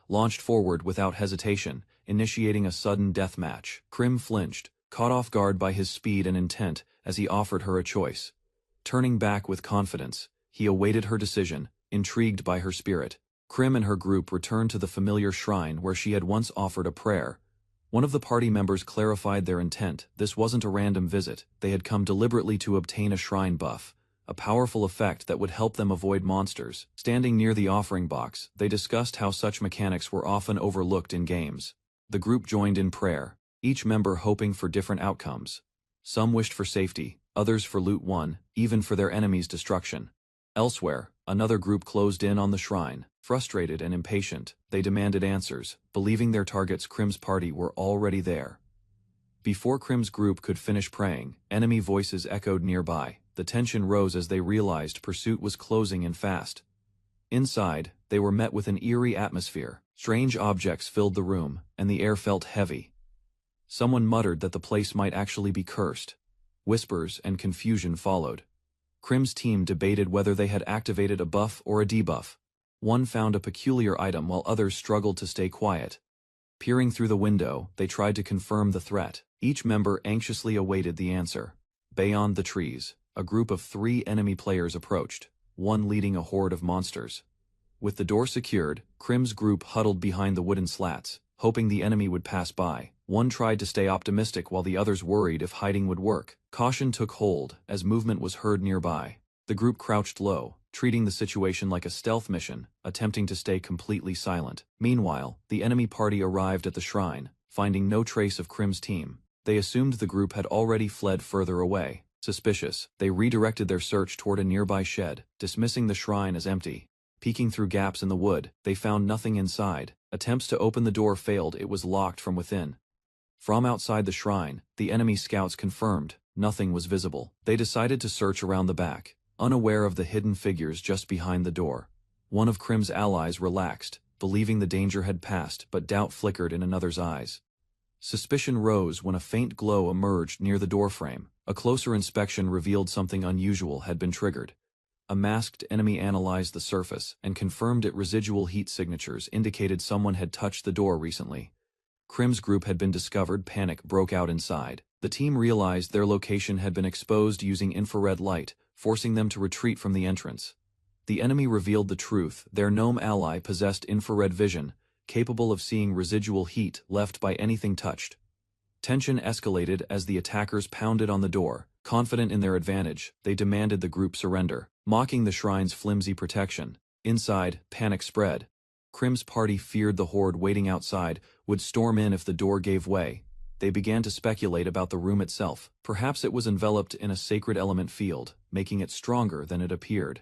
Launched forward without hesitation, initiating a sudden death match. Krim flinched, caught off guard by his speed and intent as he offered her a choice. Turning back with confidence, he awaited her decision, intrigued by her spirit. Krim and her group returned to the familiar shrine where she had once offered a prayer. One of the party members clarified their intent. This wasn't a random visit. They had come deliberately to obtain a shrine buff, a powerful effect that would help them avoid monsters. Standing near the offering box, they discussed how such mechanics were often overlooked in games. The group joined in prayer, each member hoping for different outcomes. Some wished for safety, others for loot won, even for their enemies' destruction. Elsewhere, another group closed in on the shrine. Frustrated and impatient, they demanded answers, believing their targets, Krim's party, were already there. Before Krim's group could finish praying, enemy voices echoed nearby. The tension rose as they realized pursuit was closing in fast. Inside, they were met with an eerie atmosphere. Strange objects filled the room, and the air felt heavy. Someone muttered that the place might actually be cursed. Whispers and confusion followed. Krim's team debated whether they had activated a buff or a debuff. One found a peculiar item while others struggled to stay quiet. Peering through the window, they tried to confirm the threat. Each member anxiously awaited the answer. Beyond the trees, a group of 3 enemy players approached, one leading a horde of monsters. With the door secured, Krim's group huddled behind the wooden slats, hoping the enemy would pass by. One tried to stay optimistic while the others worried if hiding would work. Caution took hold as movement was heard nearby. The group crouched low, treating the situation like a stealth mission, attempting to stay completely silent. Meanwhile, the enemy party arrived at the shrine, finding no trace of Krim's team. They assumed the group had already fled further away. Suspicious, they redirected their search toward a nearby shed, dismissing the shrine as empty. Peeking through gaps in the wood, they found nothing inside. Attempts to open the door failed. It was locked from within. From outside the shrine, the enemy scouts confirmed nothing was visible. They decided to search around the back, unaware of the hidden figures just behind the door. One of Krim's allies relaxed, believing the danger had passed, but doubt flickered in another's eyes. Suspicion rose when a faint glow emerged near the doorframe. A closer inspection revealed something unusual had been triggered. A masked enemy analyzed the surface and confirmed it. Residual heat signatures indicated someone had touched the door recently. Krim's group had been discovered. Panic broke out inside. The team realized their location had been exposed using infrared light, forcing them to retreat from the entrance. The enemy revealed the truth. Their gnome ally possessed infrared vision, capable of seeing residual heat left by anything touched. Tension escalated as the attackers pounded on the door. Confident in their advantage, they demanded the group surrender, mocking the shrine's flimsy protection. Inside, panic spread. Krim's party feared the horde waiting outside would storm in if the door gave way. They began to speculate about the room itself. Perhaps it was enveloped in a sacred element field, making it stronger than it appeared.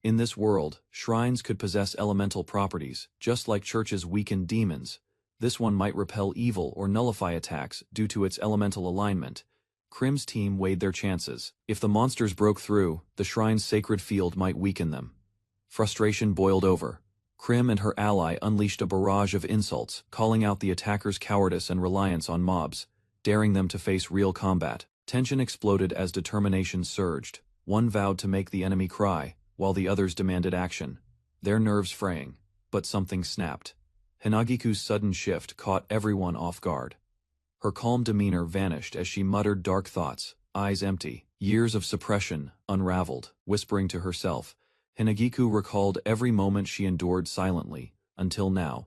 In this world, shrines could possess elemental properties, just like churches weaken demons. This one might repel evil or nullify attacks due to its elemental alignment. Krim's team weighed their chances. If the monsters broke through, the shrine's sacred field might weaken them. Frustration boiled over. Krim and her ally unleashed a barrage of insults, calling out the attackers' cowardice and reliance on mobs, daring them to face real combat. Tension exploded as determination surged. One vowed to make the enemy cry, while the others demanded action, their nerves fraying. But something snapped. Hinagiku's sudden shift caught everyone off guard. Her calm demeanor vanished as she muttered dark thoughts, eyes empty. Years of suppression unraveled, whispering to herself. Hinagiku recalled every moment she endured silently, until now.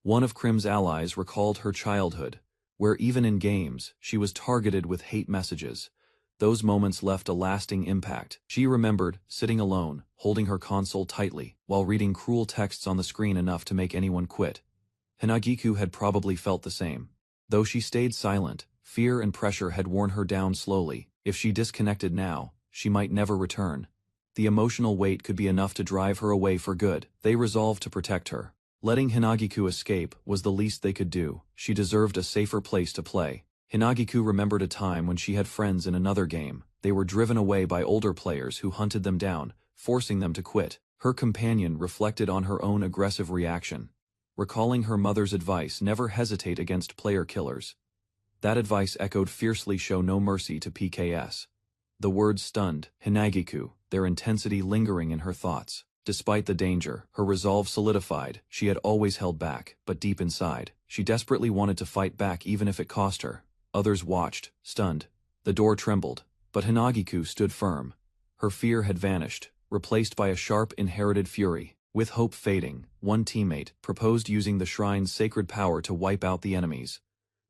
One of Krim's allies recalled her childhood, where even in games, she was targeted with hate messages. Those moments left a lasting impact. She remembered, sitting alone, holding her console tightly, while reading cruel texts on the screen enough to make anyone quit. Hinagiku had probably felt the same. Though she stayed silent, fear and pressure had worn her down slowly. If she disconnected now, she might never return. The emotional weight could be enough to drive her away for good. They resolved to protect her. Letting Hinagiku escape was the least they could do. She deserved a safer place to play. Hinagiku remembered a time when she had friends in another game. They were driven away by older players who hunted them down, forcing them to quit. Her companion reflected on her own aggressive reaction. Recalling her mother's advice, never hesitate against player killers. That advice echoed fiercely, show no mercy to PKS. The words stunned Hinagiku, their intensity lingering in her thoughts. Despite the danger, her resolve solidified. She had always held back, but deep inside, she desperately wanted to fight back even if it cost her. Others watched, stunned. The door trembled, but Hinagiku stood firm. Her fear had vanished, replaced by a sharp inherited fury. With hope fading, one teammate proposed using the shrine's sacred power to wipe out the enemies.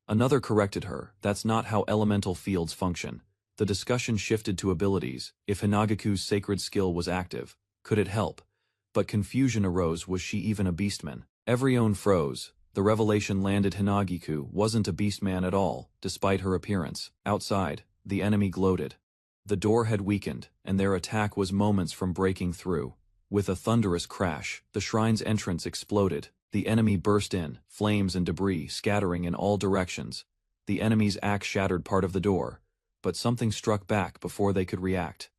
Another corrected her, that's not how elemental fields function. The discussion shifted to abilities. If Hinagiku's sacred skill was active, could it help? But confusion arose, was she even a beastman? Everyone froze. The revelation landed: Hinagiku wasn't a beastman at all, despite her appearance. Outside, the enemy gloated. The door had weakened, and their attack was moments from breaking through. With a thunderous crash, the shrine's entrance exploded. The enemy burst in, flames and debris scattering in all directions. The enemy's axe shattered part of the door, but something struck back before they could react.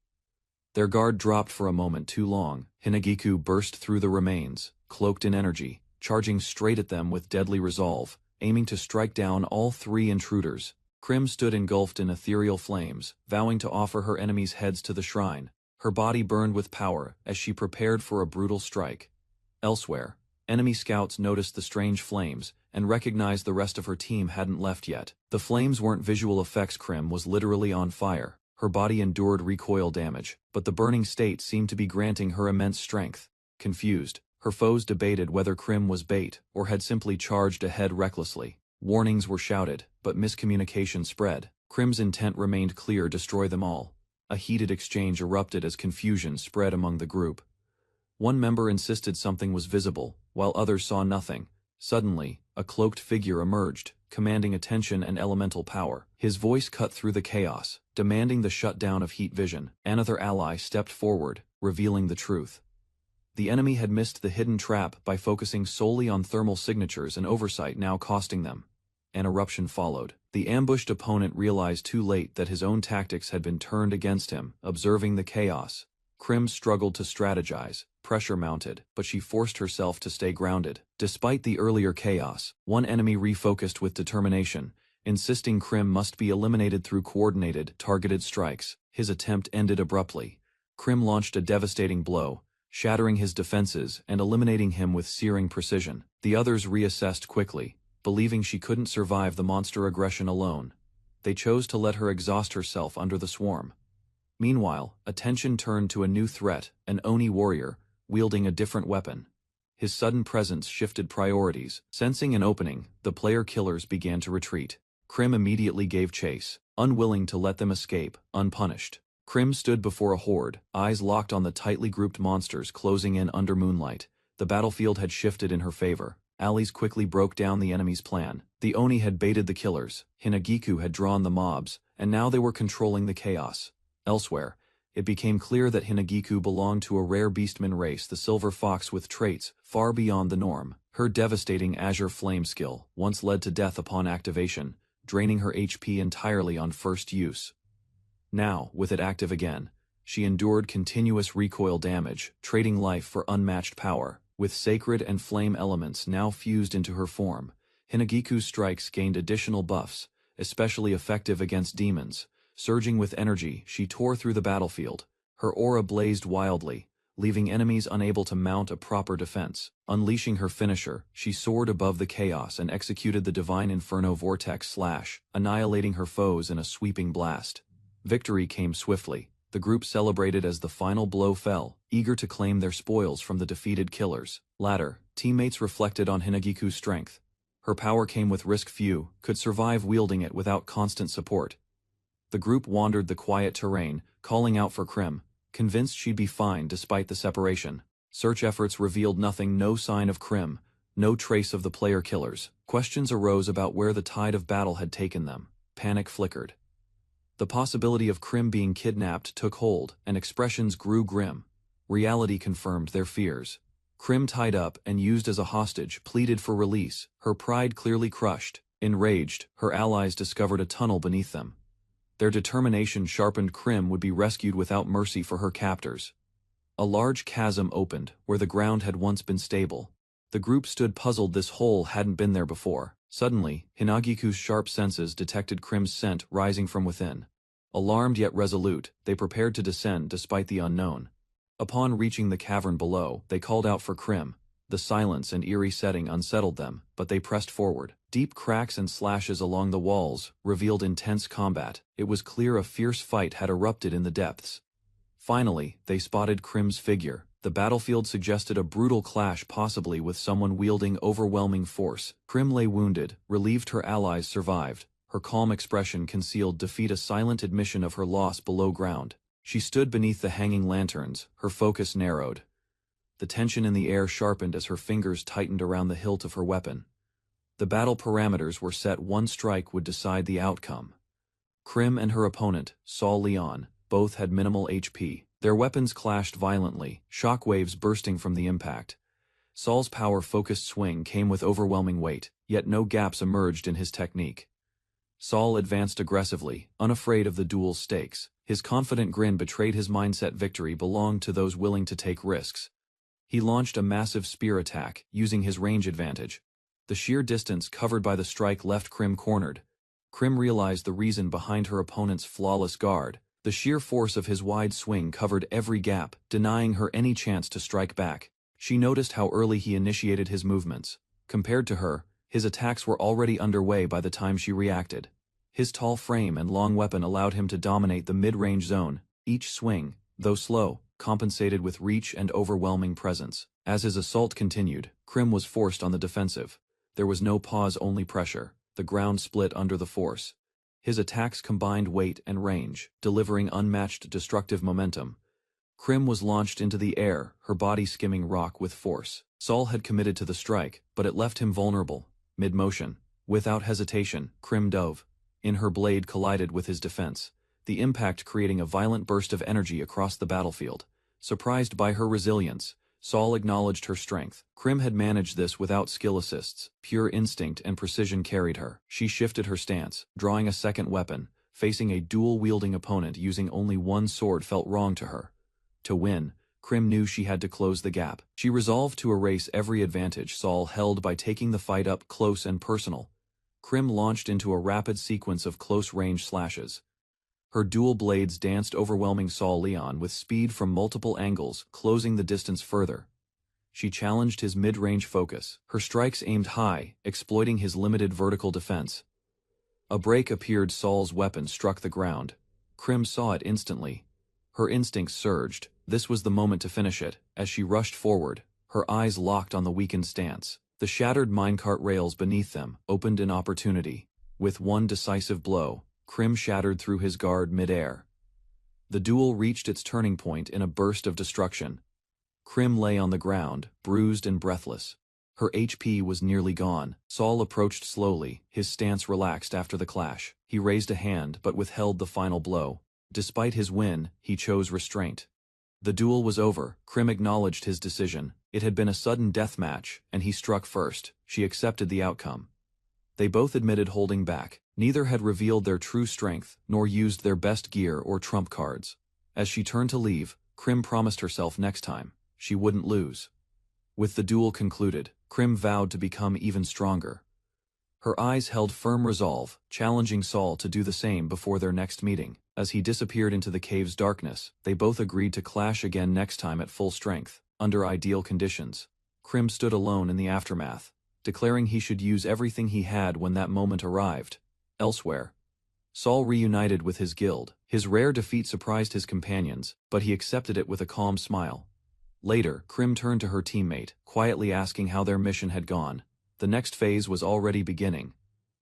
Their guard dropped for a moment too long. Hinagiku burst through the remains, cloaked in energy, charging straight at them with deadly resolve, aiming to strike down all three intruders. Krim stood engulfed in ethereal flames, vowing to offer her enemies' heads to the shrine. Her body burned with power as she prepared for a brutal strike. Elsewhere, enemy scouts noticed the strange flames and recognized the rest of her team hadn't left yet. The flames weren't visual effects. Krim was literally on fire. Her body endured recoil damage, but the burning state seemed to be granting her immense strength. Confused, her foes debated whether Krim was bait or had simply charged ahead recklessly. Warnings were shouted, but miscommunication spread. Krim's intent remained clear: destroy them all. A heated exchange erupted as confusion spread among the group. One member insisted something was visible, while others saw nothing. Suddenly, a cloaked figure emerged, commanding attention and elemental power. His voice cut through the chaos, demanding the shutdown of heat vision. Another ally stepped forward, revealing the truth. The enemy had missed the hidden trap by focusing solely on thermal signatures, and oversight now costing them. An eruption followed. The ambushed opponent realized too late that his own tactics had been turned against him. Observing the chaos, Krim struggled to strategize. Pressure mounted, but she forced herself to stay grounded. Despite the earlier chaos, one enemy refocused with determination, insisting Krim must be eliminated through coordinated, targeted strikes. His attempt ended abruptly. Krim launched a devastating blow, shattering his defenses and eliminating him with searing precision. The others reassessed quickly, believing she couldn't survive the monster aggression alone. They chose to let her exhaust herself under the swarm. Meanwhile, attention turned to a new threat, an Oni warrior, wielding a different weapon. His sudden presence shifted priorities. Sensing an opening, the player killers began to retreat. Krim immediately gave chase, unwilling to let them escape unpunished. Krim stood before a horde, eyes locked on the tightly grouped monsters closing in under moonlight. The battlefield had shifted in her favor. Allies quickly broke down the enemy's plan. The Oni had baited the killers, Hinagiku had drawn the mobs, and now they were controlling the chaos. Elsewhere, it became clear that Hinagiku belonged to a rare beastman race, the silver fox, with traits far beyond the norm. Her devastating azure flame skill once led to death upon activation, draining her HP entirely on first use. Now, with it active again, she endured continuous recoil damage, trading life for unmatched power. With sacred and flame elements now fused into her form, Hinagiku's strikes gained additional buffs, especially effective against demons. Surging with energy, she tore through the battlefield. Her aura blazed wildly, leaving enemies unable to mount a proper defense. Unleashing her finisher, she soared above the chaos and executed the Divine Inferno Vortex Slash, annihilating her foes in a sweeping blast. Victory came swiftly. The group celebrated as the final blow fell, eager to claim their spoils from the defeated killers. Later, teammates reflected on Hinagiku's strength. Her power came with risk. Few could survive wielding it without constant support. The group wandered the quiet terrain, calling out for Krim, convinced she'd be fine despite the separation. Search efforts revealed nothing, no sign of Krim, no trace of the player killers. Questions arose about where the tide of battle had taken them. Panic flickered. The possibility of Krim being kidnapped took hold, and expressions grew grim. Reality confirmed their fears. Krim, tied up and used as a hostage, pleaded for release, her pride clearly crushed. Enraged, her allies discovered a tunnel beneath them. Their determination sharpened. Krim would be rescued without mercy for her captors. A large chasm opened, where the ground had once been stable. The group stood puzzled. This hole hadn't been there before. Suddenly, Hinagiku's sharp senses detected Krim's scent rising from within. Alarmed yet resolute, they prepared to descend despite the unknown. Upon reaching the cavern below, they called out for Krim. The silence and eerie setting unsettled them, but they pressed forward. Deep cracks and slashes along the walls revealed intense combat. It was clear a fierce fight had erupted in the depths. Finally, they spotted Krim's figure. The battlefield suggested a brutal clash, possibly with someone wielding overwhelming force. Krim lay wounded, relieved her allies survived. Her calm expression concealed defeat, a silent admission of her loss below ground. She stood beneath the hanging lanterns, her focus narrowed. The tension in the air sharpened as her fingers tightened around the hilt of her weapon. The battle parameters were set. One strike would decide the outcome. Krim and her opponent, Sol Leon, both had minimal HP. Their weapons clashed violently, shockwaves bursting from the impact. Sol's power-focused swing came with overwhelming weight, yet no gaps emerged in his technique. Sol advanced aggressively, unafraid of the duel's stakes. His confident grin betrayed his mindset. Victory belonged to those willing to take risks. He launched a massive spear attack, using his range advantage. The sheer distance covered by the strike left Krim cornered. Krim realized the reason behind her opponent's flawless guard. The sheer force of his wide swing covered every gap, denying her any chance to strike back. She noticed how early he initiated his movements. Compared to her, his attacks were already underway by the time she reacted. His tall frame and long weapon allowed him to dominate the mid-range zone. Each swing, though slow, compensated with reach and overwhelming presence. As his assault continued, Krim was forced on the defensive. There was no pause, only pressure. The ground split under the force. His attacks combined weight and range, delivering unmatched destructive momentum. Krim was launched into the air, her body skimming rock with force. Sol had committed to the strike, but it left him vulnerable. Mid-motion, without hesitation, Krim dove. Her blade collided with his defense, the impact creating a violent burst of energy across the battlefield. Surprised by her resilience, Sol acknowledged her strength. Krim had managed this without skill assists. Pure instinct and precision carried her. She shifted her stance, drawing a second weapon. Facing a dual-wielding opponent using only one sword felt wrong to her. To win, Krim knew she had to close the gap. She resolved to erase every advantage Sol held by taking the fight up close and personal. Krim launched into a rapid sequence of close-range slashes. Her dual blades danced, overwhelming Sol Leon with speed from multiple angles, closing the distance further. She challenged his mid-range focus. Her strikes aimed high, exploiting his limited vertical defense. A break appeared. Sol's weapon struck the ground. Krim saw it instantly. Her instincts surged. This was the moment to finish it. As she rushed forward, her eyes locked on the weakened stance. The shattered minecart rails beneath them opened an opportunity. With one decisive blow, Krim shattered through his guard mid-air. The duel reached its turning point in a burst of destruction. Krim lay on the ground, bruised and breathless. Her HP was nearly gone. Sol approached slowly, his stance relaxed after the clash. He raised a hand but withheld the final blow. Despite his win, he chose restraint. The duel was over. Krim acknowledged his decision. It had been a sudden death match, and he struck first. She accepted the outcome. They both admitted holding back. Neither had revealed their true strength, nor used their best gear or trump cards. As she turned to leave, Krim promised herself next time she wouldn't lose. With the duel concluded, Krim vowed to become even stronger. Her eyes held firm resolve, challenging Saul to do the same before their next meeting. As he disappeared into the cave's darkness, they both agreed to clash again next time at full strength, under ideal conditions. Krim stood alone in the aftermath, declaring he should use everything he had when that moment arrived. Elsewhere, Saul reunited with his guild. His rare defeat surprised his companions, but he accepted it with a calm smile. Later, Krim turned to her teammate, quietly asking how their mission had gone. The next phase was already beginning.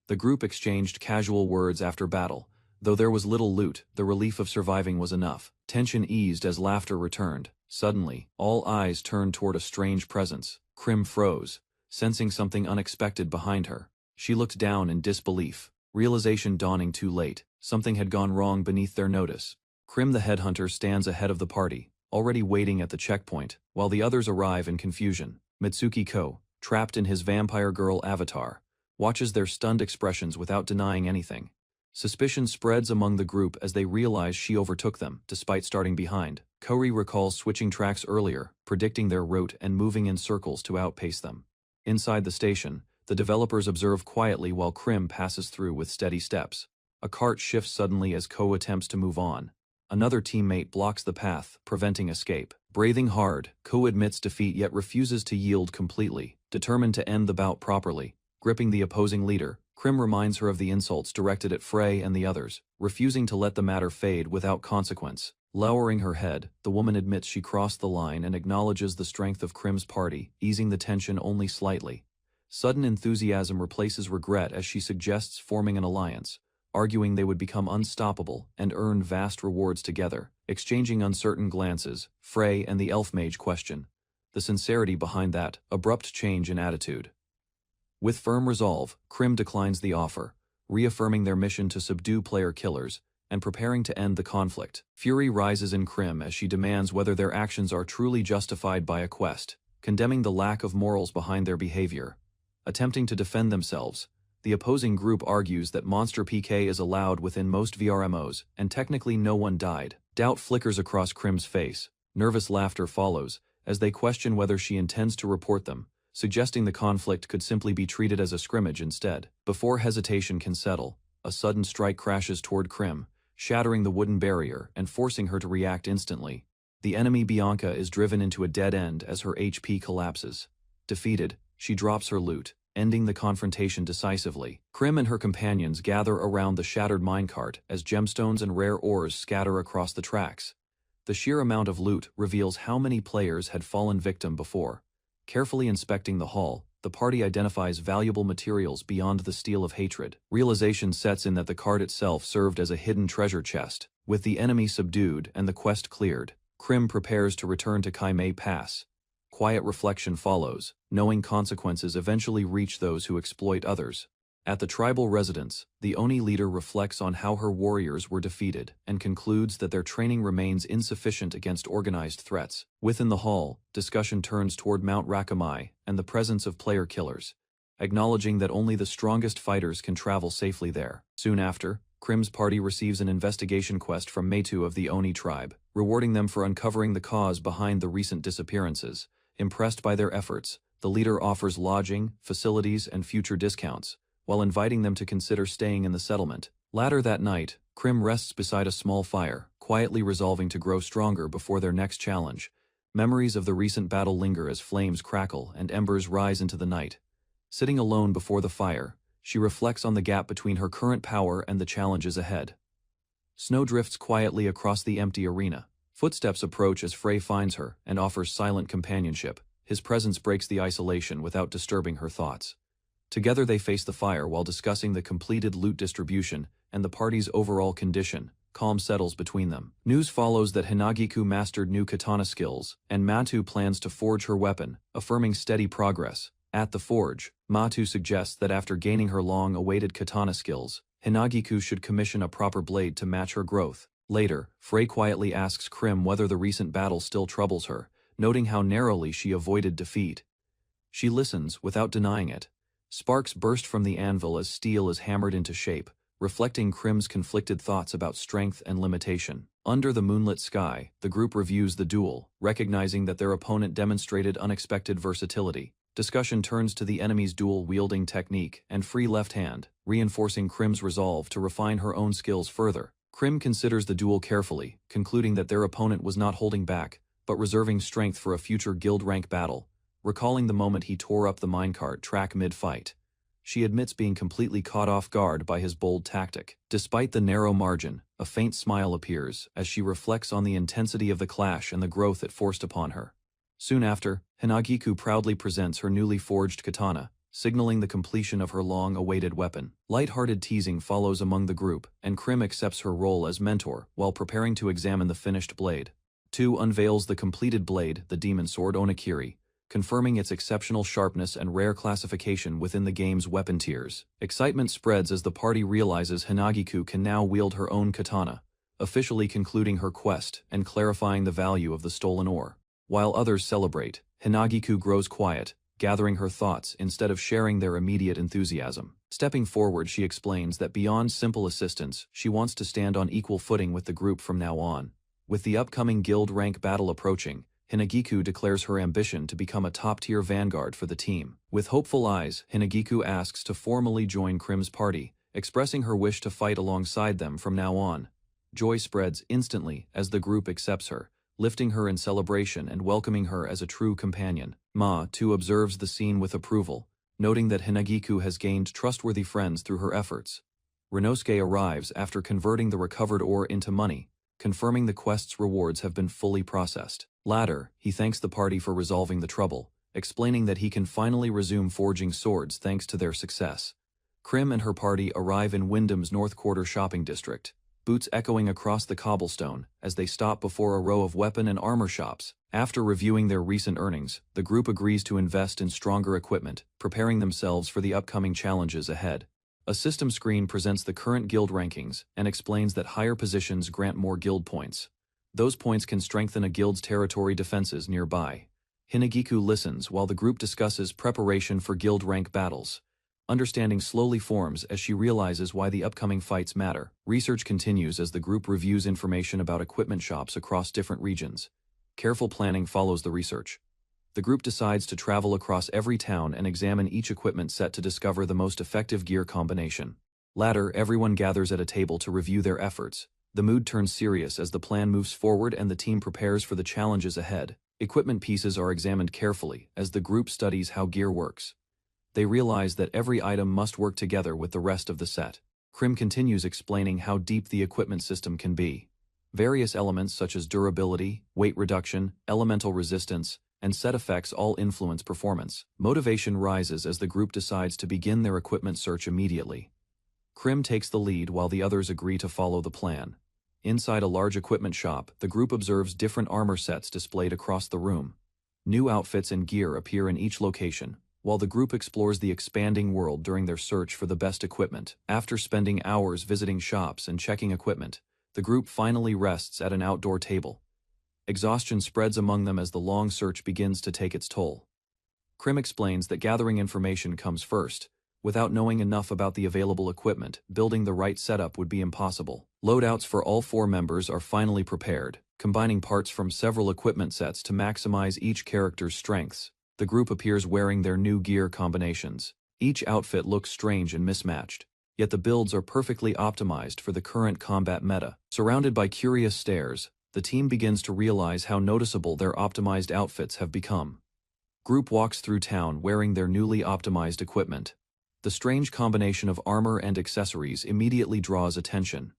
The group exchanged casual words after battle. Though there was little loot, the relief of surviving was enough. Tension eased as laughter returned. Suddenly, all eyes turned toward a strange presence. Krim froze, sensing something unexpected behind her. She looked down in disbelief, realization dawning too late. Something had gone wrong beneath their notice. Krim the headhunter stands ahead of the party, already waiting at the checkpoint, while the others arrive in confusion. Mitsuki Ko, trapped in his vampire girl avatar, watches their stunned expressions without denying anything. Suspicion spreads among the group as they realize she overtook them, despite starting behind. Kori recalls switching tracks earlier, predicting their route and moving in circles to outpace them. Inside the station, the developers observe quietly while Krim passes through with steady steps. A cart shifts suddenly as Ko attempts to move on. Another teammate blocks the path, preventing escape. Breathing hard, Ko admits defeat yet refuses to yield completely, determined to end the bout properly. Gripping the opposing leader, Krim reminds her of the insults directed at Frey and the others, refusing to let the matter fade without consequence. Lowering her head, the woman admits she crossed the line and acknowledges the strength of Krim's party, easing the tension only slightly. Sudden enthusiasm replaces regret as she suggests forming an alliance, arguing they would become unstoppable and earn vast rewards together. Exchanging uncertain glances, Frey and the elf mage question the sincerity behind that abrupt change in attitude. With firm resolve, Krim declines the offer, reaffirming their mission to subdue player killers and preparing to end the conflict. Fury rises in Krim as she demands whether their actions are truly justified by a quest, condemning the lack of morals behind their behavior. Attempting to defend themselves, the opposing group argues that monster PK is allowed within most VRMOs, and technically no one died. Doubt flickers across Krim's face. Nervous laughter follows, as they question whether she intends to report them, suggesting the conflict could simply be treated as a scrimmage instead. Before hesitation can settle, a sudden strike crashes toward Krim, shattering the wooden barrier and forcing her to react instantly. The enemy Bianca is driven into a dead end as her HP collapses. Defeated, she drops her loot, ending the confrontation decisively. Krim and her companions gather around the shattered minecart as gemstones and rare ores scatter across the tracks. The sheer amount of loot reveals how many players had fallen victim before. Carefully inspecting the haul, the party identifies valuable materials beyond the steel of hatred. Realization sets in that the cart itself served as a hidden treasure chest. With the enemy subdued and the quest cleared, Krim prepares to return to Kaimei Pass. Quiet reflection follows, knowing consequences eventually reach those who exploit others. At the tribal residence, the Oni leader reflects on how her warriors were defeated and concludes that their training remains insufficient against organized threats. Within the hall, discussion turns toward Mount Rakamai and the presence of player killers, acknowledging that only the strongest fighters can travel safely there. Soon after, Krim's party receives an investigation quest from Metu of the Oni tribe, rewarding them for uncovering the cause behind the recent disappearances. Impressed by their efforts, the leader offers lodging, facilities, and future discounts, while inviting them to consider staying in the settlement. Later that night, Krim rests beside a small fire, quietly resolving to grow stronger before their next challenge. Memories of the recent battle linger as flames crackle and embers rise into the night. Sitting alone before the fire, she reflects on the gap between her current power and the challenges ahead. Snow drifts quietly across the empty arena. Footsteps approach as Frey finds her and offers silent companionship. His presence breaks the isolation without disturbing her thoughts. Together they face the fire while discussing the completed loot distribution and the party's overall condition. Calm settles between them. News follows that Hinagiku mastered new katana skills, and Matu plans to forge her weapon, affirming steady progress. At the forge, Matu suggests that after gaining her long-awaited katana skills, Hinagiku should commission a proper blade to match her growth. Later, Frey quietly asks Krim whether the recent battle still troubles her, noting how narrowly she avoided defeat. She listens without denying it. Sparks burst from the anvil as steel is hammered into shape, reflecting Krim's conflicted thoughts about strength and limitation. Under the moonlit sky, the group reviews the duel, recognizing that their opponent demonstrated unexpected versatility. Discussion turns to the enemy's dual-wielding technique and free left hand, reinforcing Krim's resolve to refine her own skills further. Krim considers the duel carefully, concluding that their opponent was not holding back, but reserving strength for a future guild rank battle, recalling the moment he tore up the minecart track mid-fight. She admits being completely caught off guard by his bold tactic. Despite the narrow margin, a faint smile appears as she reflects on the intensity of the clash and the growth it forced upon her. Soon after, Hinagiku proudly presents her newly forged katana, signaling the completion of her long-awaited weapon. Light-hearted teasing follows among the group, and Krim accepts her role as mentor while preparing to examine the finished blade. 2 unveils the completed blade, the demon sword Onakiri, confirming its exceptional sharpness and rare classification within the game's weapon tiers. Excitement spreads as the party realizes Hinagiku can now wield her own katana, officially concluding her quest and clarifying the value of the stolen ore. While others celebrate, Hinagiku grows quiet, gathering her thoughts instead of sharing their immediate enthusiasm. Stepping forward, she explains that beyond simple assistance, she wants to stand on equal footing with the group from now on. With the upcoming guild rank battle approaching, Hinagiku declares her ambition to become a top-tier vanguard for the team. With hopeful eyes, Hinagiku asks to formally join Krim's party, expressing her wish to fight alongside them from now on. Joy spreads instantly as the group accepts her, lifting her in celebration and welcoming her as a true companion. Ma, too, observes the scene with approval, noting that Hinagiku has gained trustworthy friends through her efforts. Renosuke arrives after converting the recovered ore into money, confirming the quest's rewards have been fully processed. Later, he thanks the party for resolving the trouble, explaining that he can finally resume forging swords thanks to their success. Krim and her party arrive in Wyndham's North Quarter shopping district, boots echoing across the cobblestone as they stop before a row of weapon and armor shops. After reviewing their recent earnings, the group agrees to invest in stronger equipment, preparing themselves for the upcoming challenges ahead. A system screen presents the current guild rankings and explains that higher positions grant more guild points. Those points can strengthen a guild's territory defenses nearby. Hinagiku listens while the group discusses preparation for guild rank battles. Understanding slowly forms as she realizes why the upcoming fights matter. Research continues as the group reviews information about equipment shops across different regions. Careful planning follows the research. The group decides to travel across every town and examine each equipment set to discover the most effective gear combination. Later, everyone gathers at a table to review their efforts. The mood turns serious as the plan moves forward and the team prepares for the challenges ahead. Equipment pieces are examined carefully as the group studies how gear works. They realize that every item must work together with the rest of the set. Krim continues explaining how deep the equipment system can be. Various elements such as durability, weight reduction, elemental resistance, and set effects all influence performance. Motivation rises as the group decides to begin their equipment search immediately. Krim takes the lead while the others agree to follow the plan. Inside a large equipment shop, the group observes different armor sets displayed across the room. New outfits and gear appear in each location, while the group explores the expanding world during their search for the best equipment. After spending hours visiting shops and checking equipment, the group finally rests at an outdoor table. Exhaustion spreads among them as the long search begins to take its toll. Krim explains that gathering information comes first. Without knowing enough about the available equipment, building the right setup would be impossible. Loadouts for all 4 members are finally prepared, combining parts from several equipment sets to maximize each character's strengths. The group appears wearing their new gear combinations. Each outfit looks strange and mismatched, yet the builds are perfectly optimized for the current combat meta. Surrounded by curious stares, the team begins to realize how noticeable their optimized outfits have become. Group walks through town wearing their newly optimized equipment. The strange combination of armor and accessories immediately draws attention.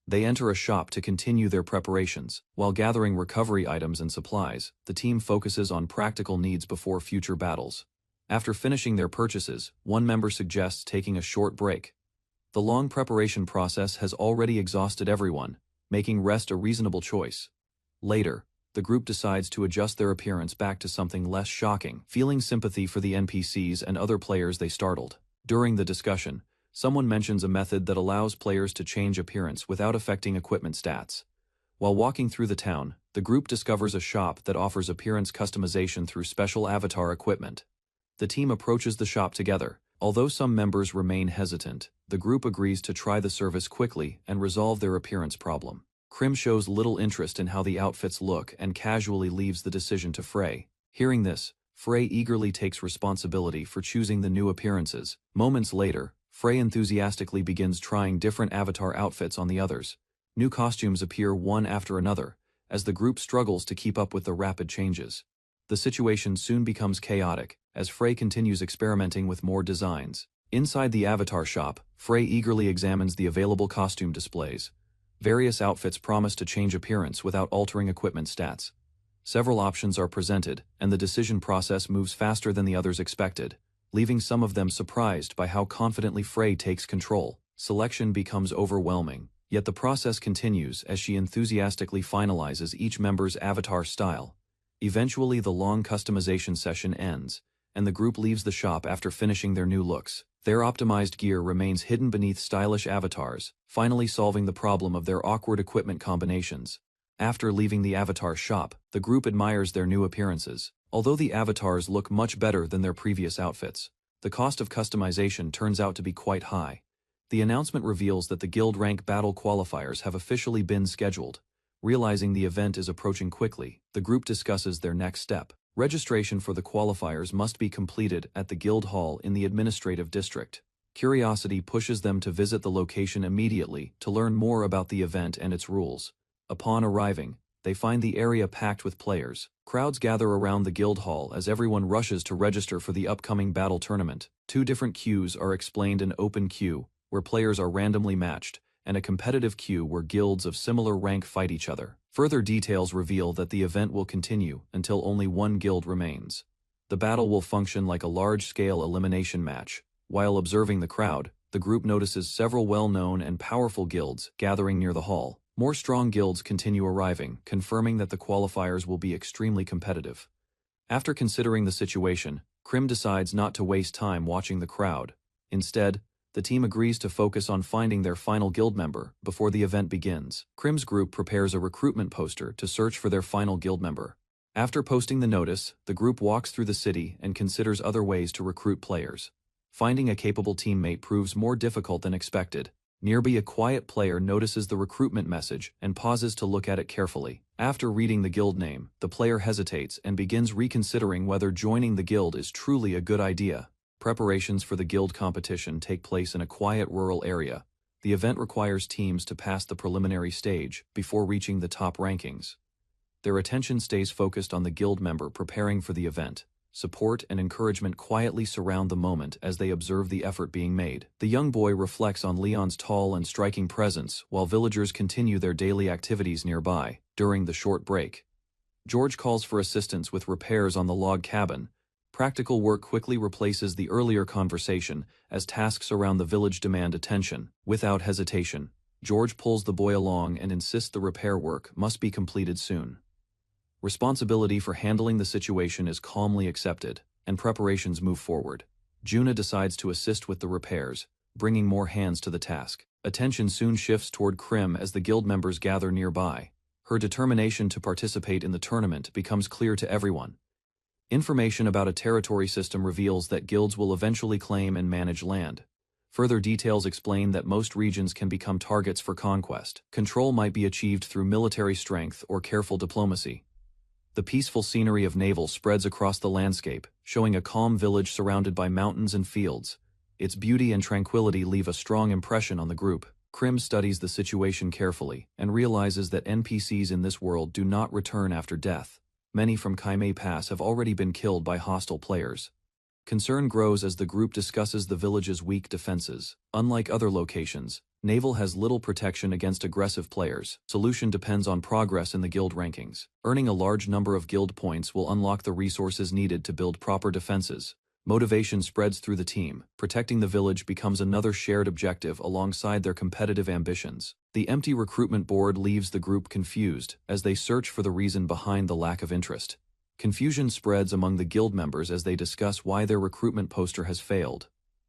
They enter a shop to continue their preparations. While gathering recovery items and supplies, the team focuses on practical needs before future battles. After finishing their purchases, one member suggests taking a short break. The long preparation process has already exhausted everyone, making rest a reasonable choice. Later, the group decides to adjust their appearance back to something less shocking, feeling sympathy for the NPCs and other players they startled. During the discussion, someone mentions a method that allows players to change appearance without affecting equipment stats. While walking through the town, the group discovers a shop that offers appearance customization through special avatar equipment. The team approaches the shop together. Although some members remain hesitant, the group agrees to try the service quickly and resolve their appearance problem. Krim shows little interest in how the outfits look and casually leaves the decision to Frey. Hearing this, Frey eagerly takes responsibility for choosing the new appearances. Moments later, Frey enthusiastically begins trying different avatar outfits on the others. New costumes appear one after another, as the group struggles to keep up with the rapid changes. The situation soon becomes chaotic, as Frey continues experimenting with more designs. Inside the avatar shop, Frey eagerly examines the available costume displays. Various outfits promise to change appearance without altering equipment stats. Several options are presented, and the decision process moves faster than the others expected, leaving some of them surprised by how confidently Frey takes control. Selection becomes overwhelming, yet the process continues as she enthusiastically finalizes each member's avatar style. Eventually, the long customization session ends, and the group leaves the shop after finishing their new looks. Their optimized gear remains hidden beneath stylish avatars, finally solving the problem of their awkward equipment combinations. After leaving the avatar shop, the group admires their new appearances. Although the avatars look much better than their previous outfits, the cost of customization turns out to be quite high. The announcement reveals that the guild rank battle qualifiers have officially been scheduled. Realizing the event is approaching quickly, the group discusses their next step. Registration for the qualifiers must be completed at the guild hall in the administrative district. Curiosity pushes them to visit the location immediately to learn more about the event and its rules. Upon arriving, they find the area packed with players. Crowds gather around the guild hall as everyone rushes to register for the upcoming battle tournament. 2 different queues are explained: an open queue, where players are randomly matched, and a competitive queue where guilds of similar rank fight each other. Further details reveal that the event will continue until only one guild remains. The battle will function like a large-scale elimination match. While observing the crowd, the group notices several well-known and powerful guilds gathering near the hall. More strong guilds continue arriving, confirming that the qualifiers will be extremely competitive. After considering the situation, Krim decides not to waste time watching the crowd. Instead, the team agrees to focus on finding their final guild member before the event begins. Krim's group prepares a recruitment poster to search for their final guild member. After posting the notice, the group walks through the city and considers other ways to recruit players. Finding a capable teammate proves more difficult than expected. Nearby, a quiet player notices the recruitment message and pauses to look at it carefully. After reading the guild name, the player hesitates and begins reconsidering whether joining the guild is truly a good idea. Preparations for the guild competition take place in a quiet rural area. The event requires teams to pass the preliminary stage before reaching the top rankings. Their attention stays focused on the guild member preparing for the event. Support and encouragement quietly surround the moment as they observe the effort being made. The young boy reflects on Leon's tall and striking presence while villagers continue their daily activities nearby. During the short break, George calls for assistance with repairs on the log cabin. Practical work quickly replaces the earlier conversation as tasks around the village demand attention. Without hesitation, George pulls the boy along and insists the repair work must be completed soon. Responsibility for handling the situation is calmly accepted, and preparations move forward. Juna decides to assist with the repairs, bringing more hands to the task. Attention soon shifts toward Krim as the guild members gather nearby. Her determination to participate in the tournament becomes clear to everyone. Information about a territory system reveals that guilds will eventually claim and manage land. Further details explain that most regions can become targets for conquest. Control might be achieved through military strength or careful diplomacy. The peaceful scenery of Naval spreads across the landscape, showing a calm village surrounded by mountains and fields. Its beauty and tranquility leave a strong impression on the group. Krim studies the situation carefully and realizes that NPCs in this world do not return after death. Many from Kaimei Pass have already been killed by hostile players. Concern grows as the group discusses the village's weak defenses. Unlike other locations, Naval has little protection against aggressive players. Solution depends on progress in the guild rankings. Earning a large number of guild points will unlock the resources needed to build proper defenses. Motivation spreads through the team. Protecting the village becomes another shared objective alongside their competitive ambitions. The empty recruitment board leaves the group confused as they search for the reason behind the lack of interest. Confusion spreads among the guild members as they discuss why their recruitment poster has failed.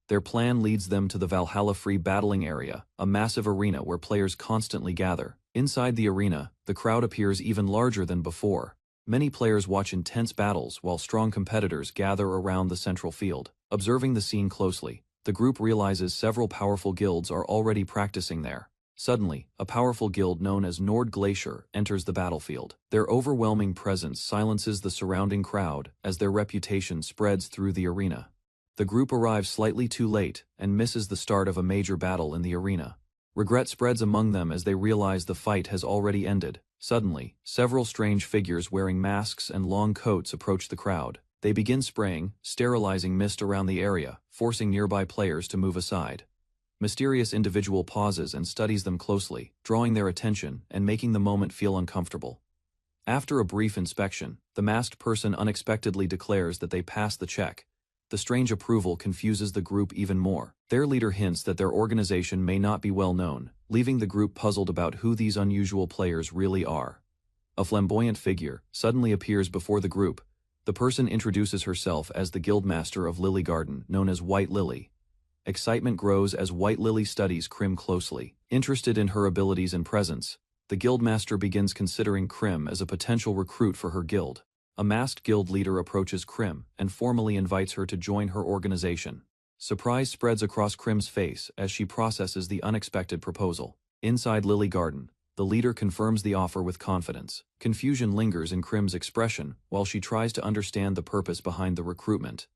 Their plan leads them to the Valhalla Free Battling Area, a massive arena where players constantly gather. Inside the arena, the crowd appears even larger than before. Many players watch intense battles while strong competitors gather around the central field. Observing the scene closely, the group realizes several powerful guilds are already practicing there. Suddenly, a powerful guild known as Nord Glacier enters the battlefield. Their overwhelming presence silences the surrounding crowd as their reputation spreads through the arena. The group arrives slightly too late and misses the start of a major battle in the arena. Regret spreads among them as they realize the fight has already ended. Suddenly, several strange figures wearing masks and long coats approach the crowd. They begin spraying, sterilizing mist around the area, forcing nearby players to move aside. Mysterious individual pauses and studies them closely, drawing their attention and making the moment feel uncomfortable. After a brief inspection, the masked person unexpectedly declares that they passed the check. The strange approval confuses the group even more. Their leader hints that their organization may not be well known, leaving the group puzzled about who these unusual players really are. A flamboyant figure suddenly appears before the group. The person introduces herself as the guildmaster of Lily Garden, known as White Lily. Excitement grows as White Lily studies Krim closely. Interested in her abilities and presence, the guildmaster begins considering Krim as a potential recruit for her guild. A masked guild leader approaches Krim and formally invites her to join her organization. Surprise spreads across Krim's face as she processes the unexpected proposal. Inside Lily Garden, the leader confirms the offer with confidence. Confusion lingers in Krim's expression while she tries to understand the purpose behind the recruitment.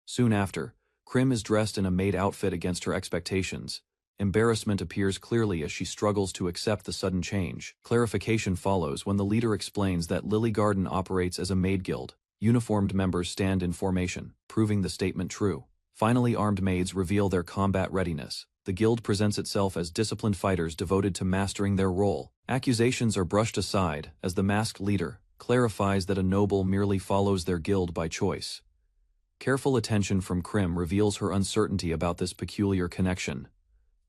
Soon after, Krim is dressed in a maid outfit against her expectations. Embarrassment appears clearly as she struggles to accept the sudden change. Clarification follows when the leader explains that Lily Garden operates as a maid guild. Uniformed members stand in formation, proving the statement true. Finally, armed maids reveal their combat readiness. The guild presents itself as disciplined fighters devoted to mastering their role. Accusations are brushed aside as the masked leader clarifies that a noble merely follows their guild by choice. Careful attention from Krim reveals her uncertainty about this peculiar connection.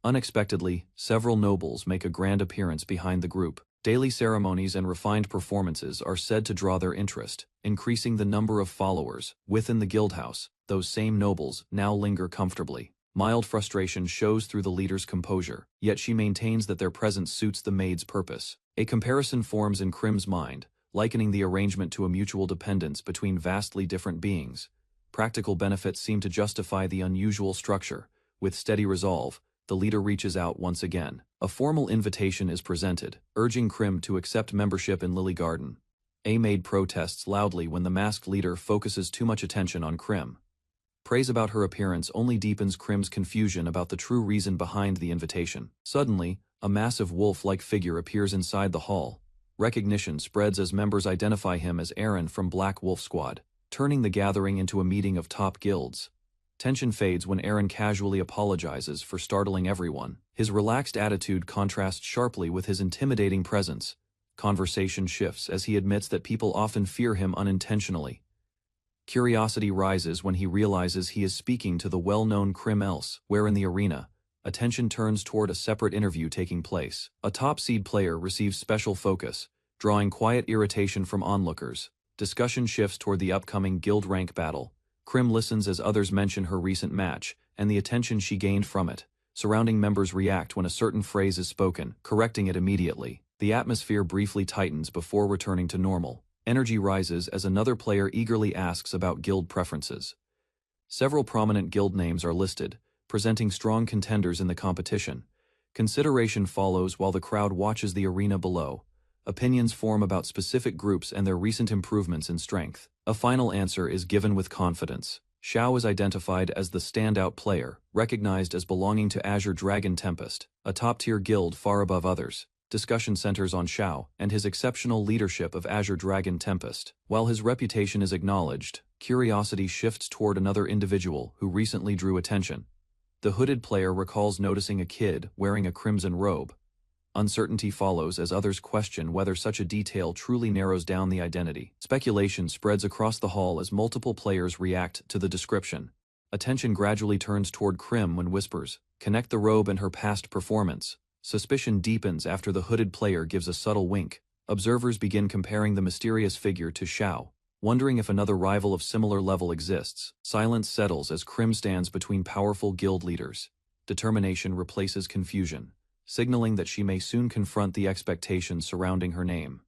Unexpectedly, several nobles make a grand appearance behind the group. Daily ceremonies and refined performances are said to draw their interest, increasing the number of followers. Within the guildhouse, those same nobles now linger comfortably. Mild frustration shows through the leader's composure, yet she maintains that their presence suits the maid's purpose. A comparison forms in Krim's mind, likening the arrangement to a mutual dependence between vastly different beings. Practical benefits seem to justify the unusual structure. With steady resolve, the leader reaches out once again. A formal invitation is presented, urging Krim to accept membership in Lily Garden. A maid protests loudly when the masked leader focuses too much attention on Krim. Praise about her appearance only deepens Krim's confusion about the true reason behind the invitation. Suddenly, a massive wolf-like figure appears inside the hall. Recognition spreads as members identify him as Aaron from Black Wolf Squad, turning the gathering into a meeting of top guilds. Tension fades when Aaron casually apologizes for startling everyone. His relaxed attitude contrasts sharply with his intimidating presence. Conversation shifts as he admits that people often fear him unintentionally. Curiosity rises when he realizes he is speaking to the well-known Krim Else, where in the arena, attention turns toward a separate interview taking place. A top-seed player receives special focus, drawing quiet irritation from onlookers. Discussion shifts toward the upcoming guild rank battle. Krim listens as others mention her recent match, and the attention she gained from it. Surrounding members react when a certain phrase is spoken, correcting it immediately. The atmosphere briefly tightens before returning to normal. Energy rises as another player eagerly asks about guild preferences. Several prominent guild names are listed, presenting strong contenders in the competition. Consideration follows while the crowd watches the arena below. Opinions form about specific groups and their recent improvements in strength. A final answer is given with confidence. Xiao is identified as the standout player, recognized as belonging to Azure Dragon Tempest, a top-tier guild far above others. Discussion centers on Xiao and his exceptional leadership of Azure Dragon Tempest. While his reputation is acknowledged, curiosity shifts toward another individual who recently drew attention. The hooded player recalls noticing a kid wearing a crimson robe. Uncertainty follows as others question whether such a detail truly narrows down the identity. Speculation spreads across the hall as multiple players react to the description. Attention gradually turns toward Krim when whispers, "Connect the robe and her past performance." Suspicion deepens after the hooded player gives a subtle wink. Observers begin comparing the mysterious figure to Xiao, wondering if another rival of similar level exists. Silence settles as Krim stands between powerful guild leaders. Determination replaces confusion, signaling that she may soon confront the expectations surrounding her name.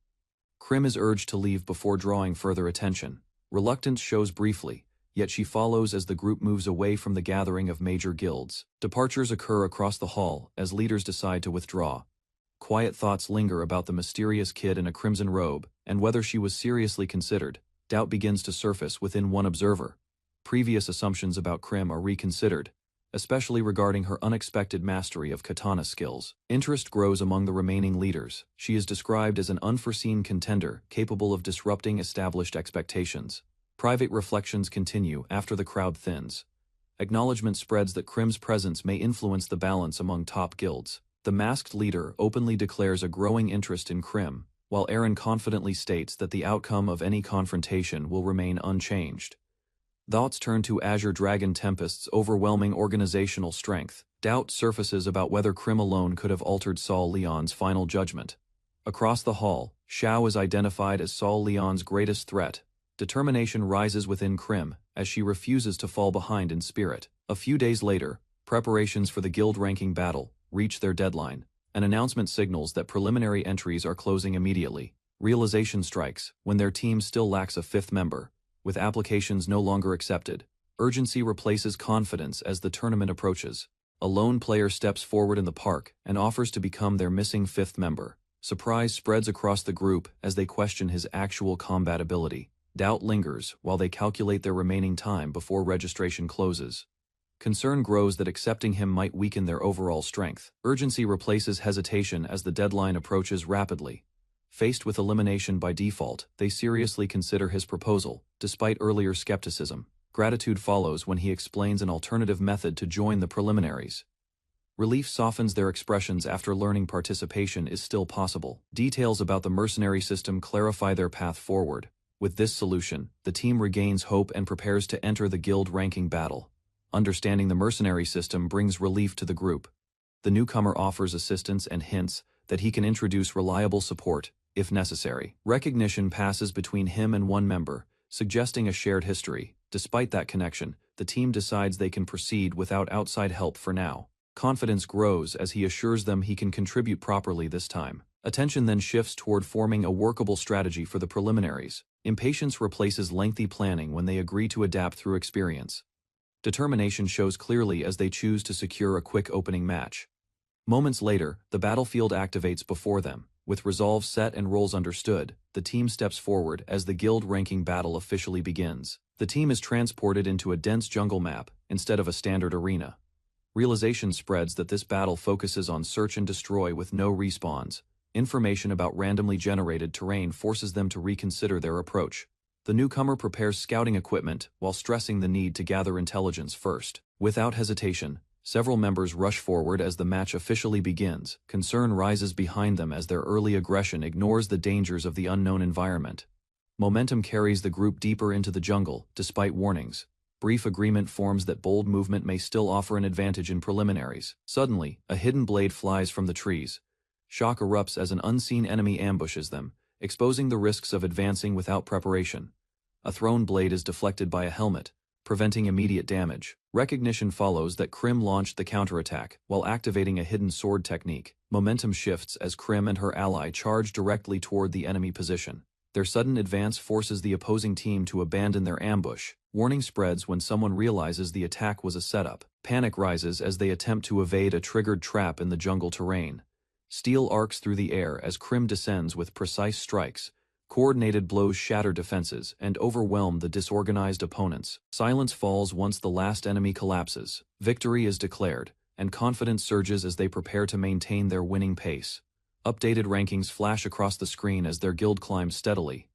Krim is urged to leave before drawing further attention. Reluctance shows briefly, yet she follows as the group moves away from the gathering of major guilds. Departures occur across the hall as leaders decide to withdraw. Quiet thoughts linger about the mysterious kid in a crimson robe, and whether she was seriously considered. Doubt begins to surface within one observer. Previous assumptions about Krim are reconsidered, especially regarding her unexpected mastery of katana skills. Interest grows among the remaining leaders. She is described as an unforeseen contender capable of disrupting established expectations. Private reflections continue after the crowd thins. Acknowledgement spreads that Krim's presence may influence the balance among top guilds. The masked leader openly declares a growing interest in Krim, while Aaron confidently states that the outcome of any confrontation will remain unchanged. Thoughts turn to Azure Dragon Tempest's overwhelming organizational strength. Doubt surfaces about whether Krim alone could have altered Saul Leon's final judgment. Across the hall, Xiao is identified as Saul Leon's greatest threat. Determination rises within Krim as she refuses to fall behind in spirit. A few days later, preparations for the guild ranking battle reach their deadline. An announcement signals that preliminary entries are closing immediately. Realization strikes when their team still lacks a fifth member, with applications no longer accepted. Urgency replaces confidence as the tournament approaches. A lone player steps forward in the park and offers to become their missing fifth member. Surprise spreads across the group as they question his actual combat ability. Doubt lingers while they calculate their remaining time before registration closes. Concern grows that accepting him might weaken their overall strength. Urgency replaces hesitation as the deadline approaches rapidly. Faced with elimination by default, they seriously consider his proposal, despite earlier skepticism. Gratitude follows when he explains an alternative method to join the preliminaries. Relief softens their expressions after learning participation is still possible. Details about the mercenary system clarify their path forward. With this solution, the team regains hope and prepares to enter the guild ranking battle. Understanding the mercenary system brings relief to the group. The newcomer offers assistance and hints that he can introduce reliable support, if necessary. Recognition passes between him and one member, suggesting a shared history. Despite that connection, the team decides they can proceed without outside help for now. Confidence grows as he assures them he can contribute properly this time. Attention then shifts toward forming a workable strategy for the preliminaries. Impatience replaces lengthy planning when they agree to adapt through experience. Determination shows clearly as they choose to secure a quick opening match. Moments later, the battlefield activates before them. With resolve set and roles understood, the team steps forward as the guild ranking battle officially begins. The team is transported into a dense jungle map instead of a standard arena. Realization spreads that this battle focuses on search and destroy with no respawns. Information about randomly generated terrain forces them to reconsider their approach. The newcomer prepares scouting equipment while stressing the need to gather intelligence first. Without hesitation, several members rush forward as the match officially begins. Concern rises behind them as their early aggression ignores the dangers of the unknown environment. Momentum carries the group deeper into the jungle, despite warnings. Brief agreement forms that bold movement may still offer an advantage in preliminaries. Suddenly, a hidden blade flies from the trees. Shock erupts as an unseen enemy ambushes them, exposing the risks of advancing without preparation. A thrown blade is deflected by a helmet, preventing immediate damage. Recognition follows that Krim launched the counterattack while activating a hidden sword technique. Momentum shifts as Krim and her ally charge directly toward the enemy position. Their sudden advance forces the opposing team to abandon their ambush. Warning spreads when someone realizes the attack was a setup. Panic rises as they attempt to evade a triggered trap in the jungle terrain. Steel arcs through the air as Krim descends with precise strikes. Coordinated blows shatter defenses and overwhelm the disorganized opponents. Silence falls once the last enemy collapses. Victory is declared, and confidence surges as they prepare to maintain their winning pace. Updated rankings flash across the screen as their guild climbs steadily.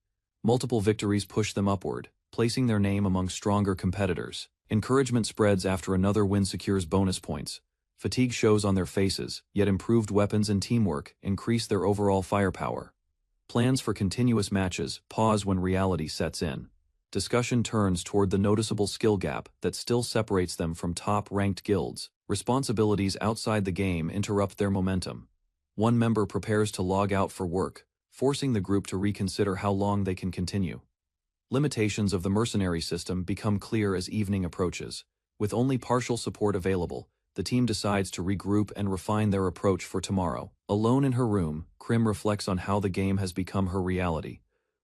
Multiple victories push them upward, placing their name among stronger competitors. Encouragement spreads after another win secures bonus points. Fatigue shows on their faces, yet improved weapons and teamwork increase their overall firepower. Plans for continuous matches pause when reality sets in. Discussion turns toward the noticeable skill gap that still separates them from top-ranked guilds. Responsibilities outside the game interrupt their momentum. One member prepares to log out for work, forcing the group to reconsider how long they can continue. Limitations of the mercenary system become clear as evening approaches. With only partial support available, the team decides to regroup and refine their approach for tomorrow. Alone in her room, Krim reflects on how the game has become her reality.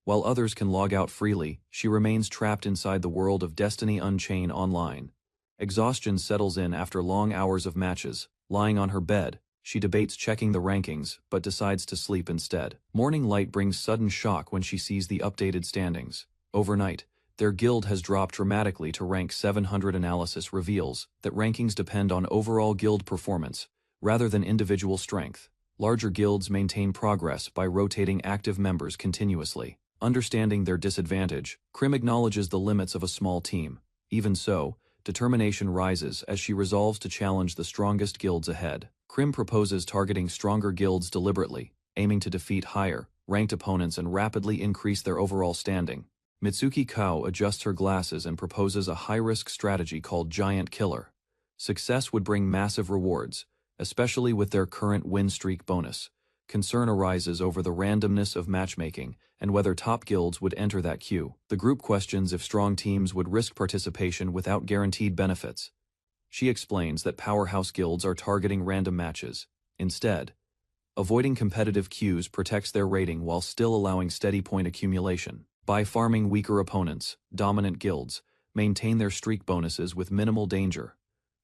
While others can log out freely, she remains trapped inside the world of Destiny Unchained Online. Exhaustion settles in after long hours of matches. Lying on her bed, she debates checking the rankings, but decides to sleep instead. Morning light brings sudden shock when she sees the updated standings. Overnight, their guild has dropped dramatically to rank 700. Analysis reveals that rankings depend on overall guild performance, rather than individual strength. Larger guilds maintain progress by rotating active members continuously. Understanding their disadvantage, Krim acknowledges the limits of a small team. Even so, determination rises as she resolves to challenge the strongest guilds ahead. Krim proposes targeting stronger guilds deliberately, aiming to defeat higher, ranked opponents and rapidly increase their overall standing. Mitsuki Kao adjusts her glasses and proposes a high-risk strategy called Giant Killer. Success would bring massive rewards, especially with their current win streak bonus. Concern arises over the randomness of matchmaking and whether top guilds would enter that queue. The group questions if strong teams would risk participation without guaranteed benefits. She explains that powerhouse guilds are targeting random matches. Instead, avoiding competitive queues protects their rating while still allowing steady point accumulation. By farming weaker opponents, dominant guilds maintain their streak bonuses with minimal danger.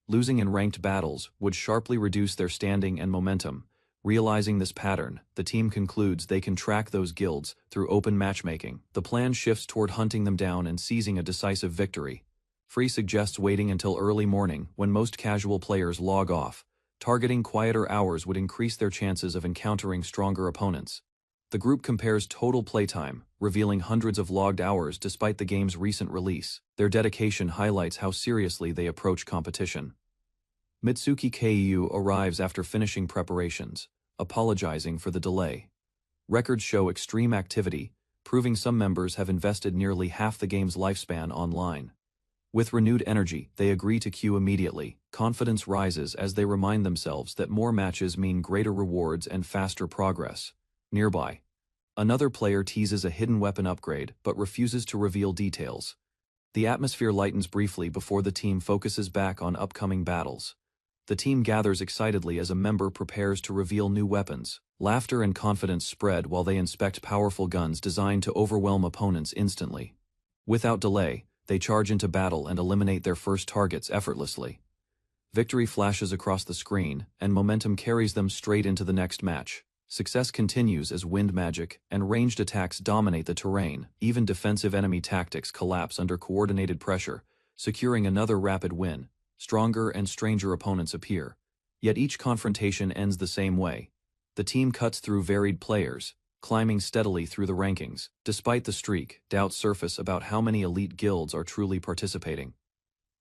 Losing in ranked battles would sharply reduce their standing and momentum. Realizing this pattern, the team concludes they can track those guilds through open matchmaking. The plan shifts toward hunting them down and seizing a decisive victory. Free suggests waiting until early morning when most casual players log off. Targeting quieter hours would increase their chances of encountering stronger opponents. The group compares total playtime, revealing hundreds of logged hours despite the game's recent release. Their dedication highlights how seriously they approach competition. Mitsuki Keiyu arrives after finishing preparations, apologizing for the delay. Records show extreme activity, proving some members have invested nearly half the game's lifespan online. With renewed energy, they agree to queue immediately. Confidence rises as they remind themselves that more matches mean greater rewards and faster progress. Nearby, another player teases a hidden weapon upgrade but refuses to reveal details. The atmosphere lightens briefly before the team focuses back on upcoming battles. The team gathers excitedly as a member prepares to reveal new weapons. Laughter and confidence spread while they inspect powerful guns designed to overwhelm opponents instantly. Without delay, they charge into battle and eliminate their first targets effortlessly. Victory flashes across the screen, and momentum carries them straight into the next match. Success continues as wind magic and ranged attacks dominate the terrain. Even defensive enemy tactics collapse under coordinated pressure, securing another rapid win. Stronger and stranger opponents appear. Yet each confrontation ends the same way. The team cuts through varied players, climbing steadily through the rankings. Despite the streak, doubts surface about how many elite guilds are truly participating.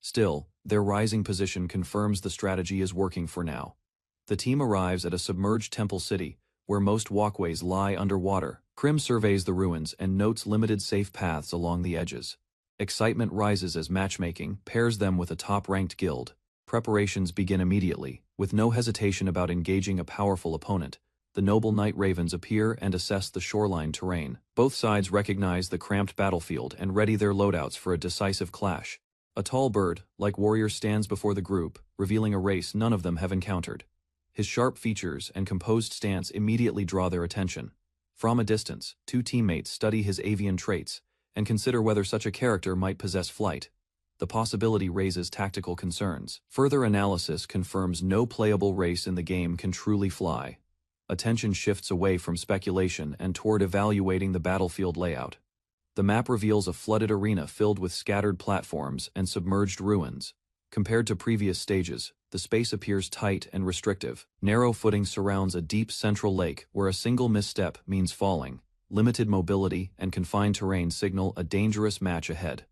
Still, their rising position confirms the strategy is working for now. The team arrives at a submerged temple city, where most walkways lie underwater. Krim surveys the ruins and notes limited safe paths along the edges. Excitement rises as matchmaking pairs them with a top-ranked guild. Preparations begin immediately, with no hesitation about engaging a powerful opponent. The noble night ravens appear and assess the shoreline terrain. Both sides recognize the cramped battlefield and ready their loadouts for a decisive clash. A tall bird, like warrior, stands before the group, revealing a race none of them have encountered. His sharp features and composed stance immediately draw their attention. From a distance, two teammates study his avian traits and consider whether such a character might possess flight. The possibility raises tactical concerns. Further analysis confirms no playable race in the game can truly fly. Attention shifts away from speculation and toward evaluating the battlefield layout. The map reveals a flooded arena filled with scattered platforms and submerged ruins. Compared to previous stages, the space appears tight and restrictive. Narrow footing surrounds a deep central lake where a single misstep means falling. Limited mobility and confined terrain signal a dangerous match ahead.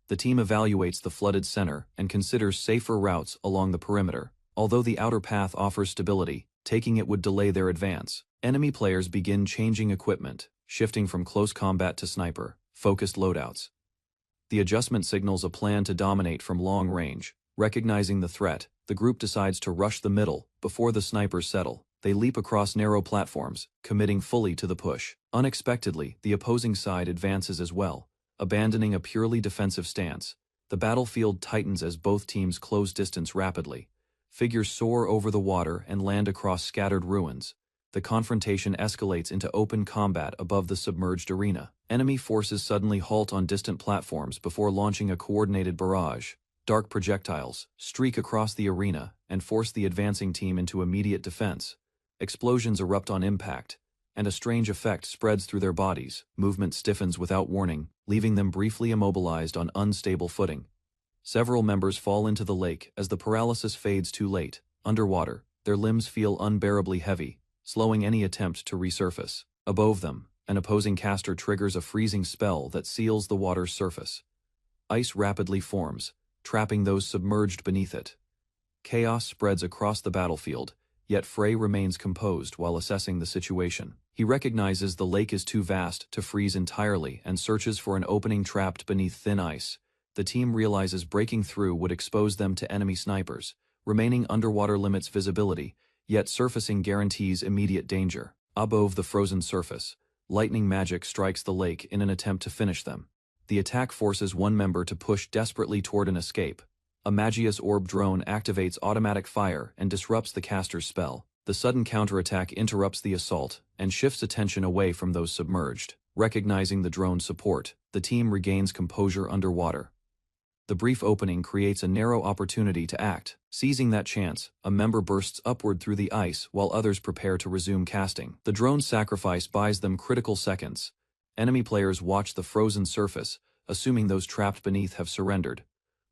The team evaluates the flooded center and considers safer routes along the perimeter. Although the outer path offers stability, taking it would delay their advance. Enemy players begin changing equipment, shifting from close combat to sniper-focused loadouts. The adjustment signals a plan to dominate from long range. Recognizing the threat, the group decides to rush the middle before the snipers settle. They leap across narrow platforms, committing fully to the push. Unexpectedly, the opposing side advances as well, abandoning a purely defensive stance. The battlefield tightens as both teams close distance rapidly. Figures soar over the water and land across scattered ruins. The confrontation escalates into open combat above the submerged arena. Enemy forces suddenly halt on distant platforms before launching a coordinated barrage. Dark projectiles streak across the arena and force the advancing team into immediate defense. Explosions erupt on impact, and a strange effect spreads through their bodies. Movement stiffens without warning, leaving them briefly immobilized on unstable footing. Several members fall into the lake as the paralysis fades too late. Underwater, their limbs feel unbearably heavy, slowing any attempt to resurface. Above them, an opposing caster triggers a freezing spell that seals the water's surface. Ice rapidly forms, trapping those submerged beneath it. Chaos spreads across the battlefield, yet Frey remains composed while assessing the situation. He recognizes the lake is too vast to freeze entirely and searches for an opening trapped beneath thin ice. The team realizes breaking through would expose them to enemy snipers. Remaining underwater limits visibility, yet surfacing guarantees immediate danger. Above the frozen surface, lightning magic strikes the lake in an attempt to finish them. The attack forces one member to push desperately toward an escape. A Magius orb drone activates automatic fire and disrupts the caster's spell. The sudden counterattack interrupts the assault and shifts attention away from those submerged. Recognizing the drone's support, the team regains composure underwater. The brief opening creates a narrow opportunity to act. Seizing that chance, a member bursts upward through the ice while others prepare to resume casting. The drone's sacrifice buys them critical seconds. Enemy players watch the frozen surface, assuming those trapped beneath have surrendered.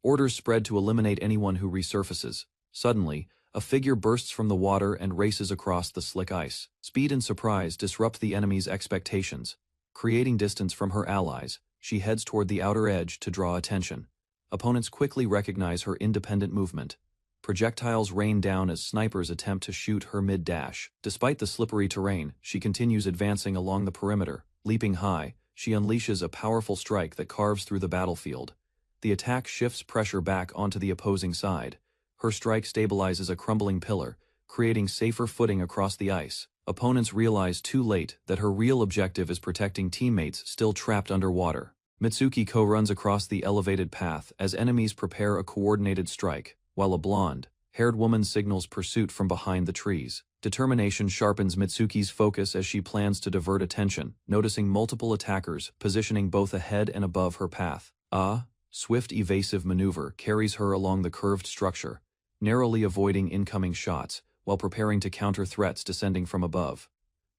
Orders spread to eliminate anyone who resurfaces. Suddenly, a figure bursts from the water and races across the slick ice. Speed and surprise disrupt the enemy's expectations. Creating distance from her allies, she heads toward the outer edge to draw attention. Opponents quickly recognize her independent movement. Projectiles rain down as snipers attempt to shoot her mid-dash. Despite the slippery terrain, she continues advancing along the perimeter. Leaping high, she unleashes a powerful strike that carves through the battlefield. The attack shifts pressure back onto the opposing side. Her strike stabilizes a crumbling pillar, creating safer footing across the ice. Opponents realize too late that her real objective is protecting teammates still trapped underwater. Mitsuki-ko runs across the elevated path as enemies prepare a coordinated strike, while a blonde-haired woman signals pursuit from behind the trees. Determination sharpens Mitsuki's focus as she plans to divert attention, noticing multiple attackers positioning both ahead and above her path. A swift evasive maneuver carries her along the curved structure, narrowly avoiding incoming shots while preparing to counter threats descending from above.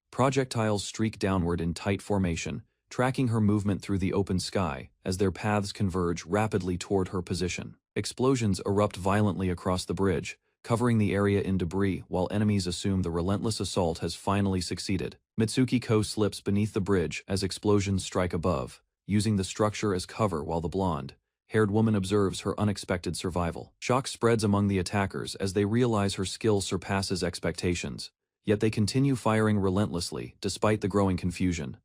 Projectiles streak downward in tight formation, tracking her movement through the open sky as their paths converge rapidly toward her position. Explosions erupt violently across the bridge, covering the area in debris while enemies assume the relentless assault has finally succeeded. Mitsuki-ko slips beneath the bridge as explosions strike above, using the structure as cover while the blonde-haired woman observes her unexpected survival. Shock spreads among the attackers as they realize her skill surpasses expectations, yet they continue firing relentlessly despite the growing confusion.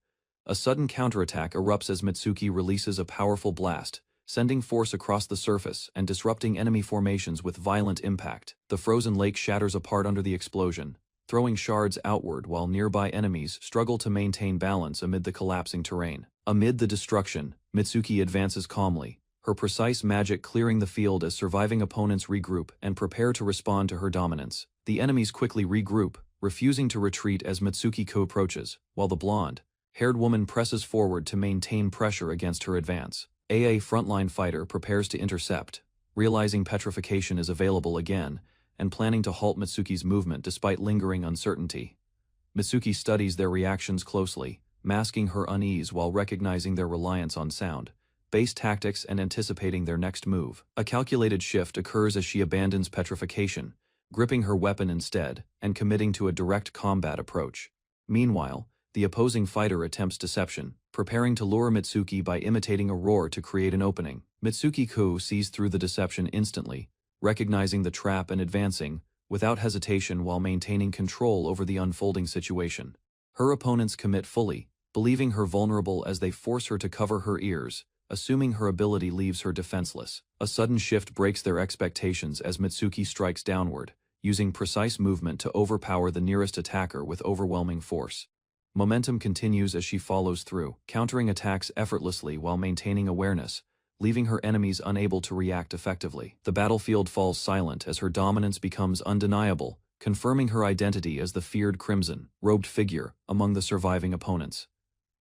A sudden counterattack erupts as Mitsuki releases a powerful blast, sending force across the surface and disrupting enemy formations with violent impact. The frozen lake shatters apart under the explosion, throwing shards outward while nearby enemies struggle to maintain balance amid the collapsing terrain. Amid the destruction, Mitsuki advances calmly, her precise magic clearing the field as surviving opponents regroup and prepare to respond to her dominance. The enemies quickly regroup, refusing to retreat as Mitsuki-ko approaches, while the blonde-haired woman presses forward to maintain pressure against her advance. A frontline fighter prepares to intercept, realizing petrification is available again, and planning to halt Mitsuki's movement despite lingering uncertainty. Mitsuki studies their reactions closely, masking her unease while recognizing their reliance on sound, base tactics and anticipating their next move. A calculated shift occurs as she abandons petrification, gripping her weapon instead, and committing to a direct combat approach. Meanwhile, the opposing fighter attempts deception, preparing to lure Mitsuki by imitating a roar to create an opening. Mitsuki-ko sees through the deception instantly, recognizing the trap and advancing, without hesitation while maintaining control over the unfolding situation. Her opponents commit fully, believing her vulnerable as they force her to cover her ears, assuming her ability leaves her defenseless. A sudden shift breaks their expectations as Mitsuki strikes downward, using precise movement to overpower the nearest attacker with overwhelming force. Momentum continues as she follows through, countering attacks effortlessly while maintaining awareness, leaving her enemies unable to react effectively. The battlefield falls silent as her dominance becomes undeniable, confirming her identity as the feared crimson-robed figure among the surviving opponents.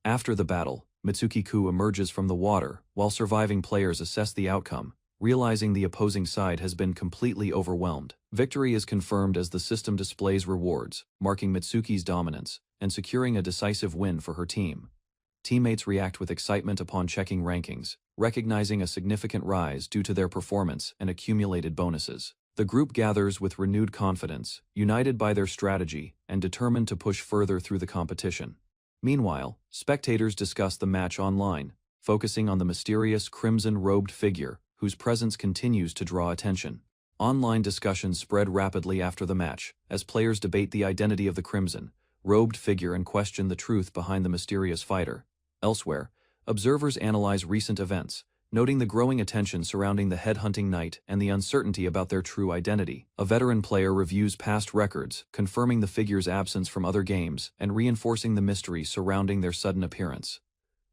After the battle, Mitsuki-ku emerges from the water, while surviving players assess the outcome, realizing the opposing side has been completely overwhelmed. Victory is confirmed as the system displays rewards, marking Mitsuki's dominance, and securing a decisive win for her team. Teammates react with excitement upon checking rankings, recognizing a significant rise due to their performance and accumulated bonuses. The group gathers with renewed confidence, united by their strategy, and determined to push further through the competition. Meanwhile, spectators discuss the match online, focusing on the mysterious crimson-robed figure, whose presence continues to draw attention. Online discussions spread rapidly after the match, as players debate the identity of the crimson-robed figure and question the truth behind the mysterious fighter. Elsewhere, observers analyze recent events, noting the growing attention surrounding the headhunting knight and the uncertainty about their true identity. A veteran player reviews past records, confirming the figure's absence from other games and reinforcing the mystery surrounding their sudden appearance.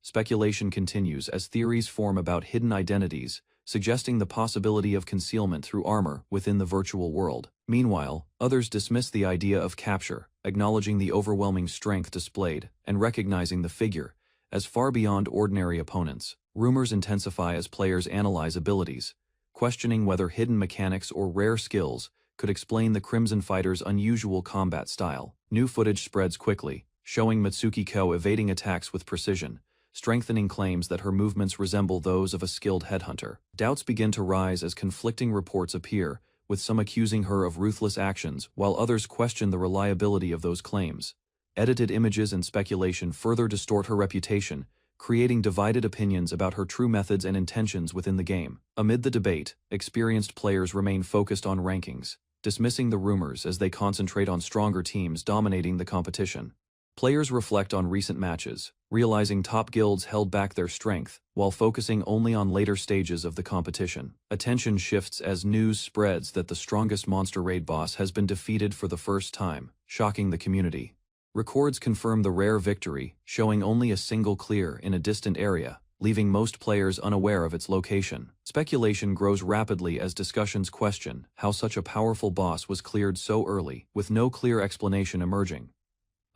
Speculation continues as theories form about hidden identities, suggesting the possibility of concealment through armor within the virtual world. Meanwhile, others dismiss the idea of capture, acknowledging the overwhelming strength displayed and recognizing the figure as far beyond ordinary opponents. Rumors intensify as players analyze abilities, questioning whether hidden mechanics or rare skills could explain the Crimson Fighter's unusual combat style. New footage spreads quickly, showing Mitsuki-ko evading attacks with precision, strengthening claims that her movements resemble those of a skilled headhunter. Doubts begin to rise as conflicting reports appear, with some accusing her of ruthless actions while others question the reliability of those claims. Edited images and speculation further distort her reputation, creating divided opinions about her true methods and intentions within the game. Amid the debate, experienced players remain focused on rankings, dismissing the rumors as they concentrate on stronger teams dominating the competition. Players reflect on recent matches, realizing top guilds held back their strength, while focusing only on later stages of the competition. Attention shifts as news spreads that the strongest monster raid boss has been defeated for the first time, shocking the community. Records confirm the rare victory, showing only a single clear in a distant area, leaving most players unaware of its location. Speculation grows rapidly as discussions question how such a powerful boss was cleared so early, with no clear explanation emerging.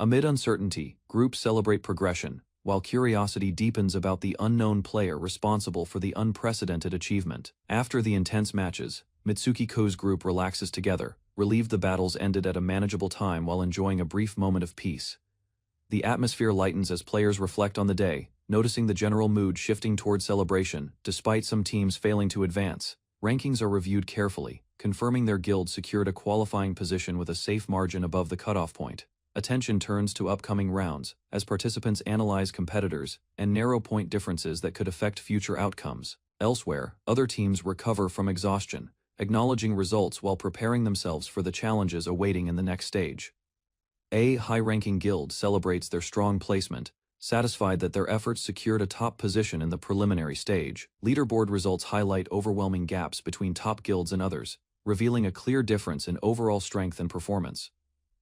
Amid uncertainty, groups celebrate progression, while curiosity deepens about the unknown player responsible for the unprecedented achievement. After the intense matches, Mitsuki-ko's group relaxes together, relieved the battles ended at a manageable time while enjoying a brief moment of peace. The atmosphere lightens as players reflect on the day, noticing the general mood shifting toward celebration, despite some teams failing to advance. Rankings are reviewed carefully, confirming their guild secured a qualifying position with a safe margin above the cutoff point. Attention turns to upcoming rounds, as participants analyze competitors and narrow point differences that could affect future outcomes. Elsewhere, other teams recover from exhaustion, acknowledging results while preparing themselves for the challenges awaiting in the next stage. A high-ranking guild celebrates their strong placement, satisfied that their efforts secured a top position in the preliminary stage. Leaderboard results highlight overwhelming gaps between top guilds and others, revealing a clear difference in overall strength and performance.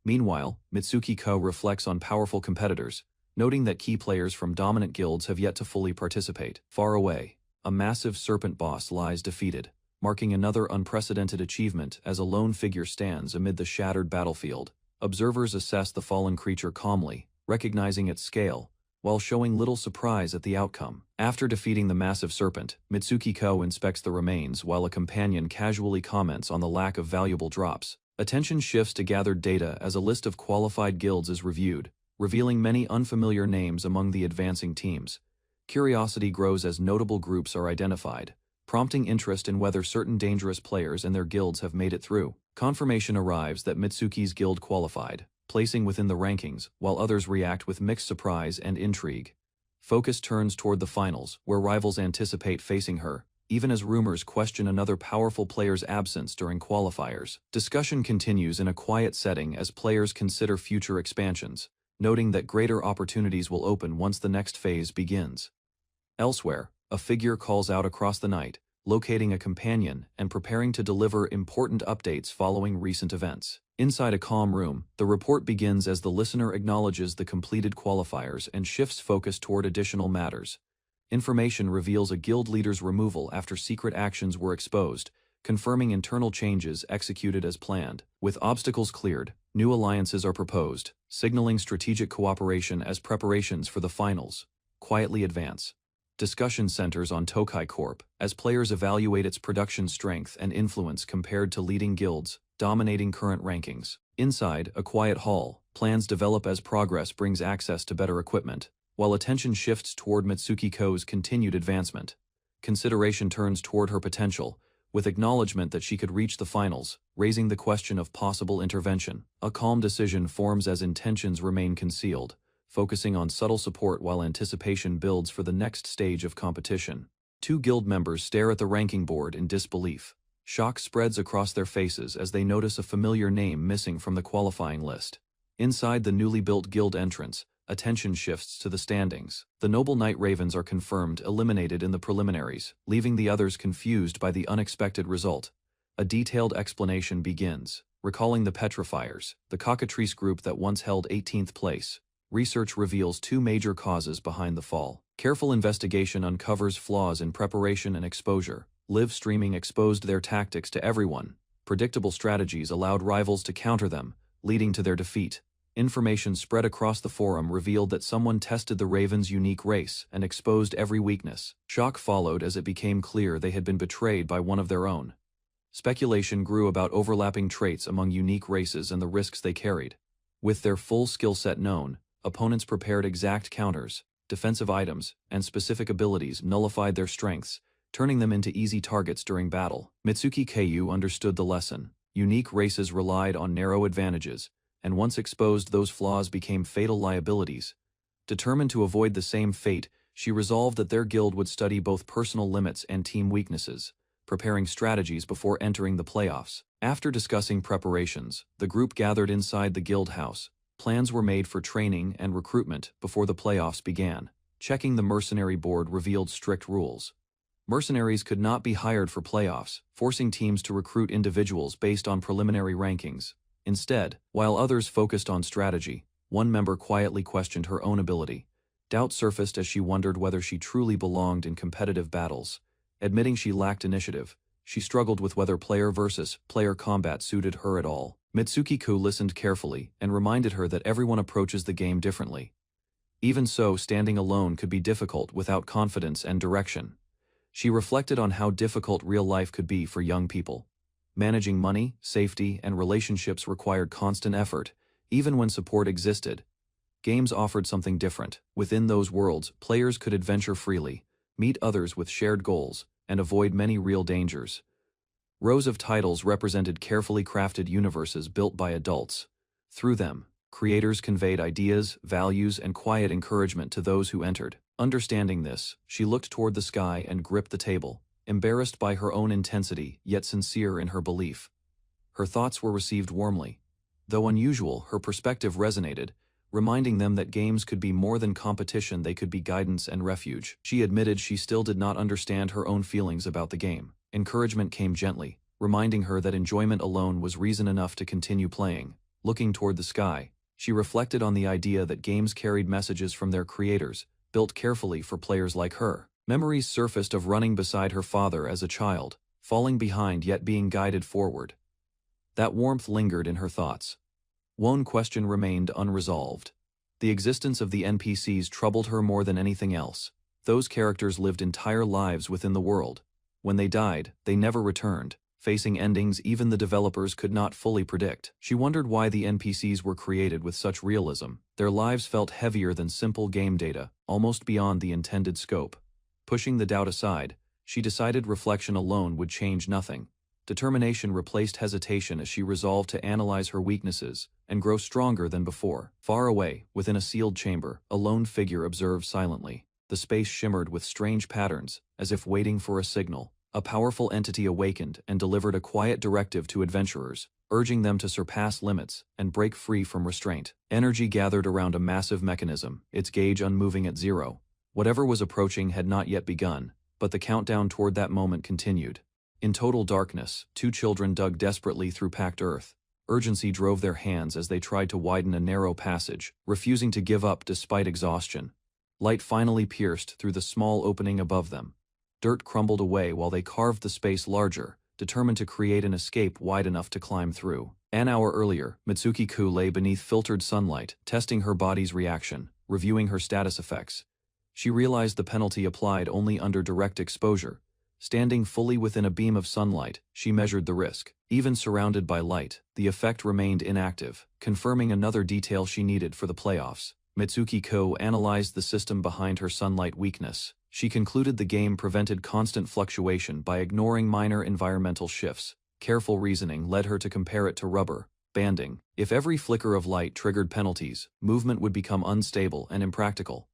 Meanwhile, Mitsuki-ko reflects on powerful competitors, noting that key players from dominant guilds have yet to fully participate. Far away, a massive serpent boss lies defeated, marking another unprecedented achievement as a lone figure stands amid the shattered battlefield. Observers assess the fallen creature calmly, recognizing its scale, while showing little surprise at the outcome. After defeating the massive serpent, Mitsuki-ko inspects the remains while a companion casually comments on the lack of valuable drops. Attention shifts to gathered data as a list of qualified guilds is reviewed, revealing many unfamiliar names among the advancing teams. Curiosity grows as notable groups are identified, prompting interest in whether certain dangerous players and their guilds have made it through. Confirmation arrives that Mitsuki's guild qualified, placing within the rankings, while others react with mixed surprise and intrigue. Focus turns toward the finals, where rivals anticipate facing her, even as rumors question another powerful player's absence during qualifiers. Discussion continues in a quiet setting as players consider future expansions, noting that greater opportunities will open once the next phase begins. Elsewhere, a figure calls out across the night, locating a companion and preparing to deliver important updates following recent events. Inside a calm room, the report begins as the listener acknowledges the completed qualifiers and shifts focus toward additional matters. Information reveals a guild leader's removal after secret actions were exposed, confirming internal changes executed as planned. With obstacles cleared, new alliances are proposed, signaling strategic cooperation as preparations for the finals. quietly advance. Discussion centers on Tokai Corp, as players evaluate its production strength and influence compared to leading guilds, dominating current rankings. Inside, a quiet hall, plans develop as progress brings access to better equipment, while attention shifts toward Mitsuki Ko's continued advancement. Consideration turns toward her potential, with acknowledgement that she could reach the finals, raising the question of possible intervention. A calm decision forms as intentions remain concealed, focusing on subtle support while anticipation builds for the next stage of competition. Two guild members stare at the ranking board in disbelief. Shock spreads across their faces as they notice a familiar name missing from the qualifying list. Inside the newly built guild entrance, attention shifts to the standings. The Noble Knight Ravens are confirmed eliminated in the preliminaries, leaving the others confused by the unexpected result. A detailed explanation begins, recalling the Petrifiers, the cockatrice group that once held 18th place. Research reveals two major causes behind the fall. Careful investigation uncovers flaws in preparation and exposure. Live streaming exposed their tactics to everyone. Predictable strategies allowed rivals to counter them, leading to their defeat. Information spread across the forum revealed that someone tested the Ravens' unique race and exposed every weakness. Shock followed as it became clear they had been betrayed by one of their own. Speculation grew about overlapping traits among unique races and the risks they carried. With their full skill set known, opponents prepared exact counters, defensive items, and specific abilities nullified their strengths, turning them into easy targets during battle. Mitsuki Keiyu understood the lesson. Unique races relied on narrow advantages, and once exposed those flaws became fatal liabilities. Determined to avoid the same fate, she resolved that their guild would study both personal limits and team weaknesses, preparing strategies before entering the playoffs. After discussing preparations, the group gathered inside the guild house. Plans were made for training and recruitment before the playoffs began. Checking the mercenary board revealed strict rules. Mercenaries could not be hired for playoffs, forcing teams to recruit individuals based on preliminary rankings. Instead, while others focused on strategy, one member quietly questioned her own ability. Doubt surfaced as she wondered whether she truly belonged in competitive battles. Admitting she lacked initiative, she struggled with whether player versus player combat suited her at all. Mitsuki Ku listened carefully and reminded her that everyone approaches the game differently. Even so, standing alone could be difficult without confidence and direction. She reflected on how difficult real life could be for young people. Managing money, safety, and relationships required constant effort, even when support existed. Games offered something different. Within those worlds, players could adventure freely, meet others with shared goals, and avoid many real dangers. Rows of titles represented carefully crafted universes built by adults. Through them, creators conveyed ideas, values, and quiet encouragement to those who entered. Understanding this, she looked toward the sky and gripped the table, embarrassed by her own intensity, yet sincere in her belief. Her thoughts were received warmly. Though unusual, her perspective resonated, reminding them that games could be more than competition, they could be guidance and refuge. She admitted she still did not understand her own feelings about the game. Encouragement came gently, reminding her that enjoyment alone was reason enough to continue playing. Looking toward the sky, she reflected on the idea that games carried messages from their creators, built carefully for players like her. Memories surfaced of running beside her father as a child, falling behind yet being guided forward. That warmth lingered in her thoughts. One question remained unresolved. The existence of the NPCs troubled her more than anything else. Those characters lived entire lives within the world. When they died, they never returned, facing endings even the developers could not fully predict. She wondered why the NPCs were created with such realism. Their lives felt heavier than simple game data, almost beyond the intended scope. Pushing the doubt aside, she decided reflection alone would change nothing. Determination replaced hesitation as she resolved to analyze her weaknesses and grow stronger than before. Far away, within a sealed chamber, a lone figure observed silently. The space shimmered with strange patterns, as if waiting for a signal. A powerful entity awakened and delivered a quiet directive to adventurers, urging them to surpass limits and break free from restraint. Energy gathered around a massive mechanism, its gauge unmoving at zero. Whatever was approaching had not yet begun, but the countdown toward that moment continued. In total darkness, two children dug desperately through packed earth. Urgency drove their hands as they tried to widen a narrow passage, refusing to give up despite exhaustion. Light finally pierced through the small opening above them. Dirt crumbled away while they carved the space larger, determined to create an escape wide enough to climb through. An hour earlier, Mitsuki Ku lay beneath filtered sunlight, testing her body's reaction, reviewing her status effects. She realized the penalty applied only under direct exposure. Standing fully within a beam of sunlight, she measured the risk. Even surrounded by light, the effect remained inactive, confirming another detail she needed for the playoffs. Mitsuki-ko analyzed the system behind her sunlight weakness. She concluded the game prevented constant fluctuation by ignoring minor environmental shifts. Careful reasoning led her to compare it to rubber banding. If every flicker of light triggered penalties, movement would become unstable and impractical.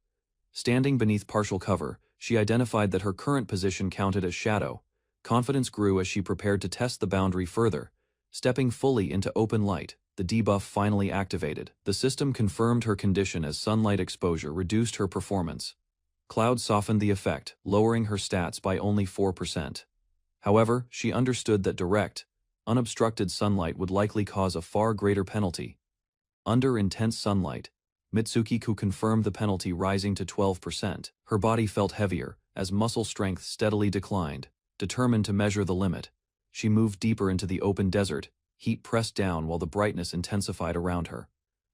Standing beneath partial cover, she identified that her current position counted as shadow. Confidence grew as she prepared to test the boundary further. Stepping fully into open light, the debuff finally activated. The system confirmed her condition as sunlight exposure reduced her performance. Clouds softened the effect, lowering her stats by only 4%. However, she understood that direct, unobstructed sunlight would likely cause a far greater penalty. Under intense sunlight, Mitsuki-ko confirmed the penalty rising to 12%. Her body felt heavier, as muscle strength steadily declined. Determined to measure the limit, she moved deeper into the open desert, heat pressed down while the brightness intensified around her.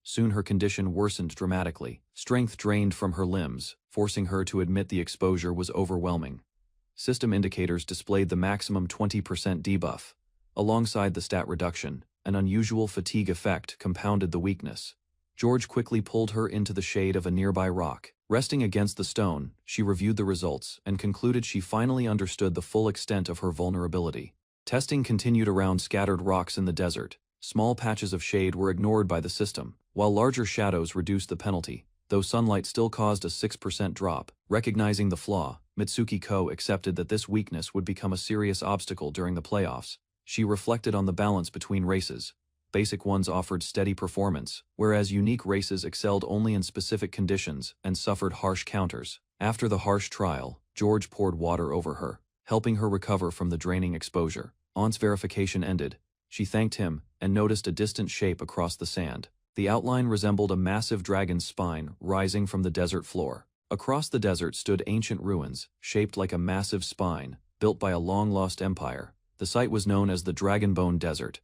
Soon her condition worsened dramatically. Strength drained from her limbs, forcing her to admit the exposure was overwhelming. System indicators displayed the maximum 20% debuff. Alongside the stat reduction, an unusual fatigue effect compounded the weakness. George quickly pulled her into the shade of a nearby rock. Resting against the stone, she reviewed the results and concluded she finally understood the full extent of her vulnerability. Testing continued around scattered rocks in the desert. Small patches of shade were ignored by the system, while larger shadows reduced the penalty, though sunlight still caused a 6% drop. Recognizing the flaw, Mitsuki-ko accepted that this weakness would become a serious obstacle during the playoffs. She reflected on the balance between races. Basic ones offered steady performance, whereas unique races excelled only in specific conditions and suffered harsh counters. After the harsh trial, George poured water over her, helping her recover from the draining exposure. Once verification ended, she thanked him and noticed a distant shape across the sand. The outline resembled a massive dragon's spine rising from the desert floor. Across the desert stood ancient ruins, shaped like a massive spine, built by a long-lost empire. The site was known as the Dragonbone Desert.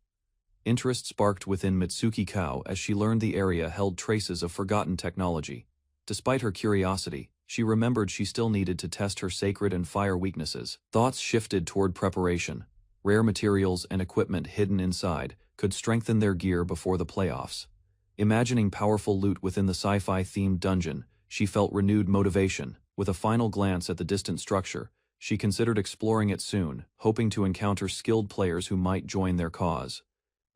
Interest sparked within Mitsuki-ko as she learned the area held traces of forgotten technology. Despite her curiosity, she remembered she still needed to test her sacred and fire weaknesses. Thoughts shifted toward preparation. Rare materials and equipment hidden inside could strengthen their gear before the playoffs. Imagining powerful loot within the sci-fi-themed dungeon, she felt renewed motivation. With a final glance at the distant structure, she considered exploring it soon, hoping to encounter skilled players who might join their cause.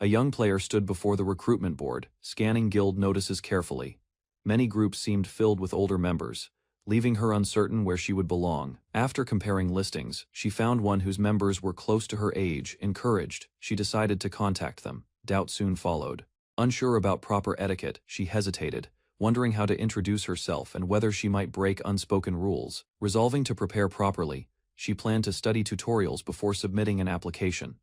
A young player stood before the recruitment board, scanning guild notices carefully. Many groups seemed filled with older members, leaving her uncertain where she would belong. After comparing listings, she found one whose members were close to her age. Encouraged, she decided to contact them. Doubt soon followed. Unsure about proper etiquette, she hesitated, wondering how to introduce herself and whether she might break unspoken rules. Resolving to prepare properly, she planned to study tutorials before submitting an application.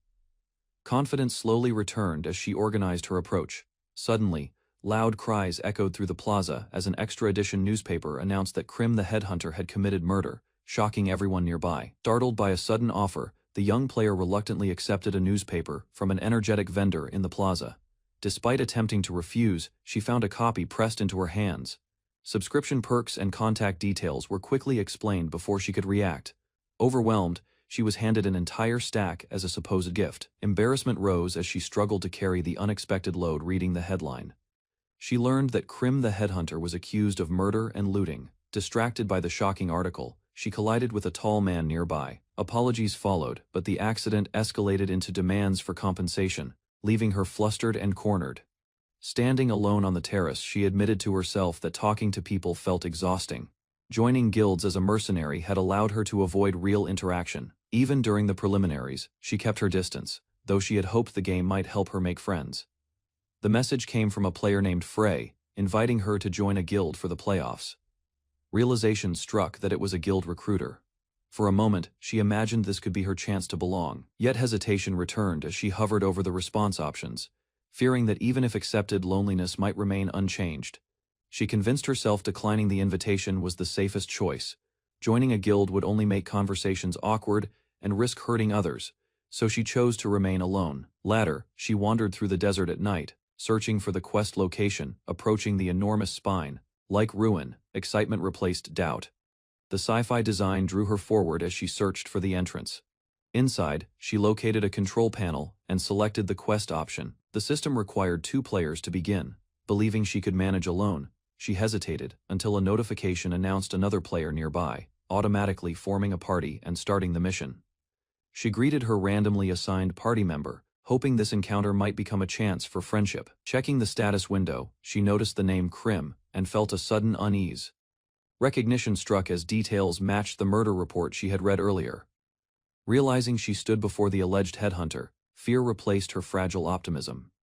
Confidence slowly returned as she organized her approach. Suddenly, loud cries echoed through the plaza as an extra edition newspaper announced that Krim the headhunter had committed murder, shocking everyone nearby. Startled by a sudden offer, the young player reluctantly accepted a newspaper from an energetic vendor in the plaza. Despite attempting to refuse, she found a copy pressed into her hands. Subscription perks and contact details were quickly explained before she could react. Overwhelmed, she was handed an entire stack as a supposed gift. Embarrassment rose as she struggled to carry the unexpected load reading the headline. She learned that Krim the headhunter was accused of murder and looting. Distracted by the shocking article, she collided with a tall man nearby. Apologies followed, but the accident escalated into demands for compensation, leaving her flustered and cornered. Standing alone on the terrace, she admitted to herself that talking to people felt exhausting. Joining guilds as a mercenary had allowed her to avoid real interaction. Even during the preliminaries, she kept her distance, though she had hoped the game might help her make friends. The message came from a player named Frey, inviting her to join a guild for the playoffs. Realization struck that it was a guild recruiter. For a moment, she imagined this could be her chance to belong, yet hesitation returned as she hovered over the response options, fearing that even if accepted, loneliness might remain unchanged. She convinced herself declining the invitation was the safest choice. Joining a guild would only make conversations awkward and risk hurting others, so she chose to remain alone. Later, she wandered through the desert at night, searching for the quest location, approaching the enormous spine. Like ruin, excitement replaced doubt. The sci-fi design drew her forward as she searched for the entrance. Inside, she located a control panel and selected the quest option. The system required 2 players to begin. Believing she could manage alone, she hesitated until a notification announced another player nearby, automatically forming a party and starting the mission. She greeted her randomly assigned party member, hoping this encounter might become a chance for friendship. Checking the status window, she noticed the name Krim and felt a sudden unease. Recognition struck as details matched the murder report she had read earlier. Realizing she stood before the alleged headhunter, fear replaced her fragile optimism.